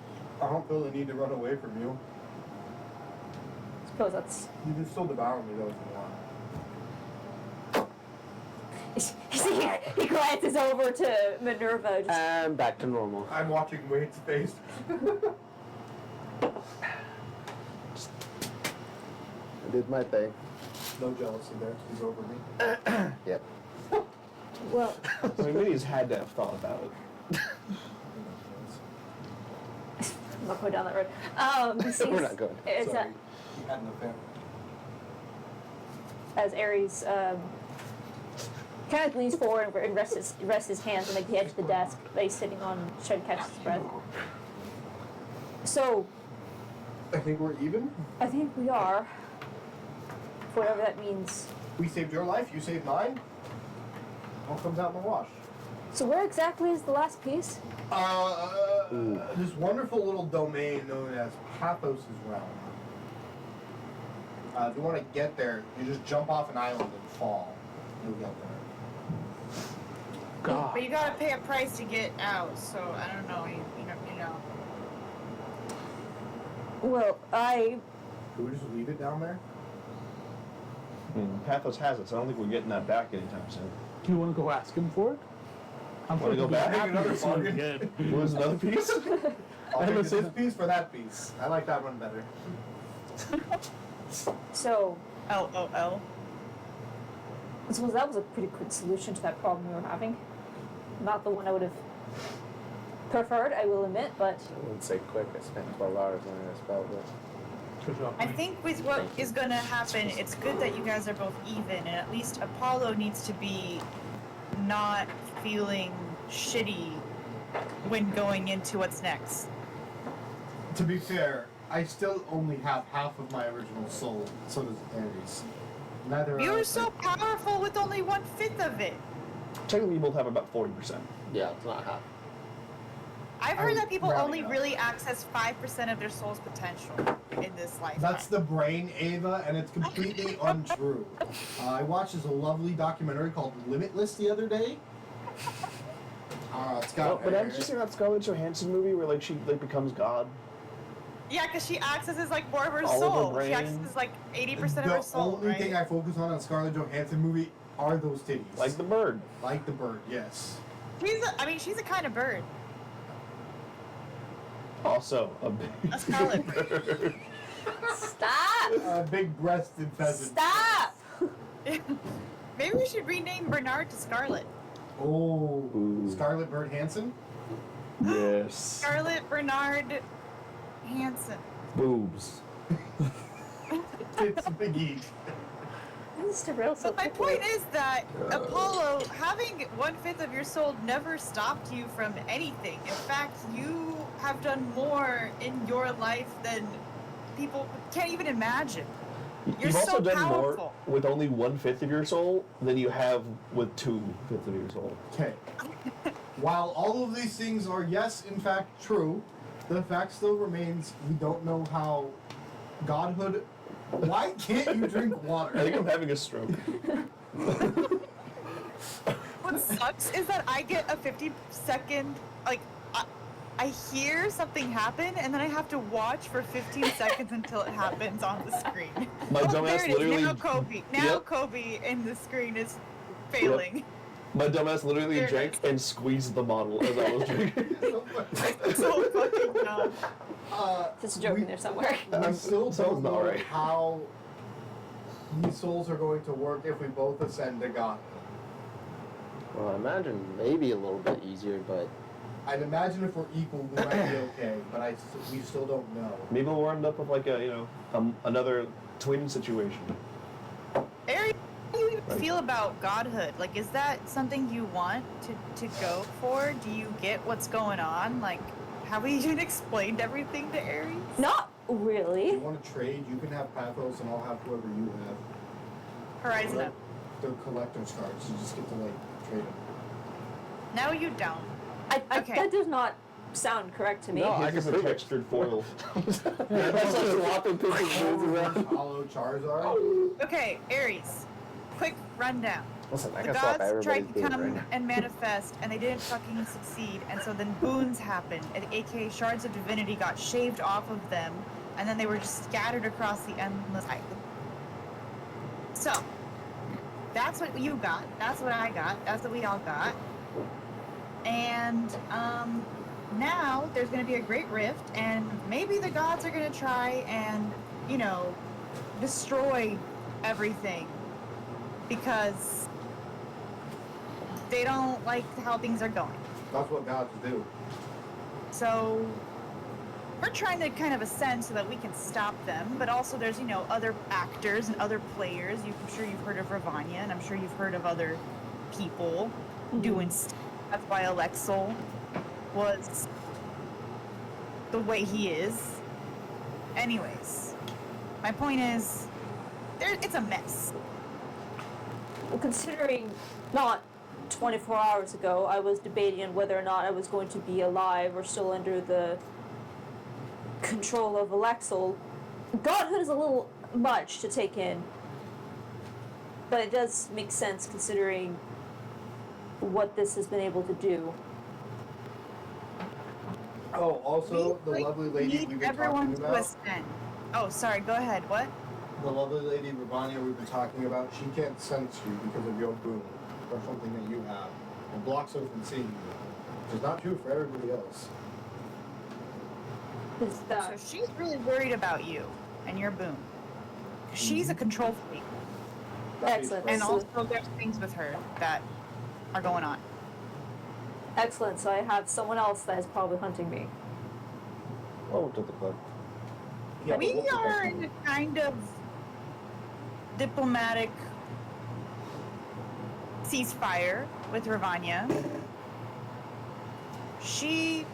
I don't feel the need to run away from you. I suppose that's. You can still devour me though if you want. He glances over to Minerva. Just, And back to normal. I'm watching Wade's face. I did my thing. No jealousy there. He's over me. Yep. well, I mean, Minnie's had to have thought about it. I'm not going down that road. He sees, We're not going. It's Sorry. He had no family. as Ares kind of leans forward and rests his hands on like the edge of the desk that he's sitting on, trying to catch his breath. So, I think we're even. I think we are. For whatever that means. We saved your life, you saved mine. All comes out in the wash. So where exactly is the last piece? This wonderful little domain known as Pathos' realm. If you want to get there, you just jump off an island and fall. You'll get there. God. But you gotta pay a price to get out, so I don't know. You know. Well, Can we just leave it down there? I mean, Pathos has it, so I don't think we're getting that back anytime soon. Do you want to go ask him for it? I'm Wanna go pretty back? happy Another to see him bargain? again. What was another piece? I'll And take let's this see- piece for that piece. I like that one better. so LOL. I suppose that was a pretty quick solution to that problem we were having. Not the one I would have preferred, I will admit, but I wouldn't say quick. I spent 12 hours learning a spell, but Good job. I Mike. think with what is gonna happen, it's good that you guys are both even, and at least Apollo needs to be not feeling shitty when going into what's next. To be fair, I still only have half of my original soul. So does Ares. Neither. You of were us- so powerful with only 1/5 of it. Technically, we both have about 40%. yeah, it's not half. I've I heard was that people rounding only up. really access 5% of their soul's potential in this lifetime. That's the brain, Ava, and it's completely untrue. I watched this lovely documentary called Limitless the other day. It's got. But haven't you seen that Scarlett Johansson movie where like she like becomes God? Yeah, because she accesses like more of her All of her soul. She brain. accesses like 80% of her The soul, only right? thing I focus on Scarlett Johansson movie are those titties. Like the bird. Like the bird, yes. She's a kind of bird. Also a big A scarlet bird. stop! Big-breasted pheasant. Stop! Maybe we should rename Bernard to Scarlet. Oh, Ooh. Scarlet Bird Hansen. Yes. Scarlet Bernard Hansen. Boobs. It's a big eat. This is real so But my quickly. point is that Apollo, having 1/5 of your soul never stopped you from anything. In fact, you have done more in your life than people can't even imagine. You're You've also so done powerful. more with only 1/5 of your soul than you have with 2/5 of your soul. Okay. While all of these things are, yes, in fact, true, the fact still remains we don't know how godhood. Why can't you drink I water? think I'm having a stroke. What sucks is that I get a 50-second, like, I hear something happen, and then I have to watch for 15 seconds until it happens on the screen. My Oh, dumbass there it is. literally. Now Kobe. Now Yep. Kobe in the screen is failing. My dumbass literally There it drank and squeezed the bottle as I was drinking. So fucking dumb. There's a joke in there somewhere. We still Sounds don't about know right. how these souls are going to work if we both ascend to God. Well, I imagine maybe a little bit easier, but I'd imagine if we're equal, we might be okay, but we still don't know. Maybe we'll end up with like a, another twin situation. Ari, how do you even feel about godhood? Like, is that something you want to go for? Do you get what's going on? Like, have we even explained everything to Aries? Not If you really. want to trade, you can have Pathos and I'll have whoever you have. Horizon up. They're collector's cards, you just get to trade them. No, you don't. Okay. That does not sound correct to me. No, I It's can a prove it. textured foil. That's like swapping pictures around. Hollow Charizard. Okay, Aries. Quick rundown. Listen, I The can swap gods everybody's tried to game come right now. and manifest, and they didn't fucking succeed. And so then boons happened, and aka shards of divinity got shaved off of them, and then they were just scattered across the endless night. So, that's what you got. That's what I got. That's what we all got. And now there's going to be a great rift, and maybe the gods are going to try and, destroy everything because they don't like how things are going. That's what gods do. So we're trying to kind of ascend so that we can stop them, but also there's, other actors and other players. I'm sure you've heard of Ravanya, and I'm sure you've heard of other people doing stuff. That's why Alexol was the way he is. Anyways, my point is, it's a mess. Well, considering not 24 hours ago, I was debating on whether or not I was going to be alive or still under the control of Alexol. Godhood is a little much to take in, but it does make sense considering what this has been able to do. Oh, also, the We lovely lady need we've been everyone talking to about. ascend. Oh, sorry, go ahead. What? The lovely lady Ravanya we've been talking about, she can't sense you because of your boon, or something that you have. It blocks her from seeing you, which is not true for everybody else. Is that So she's really worried about you and your boon. She's a control freak. excellent? And So- also there's things with her that are going on. excellent. So I have someone else that is probably hunting me. Welcome to the club. Yeah, We but we'll are protect in you. a kind of diplomatic ceasefire with Ravanya. She,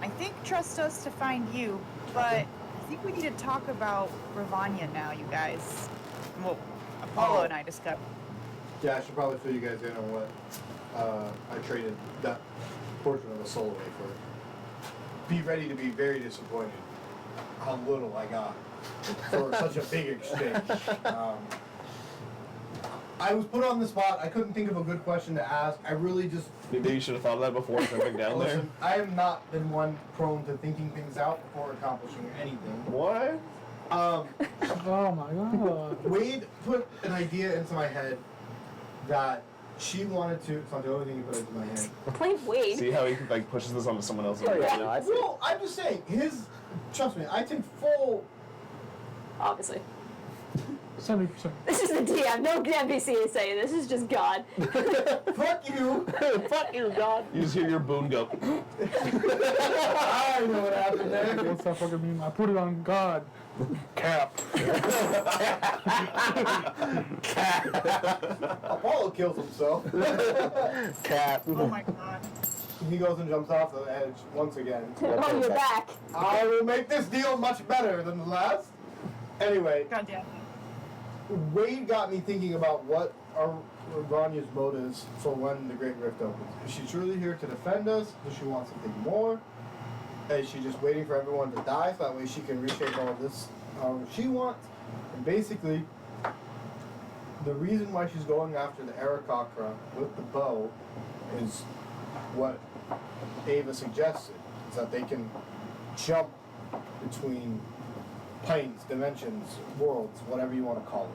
I think, trusts us to find you, but I think we need to talk about Ravanya now, you guys. Well, Apollo and I discussed. Yeah, I should probably fill you guys in on what I traded that portion of the soul away for. Be ready to be very disappointed how little I got for such a big exchange. I was put on the spot. I couldn't think of a good question to ask. I really just Maybe you should have thought of that before jumping down there. listen. I have not been one prone to thinking things out before accomplishing anything. What? Oh my god. Wade put an idea into my head that she wanted to. It's not the only thing he put into my head. Plain Wade. See how he pushes this onto someone else? Oh, yeah, no, I see. Well, I'm just saying, trust me, I take full. Obviously. 70%. This is the DM. No NPC is saying this. Is just God. Fuck you! Fuck you, God. You just hear your boon go. I know what happened there. What's that fucking mean? I put it on God. Cap. Apollo kills himself. Cap. Oh my god. He goes and jumps off the edge once again. On your back. I will make this deal much better than the last. Anyway, God damn it. Wade got me thinking about what are Vanya's motives for when the Great Rift opens. Is she truly here to defend us? Does she want something more? Is she just waiting for everyone to die so that way she can reshape all of this however she wants? And basically, the reason why she's going after the Aarakocra with the bow is what Ava suggested, is that they can jump between planes, dimensions, worlds, whatever you want to call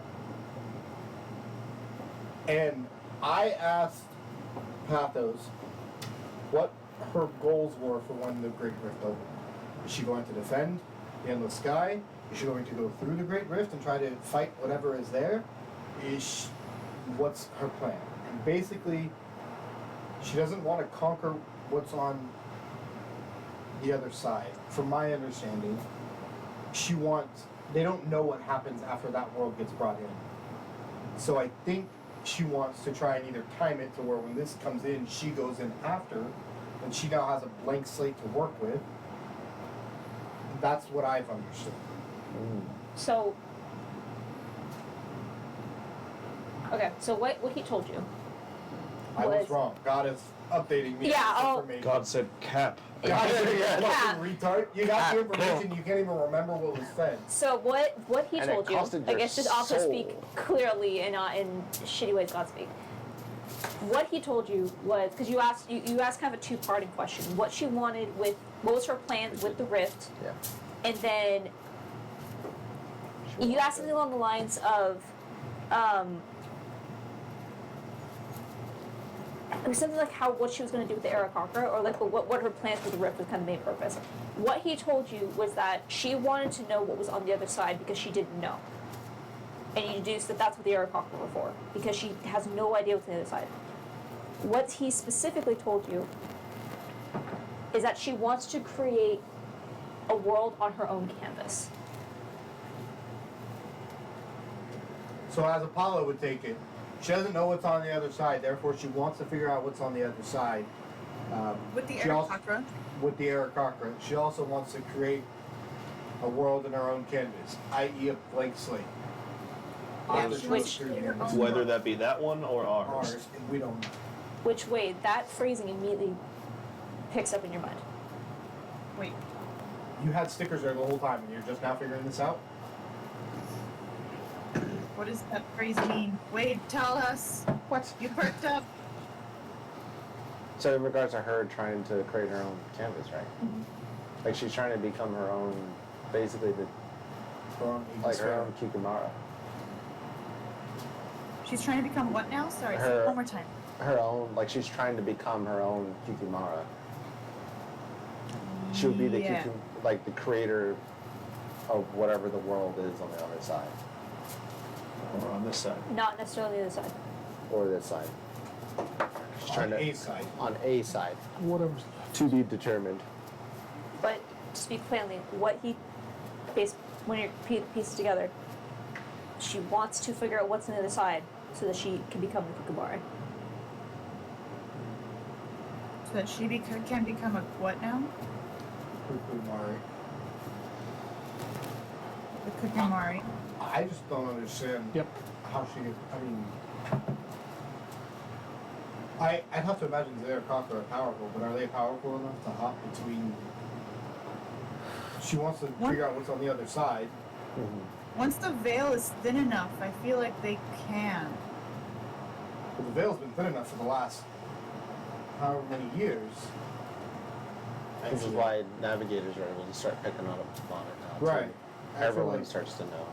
it. And I asked Pathos what her goals were for when the Great Rift opened. Is she going to defend the Endless Sky? Is she going to go through the Great Rift and try to fight whatever is there? What's her plan? And basically, she doesn't want to conquer what's on the other side. From my understanding, they don't know what happens after that world gets brought in. So I think she wants to try and either time it to where when this comes in, she goes in after, and she now has a blank slate to work with. That's what I've understood. So, okay, so what he told you I was wrong. God is updating me. Yeah, with oh. information. God said cap. God is Yeah. fucking retard. You got the information, you can't even remember what was said. So what he And it told you, costed I your guess just also soul. speak clearly and not in shitty ways God speak. What he told you was, because you asked kind of a two-parting question. What she wanted what was her plan with the rift, Yeah. and then you asked something along the lines of, it was something like what she was going to do with the Aarakocra, or like what her plans for the rift was kind of main purpose. What he told you was that she wanted to know what was on the other side because she didn't know. And you deduced that that's what the Aarakocra were for, because she has no idea what's on the other side. What he specifically told you is that she wants to create a world on her own canvas. So as Apollo would take it, she doesn't know what's on the other side, therefore she wants to figure out what's on the other side. With the She also- Aarakocra. With the Aarakocra. She also wants to create a world in her own canvas, i.e. a blank slate. Yeah, After she she wants goes to through create the her Endless own Whether that be that one or ours. Ours, and we don't know. Which way that phrasing immediately picks up in your mind. Wait, You had stickers there the whole time and you're just now figuring this out? what does that phrase mean? Wade, tell us. What? You perked up. So in regards to her trying to create her own canvas, right? Mm-hmm. Like she's trying to become her own, basically like her own Kikamara. She's trying to become what now? Sorry, say Her- it one more time. Her own, like she's trying to become her own Kikimara. She would be the Yeah. like the creator of whatever the world is on the other side, Or on this side. Not necessarily the other side. or this side. She's trying On to A side. on a side Whatever's to be determined. But to speak plainly, what he when you piece it together, she wants to figure out what's on the other side so that she can become the Kukabari. So that she can become a what now? Kukumari. The Kukumari. I just don't understand Yep. how she gets, I'd have to imagine the Aarakocra are powerful, but are they powerful enough to hop between? She wants to figure out what's on the other side. Once the veil is thin enough, I feel like they can. But the veil's been thin enough for the last however many years. This is why navigators are able to start picking up on it now. too. Right. I feel Everyone like- starts to know.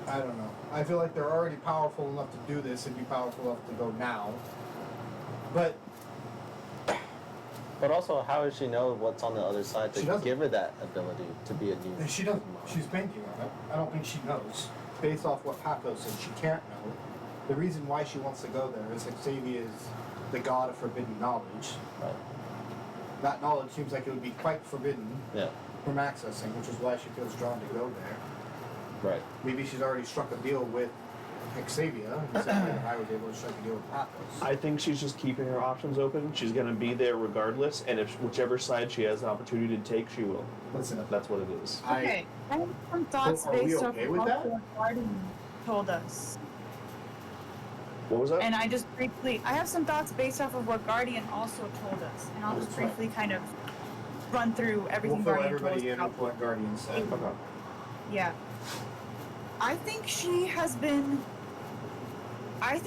I don't know. I feel like they're already powerful enough to do this and be powerful enough to go now. But But also, how does she know what's on the other side She to doesn't. give her that ability to be a new? she doesn't. Kikimara? She's banking on it. I don't think she knows. Based off what Paco said, she can't know. The reason why she wants to go there is Xavier is the god of forbidden knowledge. Right. That knowledge seems like it would be quite forbidden Yeah. from accessing, which is why she feels drawn to go there. Right. Maybe she's already struck a deal with Xavier, and the same way that I was able to strike a deal with Pathos. I think she's just keeping her options open. She's gonna be there regardless, and if whichever side she has the opportunity to take, she will. Listen, That's what it is. Okay. I have some thoughts So are we based okay off with of that? also guarding. told us. What was that? And I have some thoughts based off of what Guardian also told us, and I'll just That's right. briefly kind of run through everything We'll fill Guardian told us everybody in about. with what Guardian said. Okay. Yeah. I think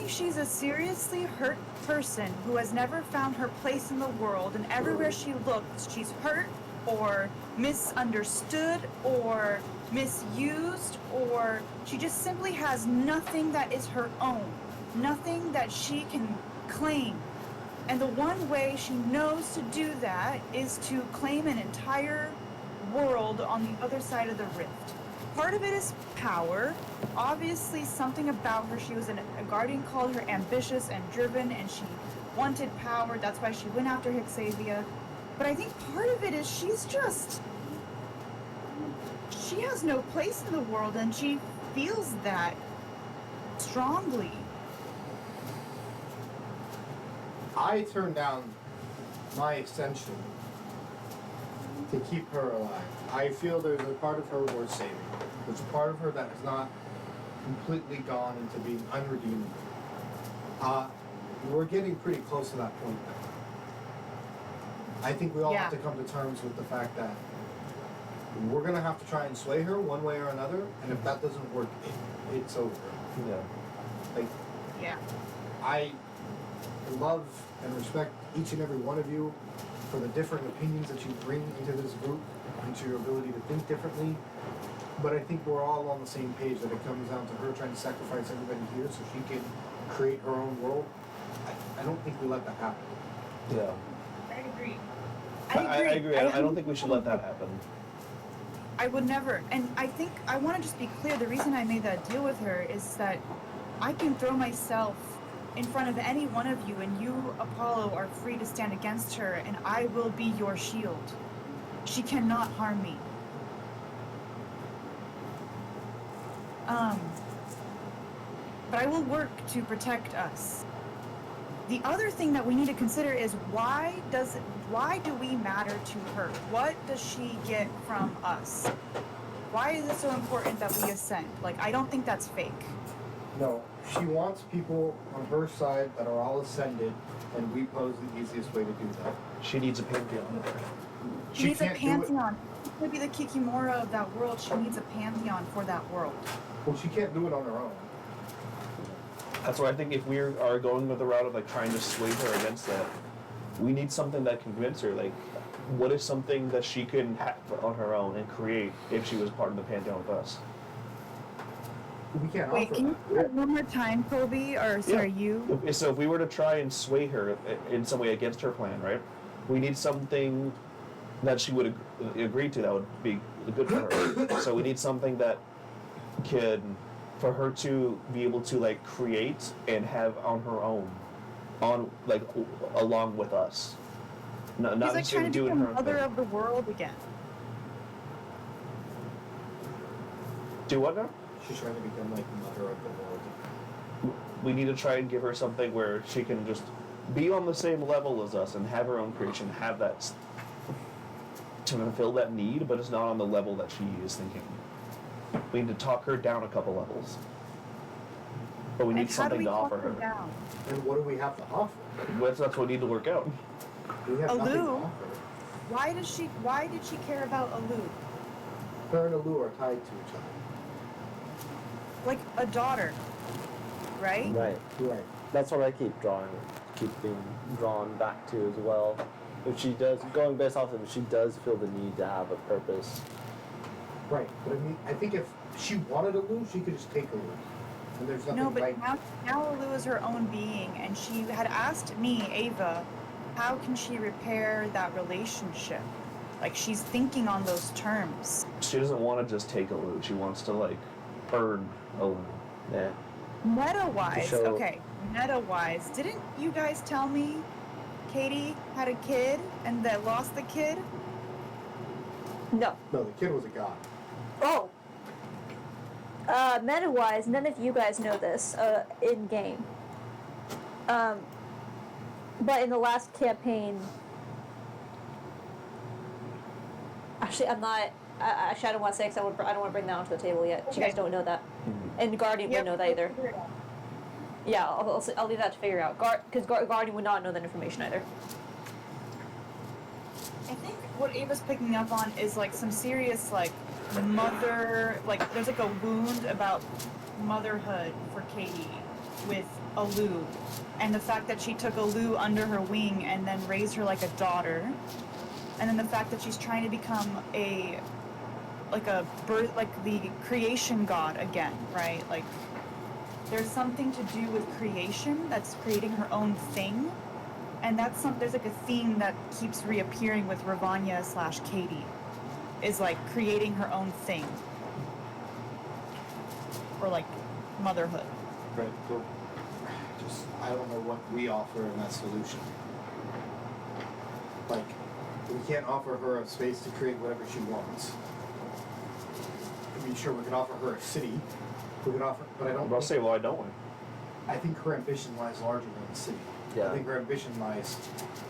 she's a seriously hurt person who has never found her place in the world, and everywhere she looks, she's hurt or misunderstood or misused, or she just simply has nothing that is her own, nothing that she can claim. And the one way she knows to do that is to claim an entire world on the other side of the rift. Part of it is power. Obviously, something about her, a Guardian called her ambitious and driven, and she wanted power. That's why she went after Xavier. But I think part of it is she has no place in the world, and she feels that strongly. I turned down my ascension to keep her alive. I feel there's a part of her worth saving. There's a part of her that has not completely gone into being unredeemable. We're getting pretty close to that point now. I think we all have to come to terms with the fact that we're gonna have to try and sway her one way or another, and if that doesn't work, it's over. Yeah. Like, Yeah. I love and respect each and every one of you for the different opinions that you bring into this group, into your ability to think differently. But I think we're all on the same page that it comes down to her trying to sacrifice everybody here so she can create her own world. I don't think we let that happen. Yeah. I agree. I agree. I don't think we should let that happen. I would never. And I think I want to just be clear. The reason I made that deal with her is that I can throw myself in front of any one of you, and you, Apollo, are free to stand against her, and I will be your shield. She cannot harm me. But I will work to protect us. The other thing that we need to consider is why do we matter to her? What does she get from us? Why is it so important that we ascend? Like, I don't think that's fake. No, she wants people on her side that are all ascended, and we pose the easiest way to do that. She needs a pantheon. She She needs a can't do it. pantheon. She could be the Kikimora of that world. She needs a pantheon for that world. Well, she can't do it on her own. That's why I think if we are going with the route of like trying to sway her against that, we need something that can convince her. Like, what is something that she can have on her own and create if she was part of the pantheon with us? We can't Wait, offer can you that. do it one more time, Kobe? Or sorry, you? So if we were to try and sway her in some way against her plan, right? We need something that she would agree to that would be good for her. So we need something that for her to be able to like create and have on her own, along with us. Not She's like trying necessarily to doing become her own mother thing. of the world again. Do what now? She's trying to become like mother of the world. We need to try and give her something where she can just be on the same level as us and have her own creation, have that to fulfill that need, but it's not on the level that she is thinking. We need to talk her down a couple levels. But we need And how do something we to talk offer her her. down? And what do we have to offer? That's what we need to work out. We have nothing to Alu? offer. Why did she care about Alu? Her and Alu are tied to each other. Like a daughter, right? Right. Right. That's what I keep being drawn back to as well. If she does, going based off of it, she does feel the need to have a purpose. Right. But I mean, I think if she wanted Alu, she could just take Alu. And there's nothing No, but like now Alu is her own being, and she had asked me, Ava, how can she repair that relationship? Like, she's thinking on those terms. She doesn't want to just take a loot. She wants to like earn a loot. Yeah. Meta-wise, show- okay, meta-wise, didn't you guys tell me Katie had a kid and that lost the kid? No. No, the kid was a god. Oh. Meta-wise, none of you guys know this in game. But in the last campaign, actually, I'm not. Actually, I don't want to say because I don't want to bring that onto the table yet. You guys don't know that. And Guardian Yep, would know that we'll either. figure it out. Yeah, I'll leave that to figure out. Because Guardian would not know that information either. I think what Ava's picking up on is like some serious like mother, like there's like a wound about motherhood for Katie with Alu, and the fact that she took Alu under her wing and then raised her like a daughter, and then the fact that she's trying to become a birth, like the creation god again, right? Like there's something to do with creation that's creating her own thing. And that's there's like a theme that keeps reappearing with Ravanya / Katie, is like creating her own thing. Or like motherhood. Right. So, just I don't know what we offer in that solution. Like, we can't offer her a space to create whatever she wants. I mean, sure, we could offer her a city. We could offer, but I don't. I'll say, why don't we? I think her ambition lies larger than the city. Yeah. I think her ambition lies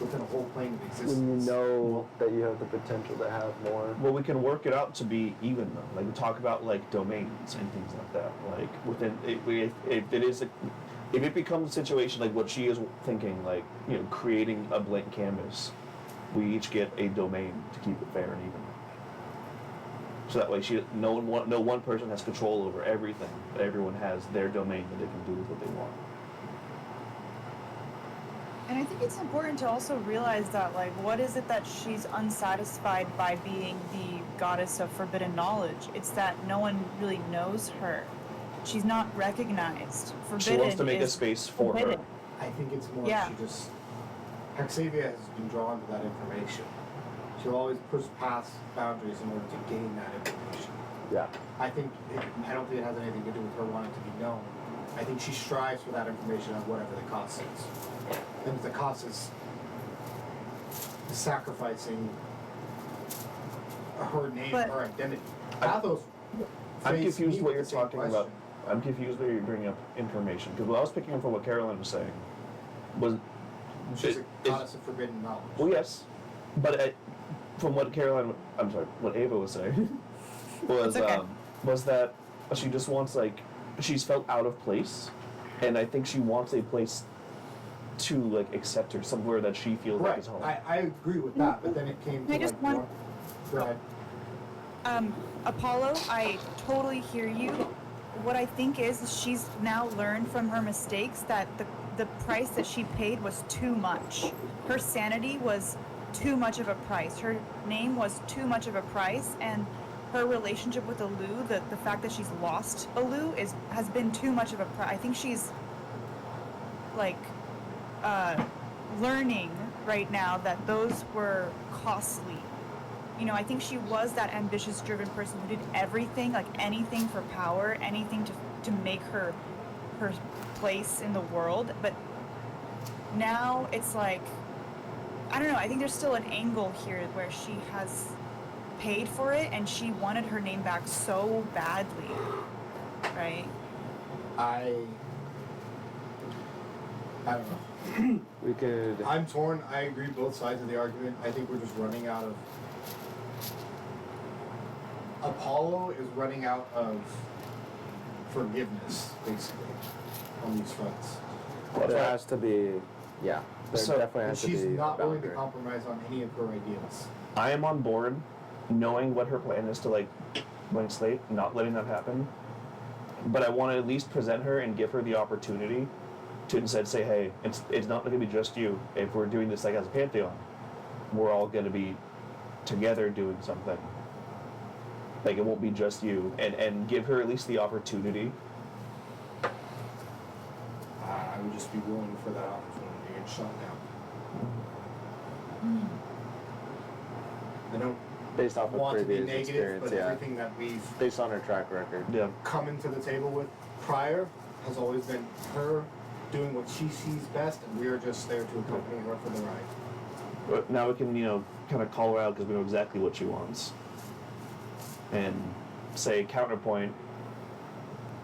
within a whole plane of existence. When you know that you have the potential to have more. Well, we can work it out to be even though. Like we talk about like domains and things like that. Like within if it is if it becomes a situation like what she is thinking, like creating a blank canvas, we each get a domain to keep it fair and even. So that way, no one person has control over everything, but everyone has their domain that they can do with what they want. And I think it's important to also realize that, like, what is it that she's unsatisfied by being the goddess of forbidden knowledge? It's that no one really knows her. She's not recognized. Forbidden She wants to make a is space for forbidden. her. I think it's more Yeah. she just Hexavia has been drawn to that information. She'll always push past boundaries in order to gain that information. Yeah. I don't think it has anything to do with her wanting to be known. I think she strives for that information at whatever the cost is. And if the cost is sacrificing her name, But- her identity. Pathos I'm faced confused me what with you're the same talking about. question. I'm confused where you're bringing up information because what I was picking up from what Caroline was saying was She's a is- goddess of forbidden knowledge. well, yes, but from what what Ava was saying was It's okay. was that she just wants she's felt out of place, and I think she wants a place to accept her somewhere that she feels like Right, is home. I agree with that, but then it came to I just want- Go ahead. Apollo, I totally hear you. What I think is she's now learned from her mistakes that the price that she paid was too much. Her sanity was too much of a price. Her name was too much of a price, and her relationship with Alu, the fact that she's lost Alu has been too much of a price. I think she's learning right now that those were costly. I think she was that ambitious, driven person who did everything, anything for power, anything to make her place in the world. But now it's I don't know, I think there's still an angle here where she has paid for it and she wanted her name back so badly, right? I don't know. We could. I'm torn. I agree both sides of the argument. I think we're just running out of. Apollo is running out of forgiveness, basically, on these fronts. There has to be. Yeah. There So- definitely And has to she's be. not a willing to boundary. compromise on any of her ideas. I am on board, knowing what her plan is to blank slate, not letting that happen. But I want to at least present her and give her the opportunity to instead say, hey, it's not going to be just you. If we're doing this as a pantheon, we're all going to be together doing something. It won't be just you, and give her at least the opportunity. I would just be willing for that opportunity to get shot down. I don't Based off of want to be previous negative, experience, but yeah. everything that we've Based on her track record. Yeah. come into the table with prior has always been her doing what she sees best, and we are just there to accompany her for the ride. But now we can, kind of call her out because we know exactly what she wants. And say, counterpoint,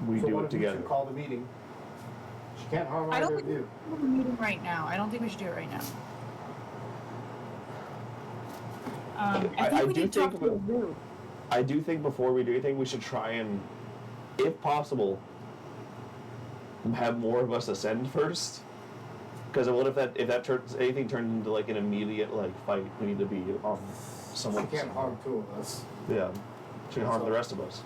we So do what it if we together. should call the meeting? She can't harm I either don't of think you. we're meeting right now. I don't think we should do it right now. I think I we do need to talk think to Alu. I do think before we do anything, we should try and, if possible, have more of us ascend first? Because what if that turns anything turns into like an immediate like fight? We need to be on She someone. can't harm two of us. Yeah, she can harm the rest of us.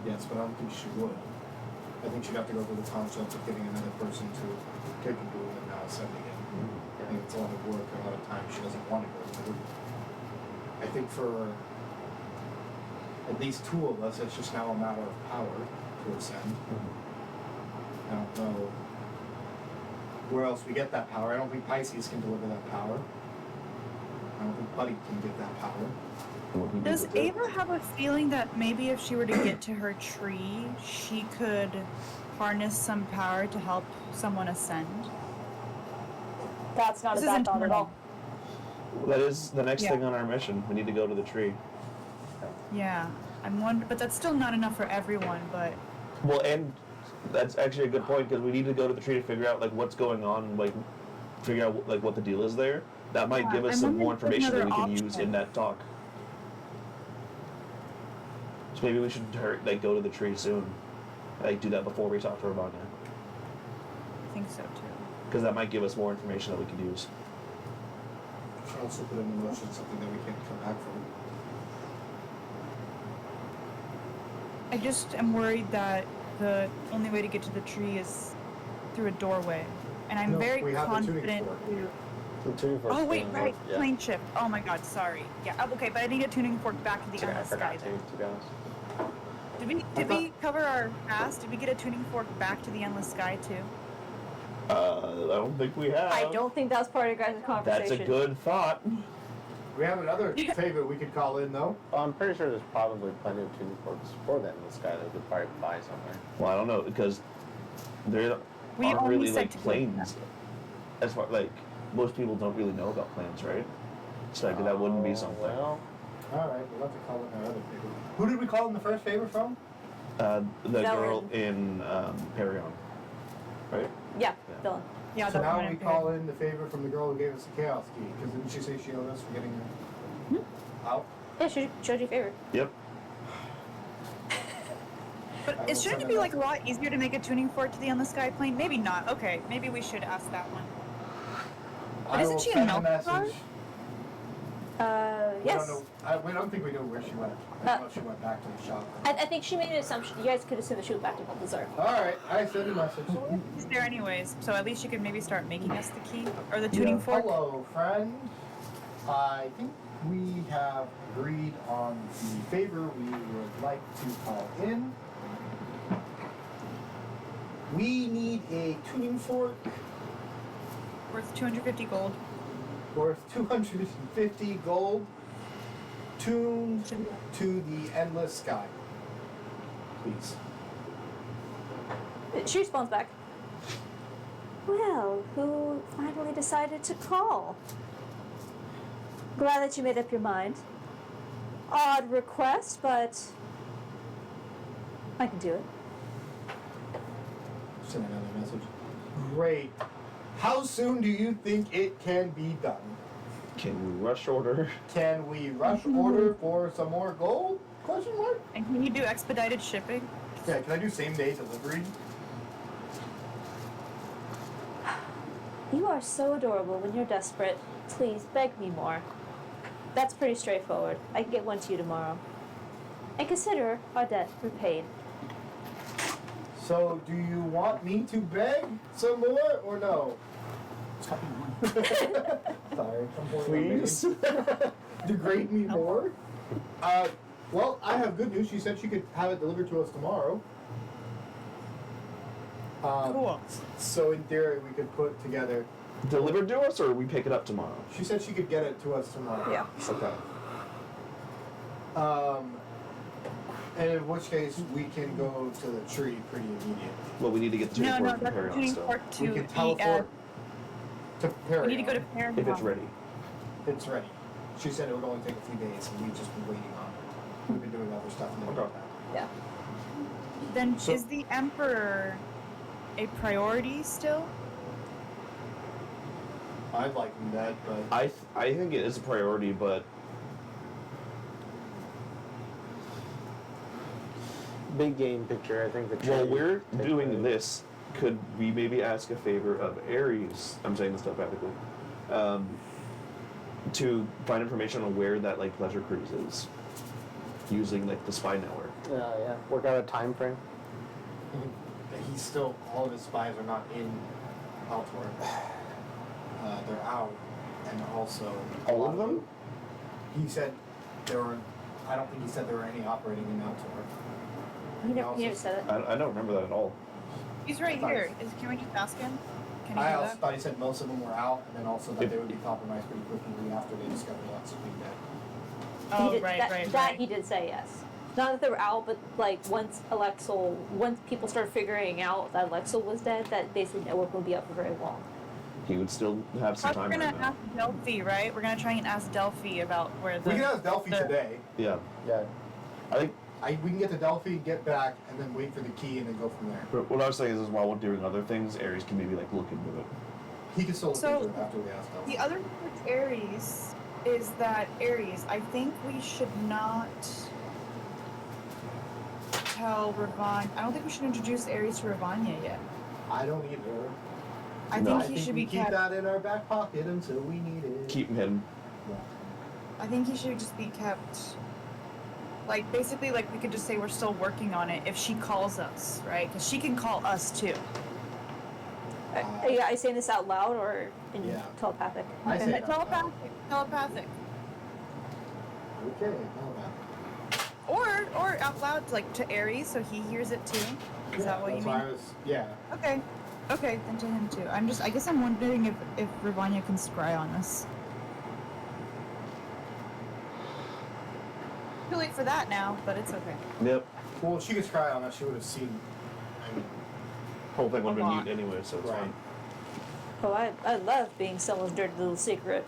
Yes, but I don't think she would. I think she'd have to go through the concept of getting another person to take a duel and now sending it. I think it's a lot of work and a lot of time she doesn't want to go through. I think for at least two of us, it's just now a matter of power to ascend. I don't know where else we get that power. I don't think Pisces can deliver that power. I don't think Buddy can get that power. Does Ava have a feeling that maybe if she were to get to her tree, she could harness some power to help someone ascend? That's not This a bad isn't thought at all. That is the next Yeah. thing on our mission. We need to go to the tree. Yeah, I'm wondering, but that's still not enough for everyone. But Well, and that's actually a good point because we need to go to the tree to figure out like what's going on, like figure out like what the deal is there. That might give us I'm some more wondering if information that we another can use option. in that talk. So maybe we should like go to the tree soon, like do that before we talk to Ravanya, I think so too. because that might give us more information that we could use. Should also put in motion something that we can't come back from. I just am worried that the only way to get to the tree is through a doorway, and I'm No, very we have the tuning confident. fork. The tuning fork's Oh wait, doing right, yeah. plane shift. Oh my God, sorry. Yeah, okay, but I need a tuning fork back to the I endless forgot sky. to be honest. Did we cover our past? Did we get a tuning fork back to the endless sky too? I don't think we have. I don't think that's part of your guys' conversation. That's a good thought. We have another favorite we could call in though. Well, I'm pretty sure there's probably plenty of tuning forks for that in the sky that we could probably buy somewhere. Well, I don't know because there We aren't only really said like to go planes. As far like most people don't really know about planes, right? So like, that wouldn't be Oh, something. Well, Alright, we'll have to call in our other favorite. Who did we call in the first favorite from? The Velen. girl in Paragon, right? Yeah, Yeah. villain. Yeah, So that now one we I'm call in the favorite from the girl who gave us the chaos key. Because didn't she say she owed us for getting her out? Yeah, showed you favorite. Yep. But I it will shouldn't send it be it like a out. lot easier to make a tuning fork to the endless sky plane? Maybe not. Okay, maybe we should ask that one. But I isn't will she a send a Melkor? message. Yes. We don't know. We don't think we know where she went. I don't know if she went back to the shop. I think she made an assumption. You guys could assume that she went back to Balthazar. Alright, I send a message. Is there anyways? So at least you could maybe start making us the key or the tuning fork. Hello, friend. I think we have agreed on the favor we would like to call in. We need a tuning fork Worth 250 gold. worth 250 gold tuned to the endless sky. Please. She responds back. Well, who finally decided to call? Glad that you made up your mind. Odd request, but I can do it. Send another message. Great. How soon do you think it can be done? Can we rush order? Can we rush order for some more gold? Question mark? And can you do expedited shipping? Yeah, can I do same day delivery? You are so adorable when you're desperate. Please beg me more. That's pretty straightforward. I can get one to you tomorrow. And consider our debt repaid. So, do you want me to beg some more or no? Sorry, I'm Please. Degrade me more? Well, I have good news. She said she could have it delivered to us tomorrow. Cool. So, in theory, we could put together. Delivered to us, or we pick it up tomorrow? She said she could get it to us tomorrow. Yeah. Okay. And in which case, we can go to the tree pretty immediately. Well, we need to get the tuning No, fork no, from that's the Paragon tuning still. fork We to can the teleport to we Paragon. need to go to Paragon. If it's ready. It's ready. She said it would only take a few days, and we've just been waiting on it. We've been doing other stuff in the Okay. meantime. Yeah. Then So- is the Emperor a priority still? I'd like him dead, but I think it is a priority, but big game picture, I think the While tree we're takes doing place. this, could we maybe ask a favor of Ares? I'm saying this telepathically. To find information on where that like pleasure cruise is, using like the spy network. Yeah. Work out a time frame. He's still, all of his spies are not in Altor. They're out, and also All of them? He said there were. I don't think he said there were any operating in Altor. He never said it. I don't remember that at all. He's right Nice. here. Can we just ask him? Can he I do also that? thought he said most of them were out, and then also that If- they would be compromised pretty quickly after they discovered lots of being dead. Oh, He did, right, that, right, that right. he did say yes. Not that they were out, but like once people started figuring out that Alexel was dead, that basically network would be up for very long. He would still have some We're time gonna right now. ask Delphi, right? We're gonna try and ask Delphi about where the. We can ask Delphi the- today. Yeah, Yeah. I think We can get to Delphi, get back, and then wait for the key, and then go from there. but what I was saying is while we're doing other things, Ares can maybe like look into it. He can still look So- into it after we ask Delphi. The other thing with Ares is that Ares, I think we should not tell Ravon. I don't think we should introduce Ares to Ravanya yet. I don't either. I No. think he should we be keep kept. that in our back pocket until we need it. Keep him hidden. I think he should just be kept. Like basically, like we could just say we're still working on it if she calls us, right? Because she can call us too. Are you guys saying this out loud or in Yeah. telepathic? I say it out loud. Telepathic. Okay, now that. Or out loud, like to Ares, so he hears it too. Is that what you that's mean? why I was, yeah. Okay, then to him too. I guess I'm wondering if Ravanya can scry on us. Too late for that now, but it's okay. Yep. Well, if she could try on us, she would have seen. I mean, Whole thing would have A been lot. mute anyway, so it's Right. fine. Oh, I love being someone's dirty little secret.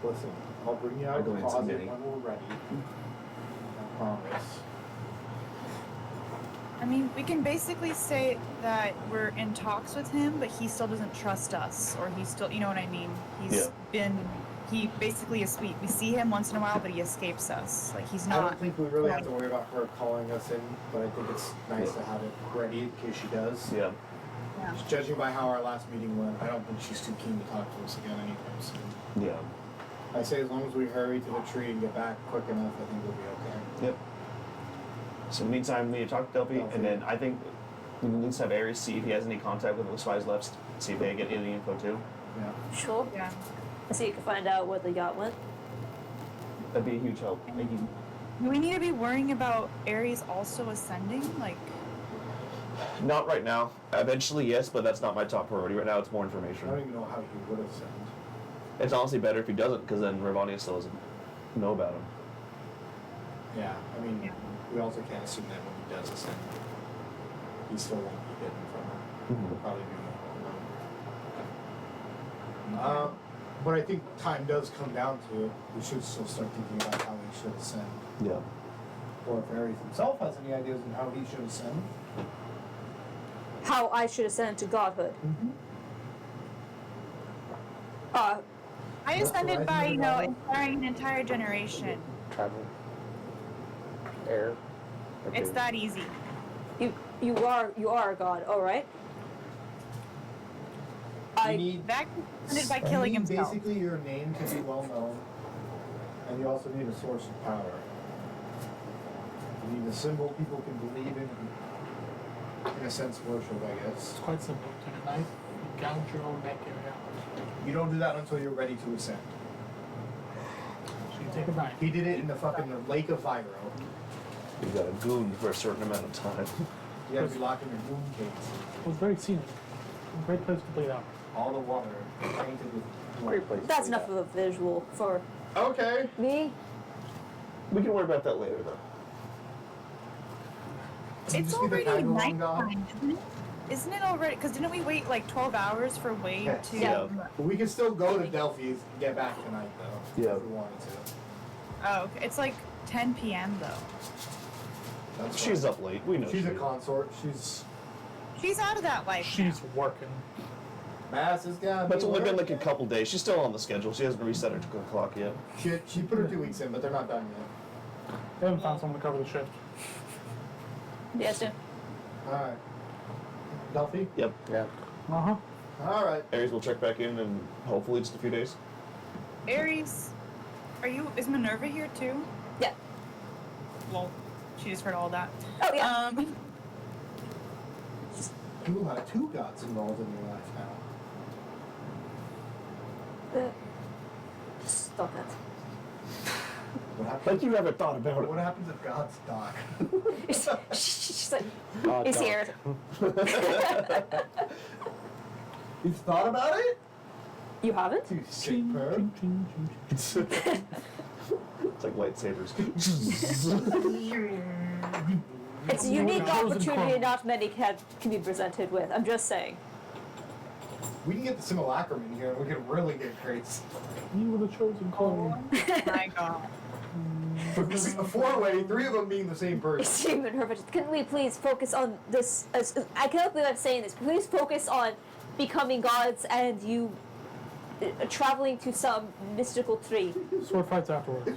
listen, I'll bring you out I'll of the go into closet Minnie. when we're ready. I promise. I mean, we can basically say that we're in talks with him, but he still doesn't trust us, or he still, you know what I mean? He basically is sweet. We see him once in a while, but he escapes us. Like he's I not. don't think we really have to worry about her calling us in, but I think it's nice to have it ready in case she does. Yeah. Yeah. Just judging by how our last meeting went, I don't think she's too keen to talk to us again anytime soon. Yeah. I say as long as we hurry to the tree and get back quick enough, I think we'll be okay. Yep. So in the meantime, we need to talk to Delphi, and then I think we can at least have Ares see if he has any contact with the spies left, see if they get any info too. Yeah. Sure. Yeah. I see you can find out where the yacht went. That'd be a huge help. Thank you. Do we need to be worrying about Ares also ascending? Like, Not right now. Eventually, yes, but that's not my top priority. Right now, it's more I don't information. even know how he would have sent. It's honestly better if he doesn't, because then Ravania still doesn't know about him. Yeah, I mean, Yeah. we also can't assume that when he does ascend, he still won't be hidden from her. He'll probably be more well known. But I think time does come down to it. We should still start thinking about how he should ascend. Yeah. Or if Ares himself has any ideas on how he should ascend. How I should ascend to godhood. I What's the ascended rising by, of the you know, god? inspiring an entire generation. Travel. Air. Okay. It's that easy. You are a god, all right? You need, That ascended by you killing need himself. basically your name to be well known. And you also need a source of power. You need a symbol people can believe in a sense, worship, I guess. It's quite simple. Take a knife, you gouge your own neck area. You don't do that until you're ready to ascend. So you take a knife. He did it in the fucking Lake of Viro. You got a goon for a certain amount of time. You gotta be locked in your moon caves. It was very scenic. A great place to bleed out. All the water painted with Great place. to That's lay enough down. of a visual for Okay. me. We can worry about that later, though. Can you It's just be the already Tagalong god? nighttime, isn't it? Isn't it already? Because didn't we wait like 12 hours for Wade Yes. to? Yeah. But we can still go to Delphi and get back tonight, though. Yeah. If we wanted to. Oh, okay. It's like 10 p.m. though. That's She's fine. up late. We know She's she a is. consort. She's She's out of that life. She's working. Mass is gonna But it's be only been like a working. couple days. She's still on the schedule. She hasn't reset her clock yet. She put her 2 weeks in, but they're not done yet. They haven't found someone to cover the shift. Yes, dude. Alright. Delphi? Yep. Yeah. Uh-huh. Alright. Aries will check back in and hopefully just a few days. Aries, is Minerva here too? Yeah. Well, she just heard all that. Oh, yeah. You have two gods involved in your life now. Stop it. What happens? Like you haven't thought about it. What happens if gods die? She's like, Oh, it's don't. here. You've thought about it? You haven't? You sick bird. It's like lightsabers. It's a unique Chosen opportunity clone. not many can be presented with. I'm just saying. We can get the simulacrum in here and we can really get crates. You were the chosen clone. My God. A four-way, three of them being the same person. Stephen Herbert, can we please focus on this? I cannot believe I'm saying this. Please focus on becoming gods and you traveling to some mystical tree. Sword fights afterwards.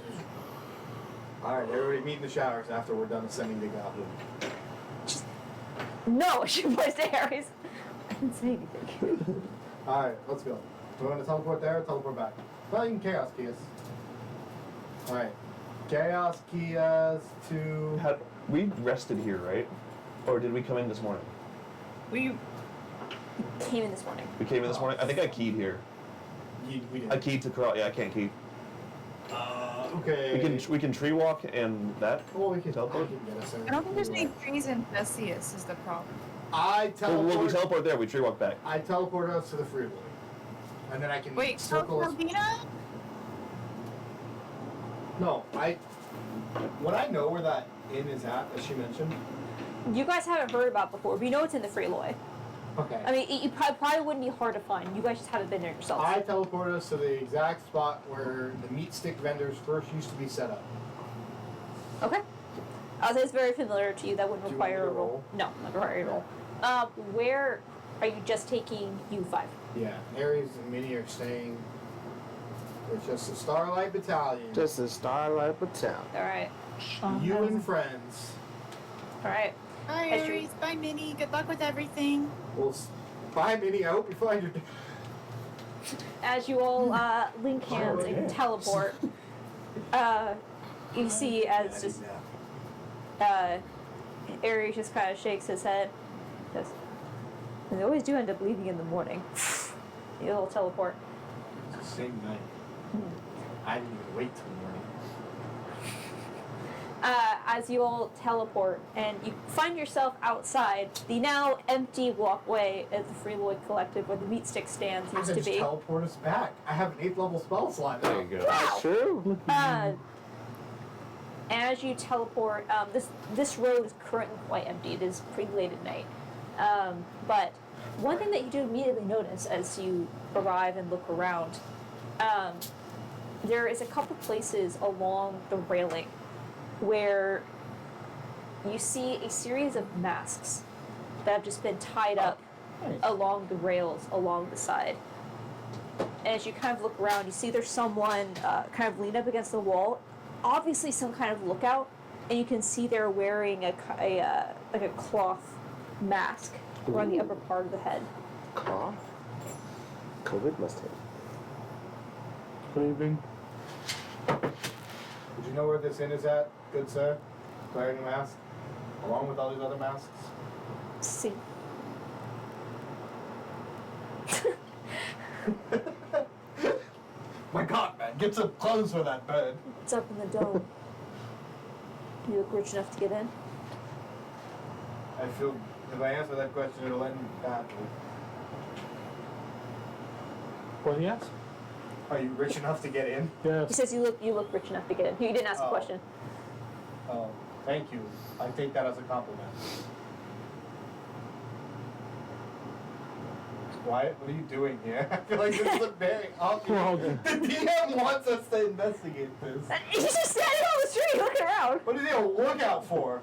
Alright, everybody meet in the showers after we're done ascending to godhood. No, she points to Aries. I didn't say anything. Alright, let's go. Do we want to teleport there or teleport back? Well, you can Chaos Key us. Alright. Chaos Key us to... We rested here, right? Or did we come in this morning? We Came in this morning. We came in this morning. I think I keyed here. We did. I keyed to Corral. Yeah, I can't key. Okay. We can tree walk and that. Well, we can Teleport? we can get us in. I don't think there's any trees in Theseus is the problem. I Well, we teleport. teleport there. We tree walk back. I teleport us to the freeway, and then I can Wait, circle us. Alpina? No, Would I know where that inn is at, as she mentioned? You guys haven't heard about before, but you know it's in the Freeloy. Okay. I mean, you probably wouldn't be hard to find. You guys just haven't been there yourselves. I teleport us to the exact spot where the meat stick vendors first used to be set up. Okay. It's very familiar to you. That wouldn't Do you require want a me to roll. roll? No, not require a roll. Where are you just taking U5? Yeah, Aries and Minnie are staying. It's just a Starlight Battalion. Just a Starlight Battalion. All right. You and friends. All right. Bye, As you- Aries. Bye, Minnie. Good luck with everything. Well, bye, Minnie. I hope you find your. As you all link hands and teleport, you see as just Aries just kind of shakes his head. Goes, they always do end up leaving in the morning. You little teleport. It's the same night. I didn't even wait till morning. As you all teleport and you find yourself outside the now empty walkway at the Freeloy Collective where the meat stick stands used to Just be. teleport us back. I have an 8th level spell slot now. There you go. That's true. As you teleport, this road is currently quite empty. It is pretty late at night. But one thing that you do immediately notice as you arrive and look around, there is a couple places along the railing where you see a series of masks that have just been tied up along the rails along the side. And as you kind of look around, you see there's someone kind of leaned up against the wall, obviously some kind of lookout, and you can see they're wearing like a cloth mask around the upper part of the head. Cough. COVID must hit. Good evening. Did you know where this inn is at, good sir? Wearing a mask? Along with all these other masks? See. My god, man, get some clothes for that bed. It's up in the dome. You look rich enough to get in? I feel if I answer that question, it'll end badly. What did he ask? Are you rich enough to get in? He Yes. says you look rich enough to get in. You didn't ask a Oh. question. Oh, thank you. I take that as a compliment. Wyatt, what are you doing here? I feel like this is a very obvious. Well, The DM wants us to investigate this. He's just standing on the street looking around. What is he on lookout for?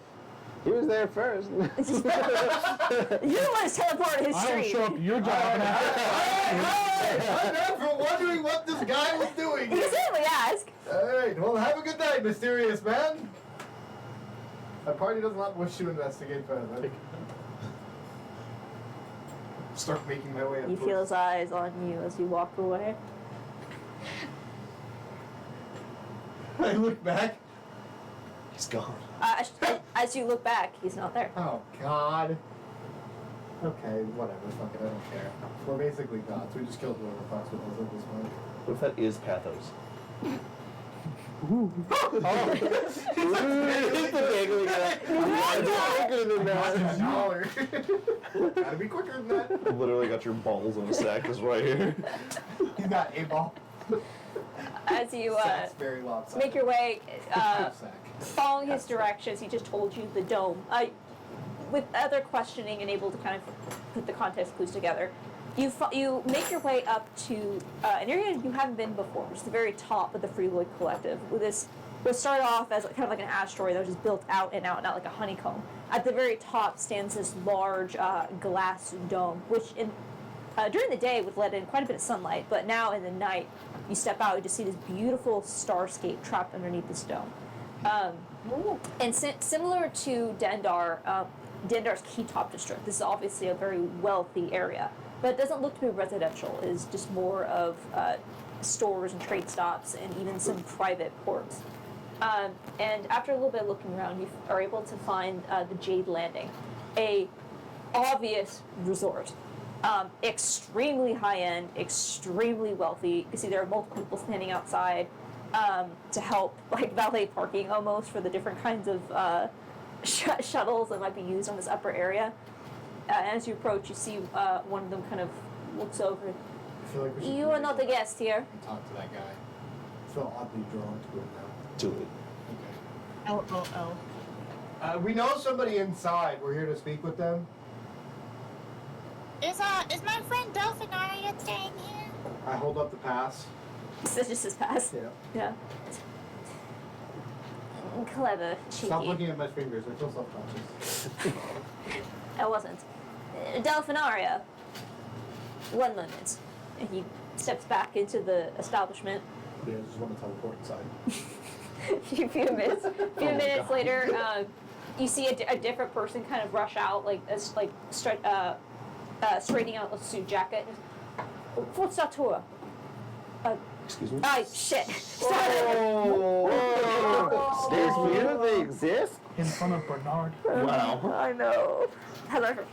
He was there first. You're the one who's teleported his I don't street. show up at your job. and I'm not for wondering what this guy was doing. You can certainly ask. Alright, well have a good night, mysterious man. My party does not wish to investigate further. Start making my way up. You feel his eyes on you as you walk away. I look back. He's gone. As you look back, he's not there. Oh God. Okay, whatever. Fuck it. I don't care. We're basically gods. We just killed whoever fucks with us at this point. What if that is Pathos? $1 Gotta be quicker than that. Literally got your balls in a sack just right here. He's got a ball. As you Sack's very lopsided. make your way, Half sack. following his directions, he just told you the dome. With other questioning and able to kind of put the context clues together, you make your way up to an area you haven't been before, which is the very top of the Free Lloyd Collective. With this, what started off as kind of like an asteroid that was just built out and out like a honeycomb. At the very top stands this large glass dome, which during the day would let in quite a bit of sunlight, but now in the night, you step out, you just see this beautiful starscape trapped underneath this dome. And similar to Dendar, Dendar's Keytop district, this is obviously a very wealthy area, but it doesn't look to be residential. It is just more of stores and trade stops and even some private ports. And after a little bit of looking around, you are able to find the Jade Landing, a obvious resort. Extremely high-end, extremely wealthy. You can see there are multiple people standing outside to help, like valet parking almost, for the different kinds of shuttles that might be used on this upper area. As you approach, you see one of them kind of looks over. I feel like we should You are not a guest here. and talk to that guy. I feel oddly drawn to him now. Do it. LOL. We know somebody inside. We're here to speak with them. Is my friend Delphinaria staying here? I hold up the pass. This just his pass. Yeah. Yeah. Clever, cheeky. Stop looking at my fingers. I feel self-conscious. I wasn't. Delphinaria. 1 moment. And he steps back into the establishment. Yeah, I just want to teleport inside. A few minutes later, you see a different person kind of rush out, straightening out a suit jacket. What's that tour? Excuse me? Shit. Excuse me, do they exist? In front of Bernard. Wow. I know. Hello for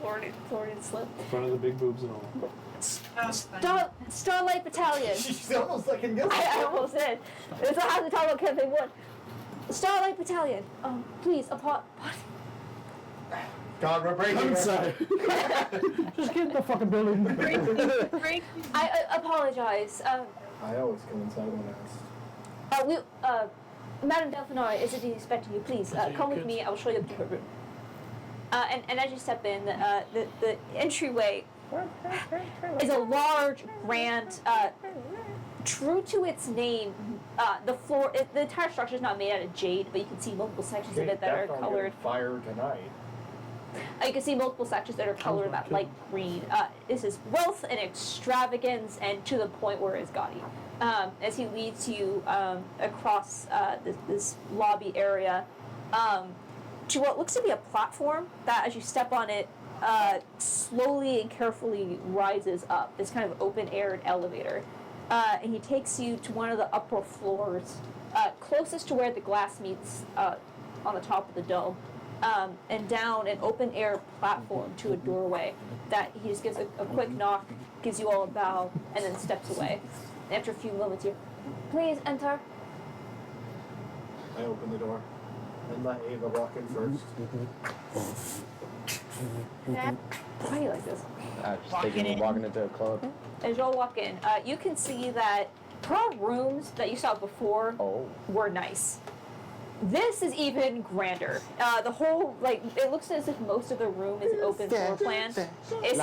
Floridian slip. In front of the big boobs and all. Starlight Battalion. She's almost like in guess. I almost did. It's a hard to talk about campaign 1. Starlight Battalion. Please, what? God, we're breaking Inside. Just get in the fucking building. Break. I apologize. I always go inside when asked. Madame Delphinaria is indeed expecting you. Please, come with me. I will show you the room. And as you step in, the entryway is a large, grand, true to its name. The entire structure is not made out of jade, but you can see multiple sections of it that are colored. Fire tonight. You can see multiple sections that are colored that light green. This is wealth and extravagance, and to the point where it's gaudy. As he leads you across this lobby area to what looks to be a platform that, as you step on it, slowly and carefully rises up. This kind of open-aired elevator. And he takes you to one of the upper floors, closest to where the glass meets on the top of the dome. And down an open-air platform to a doorway that he just gives a quick knock, gives you all a bow, and then steps away. And after a few moments, you please enter. I open the door and let Ava walk in first. Why do you like this? Walking into a club. As you all walk in, you can see that her rooms that you saw before Oh. were nice. This is even grander. The whole, it looks as if most of the room is an open floor plan. It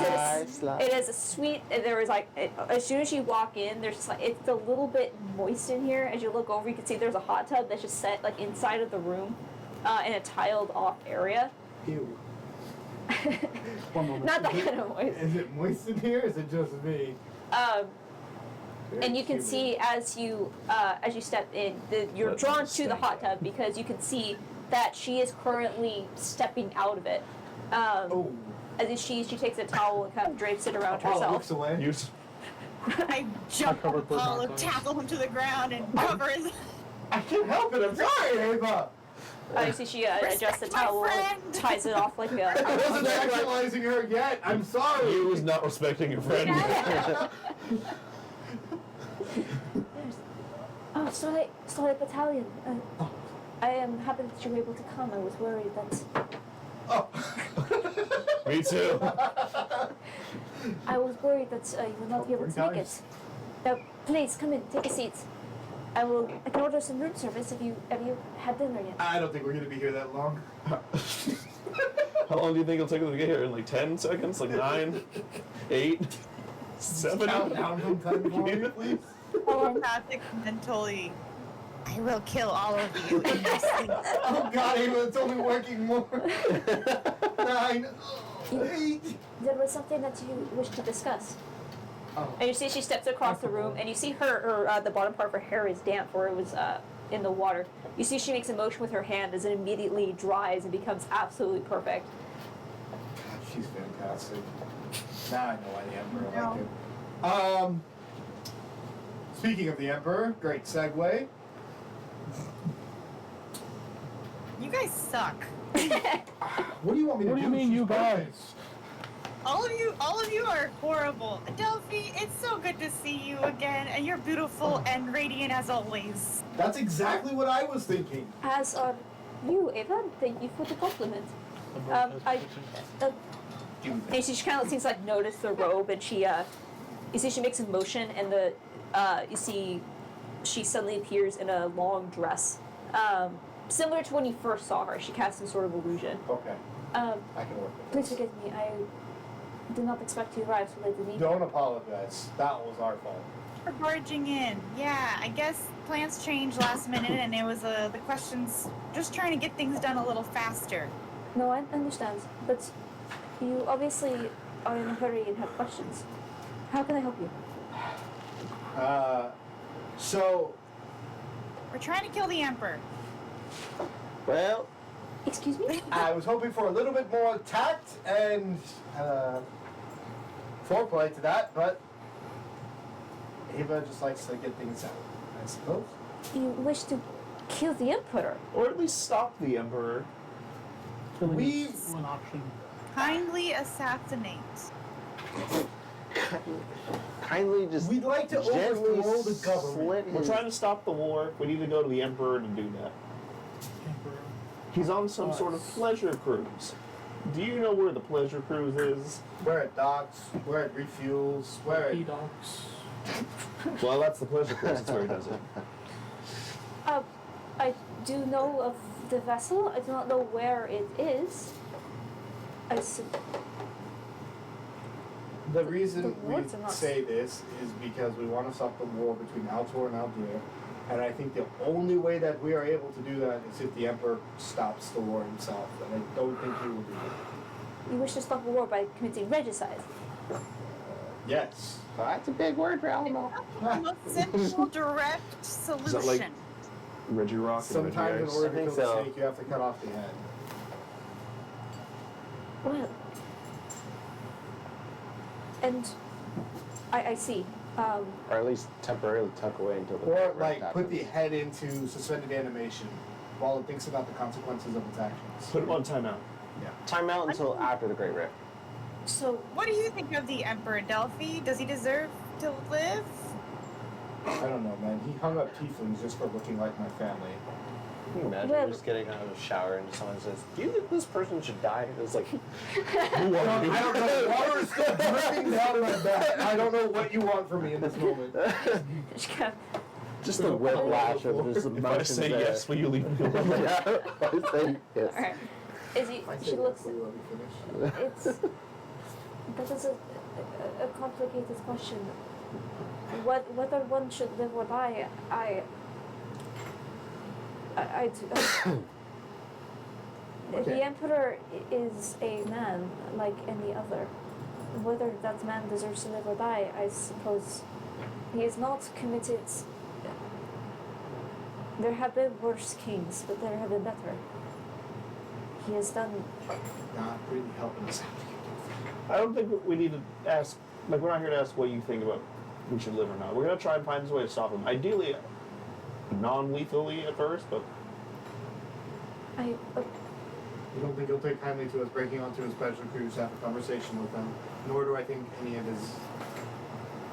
is a suite. There is as soon as you walk in, there's just it's a little bit moist in here. As you look over, you can see there's a hot tub that's just set inside of the room, in a tiled off area. Ew. Not that kind of moist. Is it moist in here? Is it just me? And you can see as you step in, you're drawn to the hot tub because you can see that she is currently stepping out of it. Oh. As if she takes a towel and kind of drapes it around Apollo herself. looks away. You, I jump on covered both Apollo, my eyes. tackle him to the ground, and cover his. I can't help it. I'm sorry, Ava. You see she adjusts the Respect my towel and friend. ties it off like a. I wasn't actualizing her yet. I'm sorry. you was not respecting your friend. Oh, Starlight Battalion. I am happy that you were able to come. I was worried that. Oh. Me too. I was worried that you would not be able to make it. Please come in, take a seat. I can order some room service if you had dinner yet. I don't think we're gonna be here that long. How long do you think it'll take them to get here? In like 10 seconds? Like 9? 8? 7? Count down from time for me, please. Empathic mentally. I will kill all of you in your sleep. Oh God, Ava, it's only working more. 9, 8. There was something that you wished to discuss. Oh. And you see she steps across the room, and you see her the bottom part of her hair is damp, or it was in the water. You see she makes a motion with her hand as it immediately dries and becomes absolutely perfect. God, she's fantastic. Now I know why the Emperor liked him. Speaking of the Emperor, great segue. You guys suck. What do you want me to do? What do you mean, She's you perfect. guys? All of you are horrible. Adelphi, it's so good to see you again, and you're beautiful and radiant as always. That's exactly what I was thinking. As are you, Ava. Thank you for the compliment. And she kind of seems to like notice the robe, and she you see she makes a motion, and you see she suddenly appears in a long dress, similar to when you first saw her. She casts some sort of illusion. Okay, I can work with Please this. forgive me. I did not expect you to arrive so late in the evening. Don't apologize. That was our fault. For barging in. Yeah, I guess plans changed last minute, and it was the questions, just trying to get things done a little faster. No, I understand, but you obviously are in a hurry and have questions. How can I help you? So, We're trying to kill the Emperor. Well, Excuse me? I was hoping for a little bit more tact and foreplay to that, but Ava just likes to get things out, I suppose. You wish to kill the Emperor? Or at least stop the Emperor. We One option. Kindly assassinate. kindly just We'd like to gently overthrow the government. slit We're his- trying to stop the war. We need to go to the Emperor to do that. Emperor. He's on some sort of pleasure cruise. Do you know where the pleasure cruise is? We're at docks, we're at refuels, we're at... E-Dogs. Well, that's the pleasure cruise. That's where he does it. I do know of the vessel. I do not know where it is. The reason The we words are not- say this is because we want to stop the war between Altor and Aldir, and I think the only way that we are able to do that is if the Emperor stops the war himself, and I don't think he will do it. You wish to stop a war by committing regicide. Yes. That's a big word for Alamo. The most simple, direct solution. that like- Reggie Rock and Sometimes in Reggie Ice. order I to think kill the so. snake, you have to cut off the head. Well, and I see. Or at least temporarily tuck away until the Or, correct like, put the happens. head into suspended animation while it thinks about the consequences of its actions. Put him on timeout. Time out until after the Great Rip. So, What do you think of the Emperor Delphi? Does he deserve to live? I don't know, man. He hung up tieflings just for looking like my family. Can you imagine Well- just getting out of the shower and someone says, "Do you think this person should die?" It's like, I don't know. Water is still dripping down my back. I don't know what you want from me in this moment. just the whiplash of just If I emotions say there. yes, will you leave me alone? Yeah, I say yes. alright. Is he? If I say She looks. yes, will you let me finish? It's. That is a complicated question. Whether one should live or die, Okay. The Emperor is a man like any other. Whether that man deserves to live or die, I suppose he is not committed. There have been worse kings, but there have been better. he has done. Not really helping us out. I don't think we need to ask. Like, we're not here to ask what you think about we should live or not. We're gonna try and find this way to stop him. Ideally, non-lethally at first, but I. You don't think he'll take kindly to us breaking onto his special crews to have a conversation with them? Nor do I think any of his.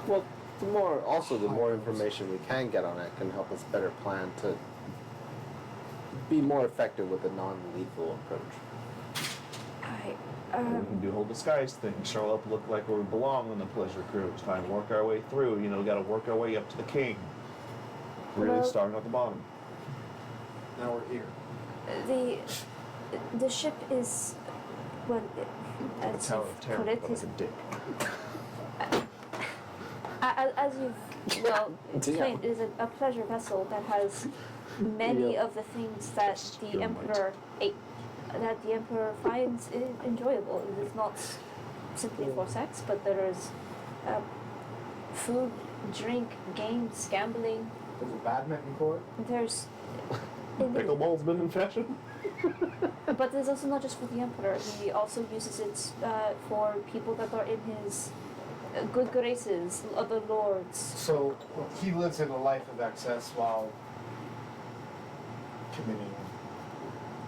Well, the more information we can get on it can help us better plan to be more effective with a non-lethal approach. I. we can do a whole disguise thing. Show up, look like we belong on the pleasure cruise. Try and work our way through. You know, got to work our way up to the king. Really Well- starting at the bottom. Now we're here. The ship is. Well, The as Tower of you've Terror, put it, but like is a dick. as you've well explained, it is a pleasure vessel that has many Yeah. of the things that the You're emperor that the emperor finds enjoyable. It is not simply for sex, but there is food, drink, games, gambling. There's a badminton court. There's Pickleball's been in fashion. but it's also not just for the emperor. He also uses it for people that are in his good graces, other lords. So he lives in a life of excess while committing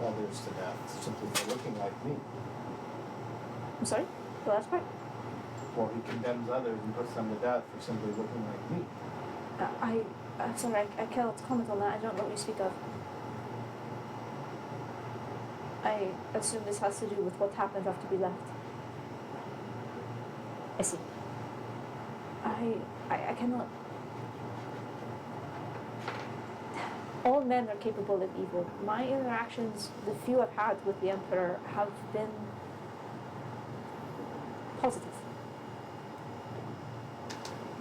others to death simply for looking like me. I'm sorry, the last part. Or he condemns others and puts them to death for simply looking like me. I'm sorry, I cannot comment on that. I don't know what you speak of. I assume this has to do with what happened after we left. I see. I cannot. All men are capable of evil. My interactions, the few I've had with the Emperor, have been positive.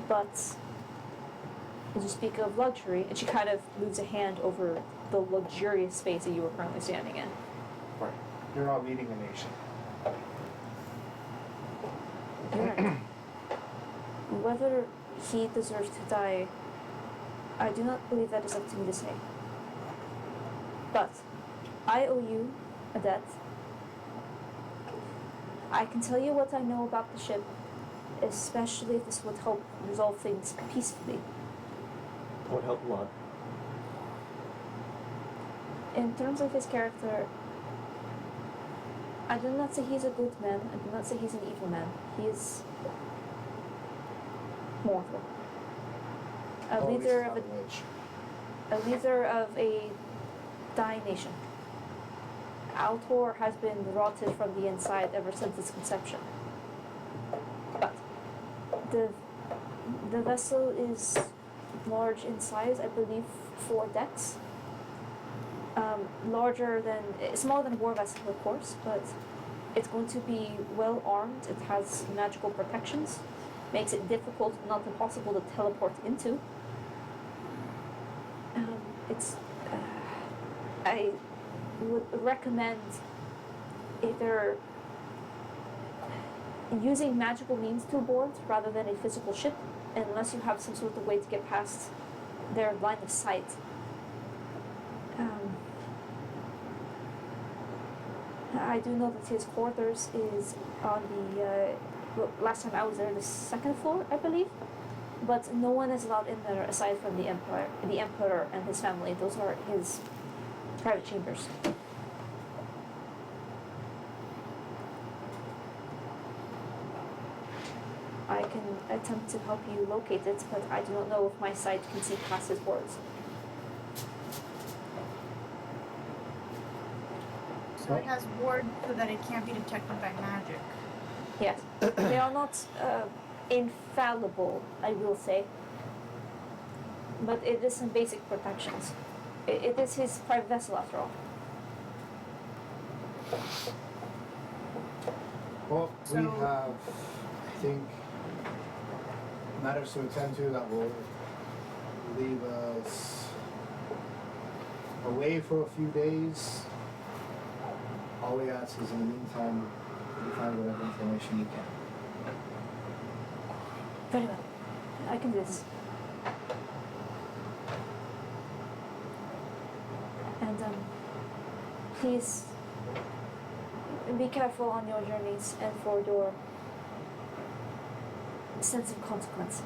But as you speak of luxury, and she kind of moves a hand over the luxurious space that you were currently standing in. Right. You're not leading a nation. You're right. Whether he deserves to die, I do not believe that is up to me to say. But I owe you a debt. I can tell you what I know about the ship, especially if this would help resolve things peacefully. Would help a lot. In terms of his character, I do not say he's a good man. I do not say he's an evil man. He is mortal. A Always leader on of the edge. a leader of a dying nation. Altor has been rotted from the inside ever since its conception. But the vessel is large in size, I believe 4 decks. Smaller than a war vessel, of course, but it's going to be well armed. It has magical protections, makes it difficult, not impossible, to teleport into. I would recommend either using magical means to board rather than a physical ship, unless you have some sort of way to get past their line of sight. I do know that his quarters is on the, last time I was there, the 2nd floor, I believe. But no one is allowed in there aside from the emperor and his family. Those are his private chambers. I can attempt to help you locate it, but I do not know if my sight can see past his words. So it has ward so that it can't be detected by magic. Yes. They are not infallible, I will say. But it is some basic protections. It is his private vessel after all. Well, we So- have, I think, matters to attend to that will leave us away for a few days. All we ask is in the meantime, you find whatever information you can. Very well. I can do this. And please And be careful on your journeys and for your sense of consequence.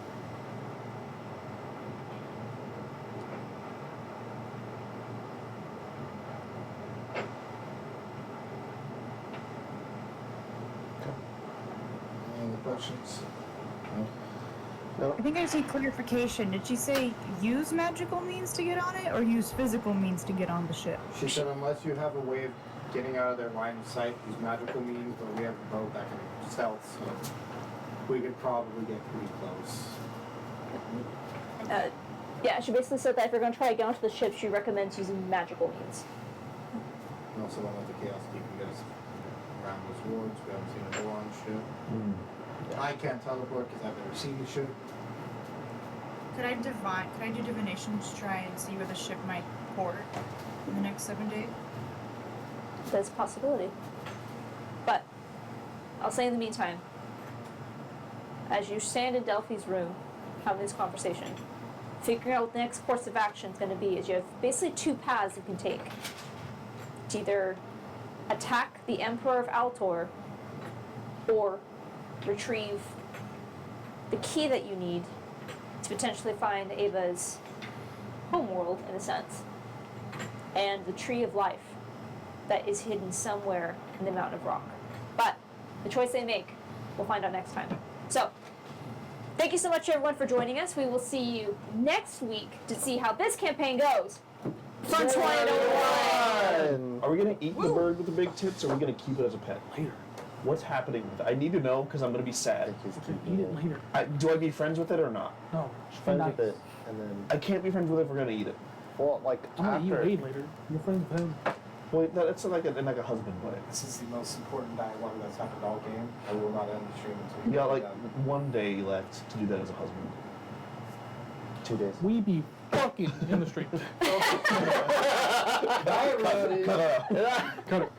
Any other questions? I think I just need clarification. Did she say use magical means to get on it, or use physical means to get on the ship? She said unless you have a way of getting out of their line of sight, use magical means, but we have a boat that can stealth, so we could probably get pretty close. Yeah, she basically said that if you're going to try to get onto the ship, she recommends using magical means. And also one of the Chaos Key can get us around those wards. We haven't seen a door on the ship. I can't teleport because I've never seen the ship. Could I do divination to try and see where the ship might port in the next 7 days? That's a possibility. But I'll say in the meantime, as you stand in Delphi's room having this conversation, figuring out what the next course of action is going to be, is you have basically two paths you can take. To either attack the Emperor of Altor or retrieve the key that you need to potentially find Ava's homeworld, in a sense, and the Tree of Life that is hidden somewhere in the Mountain of Rock. But the choice they make, we'll find out next time. So, thank you so much, everyone, for joining us. We will see you next week to see how this campaign goes. Fun 2021! Are we gonna eat the bird with the big tits, or are we gonna keep it as a pet? Later. What's happening with it? I need to know because I'm gonna be sad. Eat it later. Do I be friends with it or not? No. Friends Nice. with it, and then I can't be friends with it if we're gonna eat it. well, like I'm gonna eat after. Wade later. You're friends with him. Wait, that's like a husband way. This is the most important dialogue that's happened all game. I will not end the stream until You got like done. 1 day left to do that as a husband. 2 days. We be fucking in the street. Bye, everybody. Cut it. Cut it.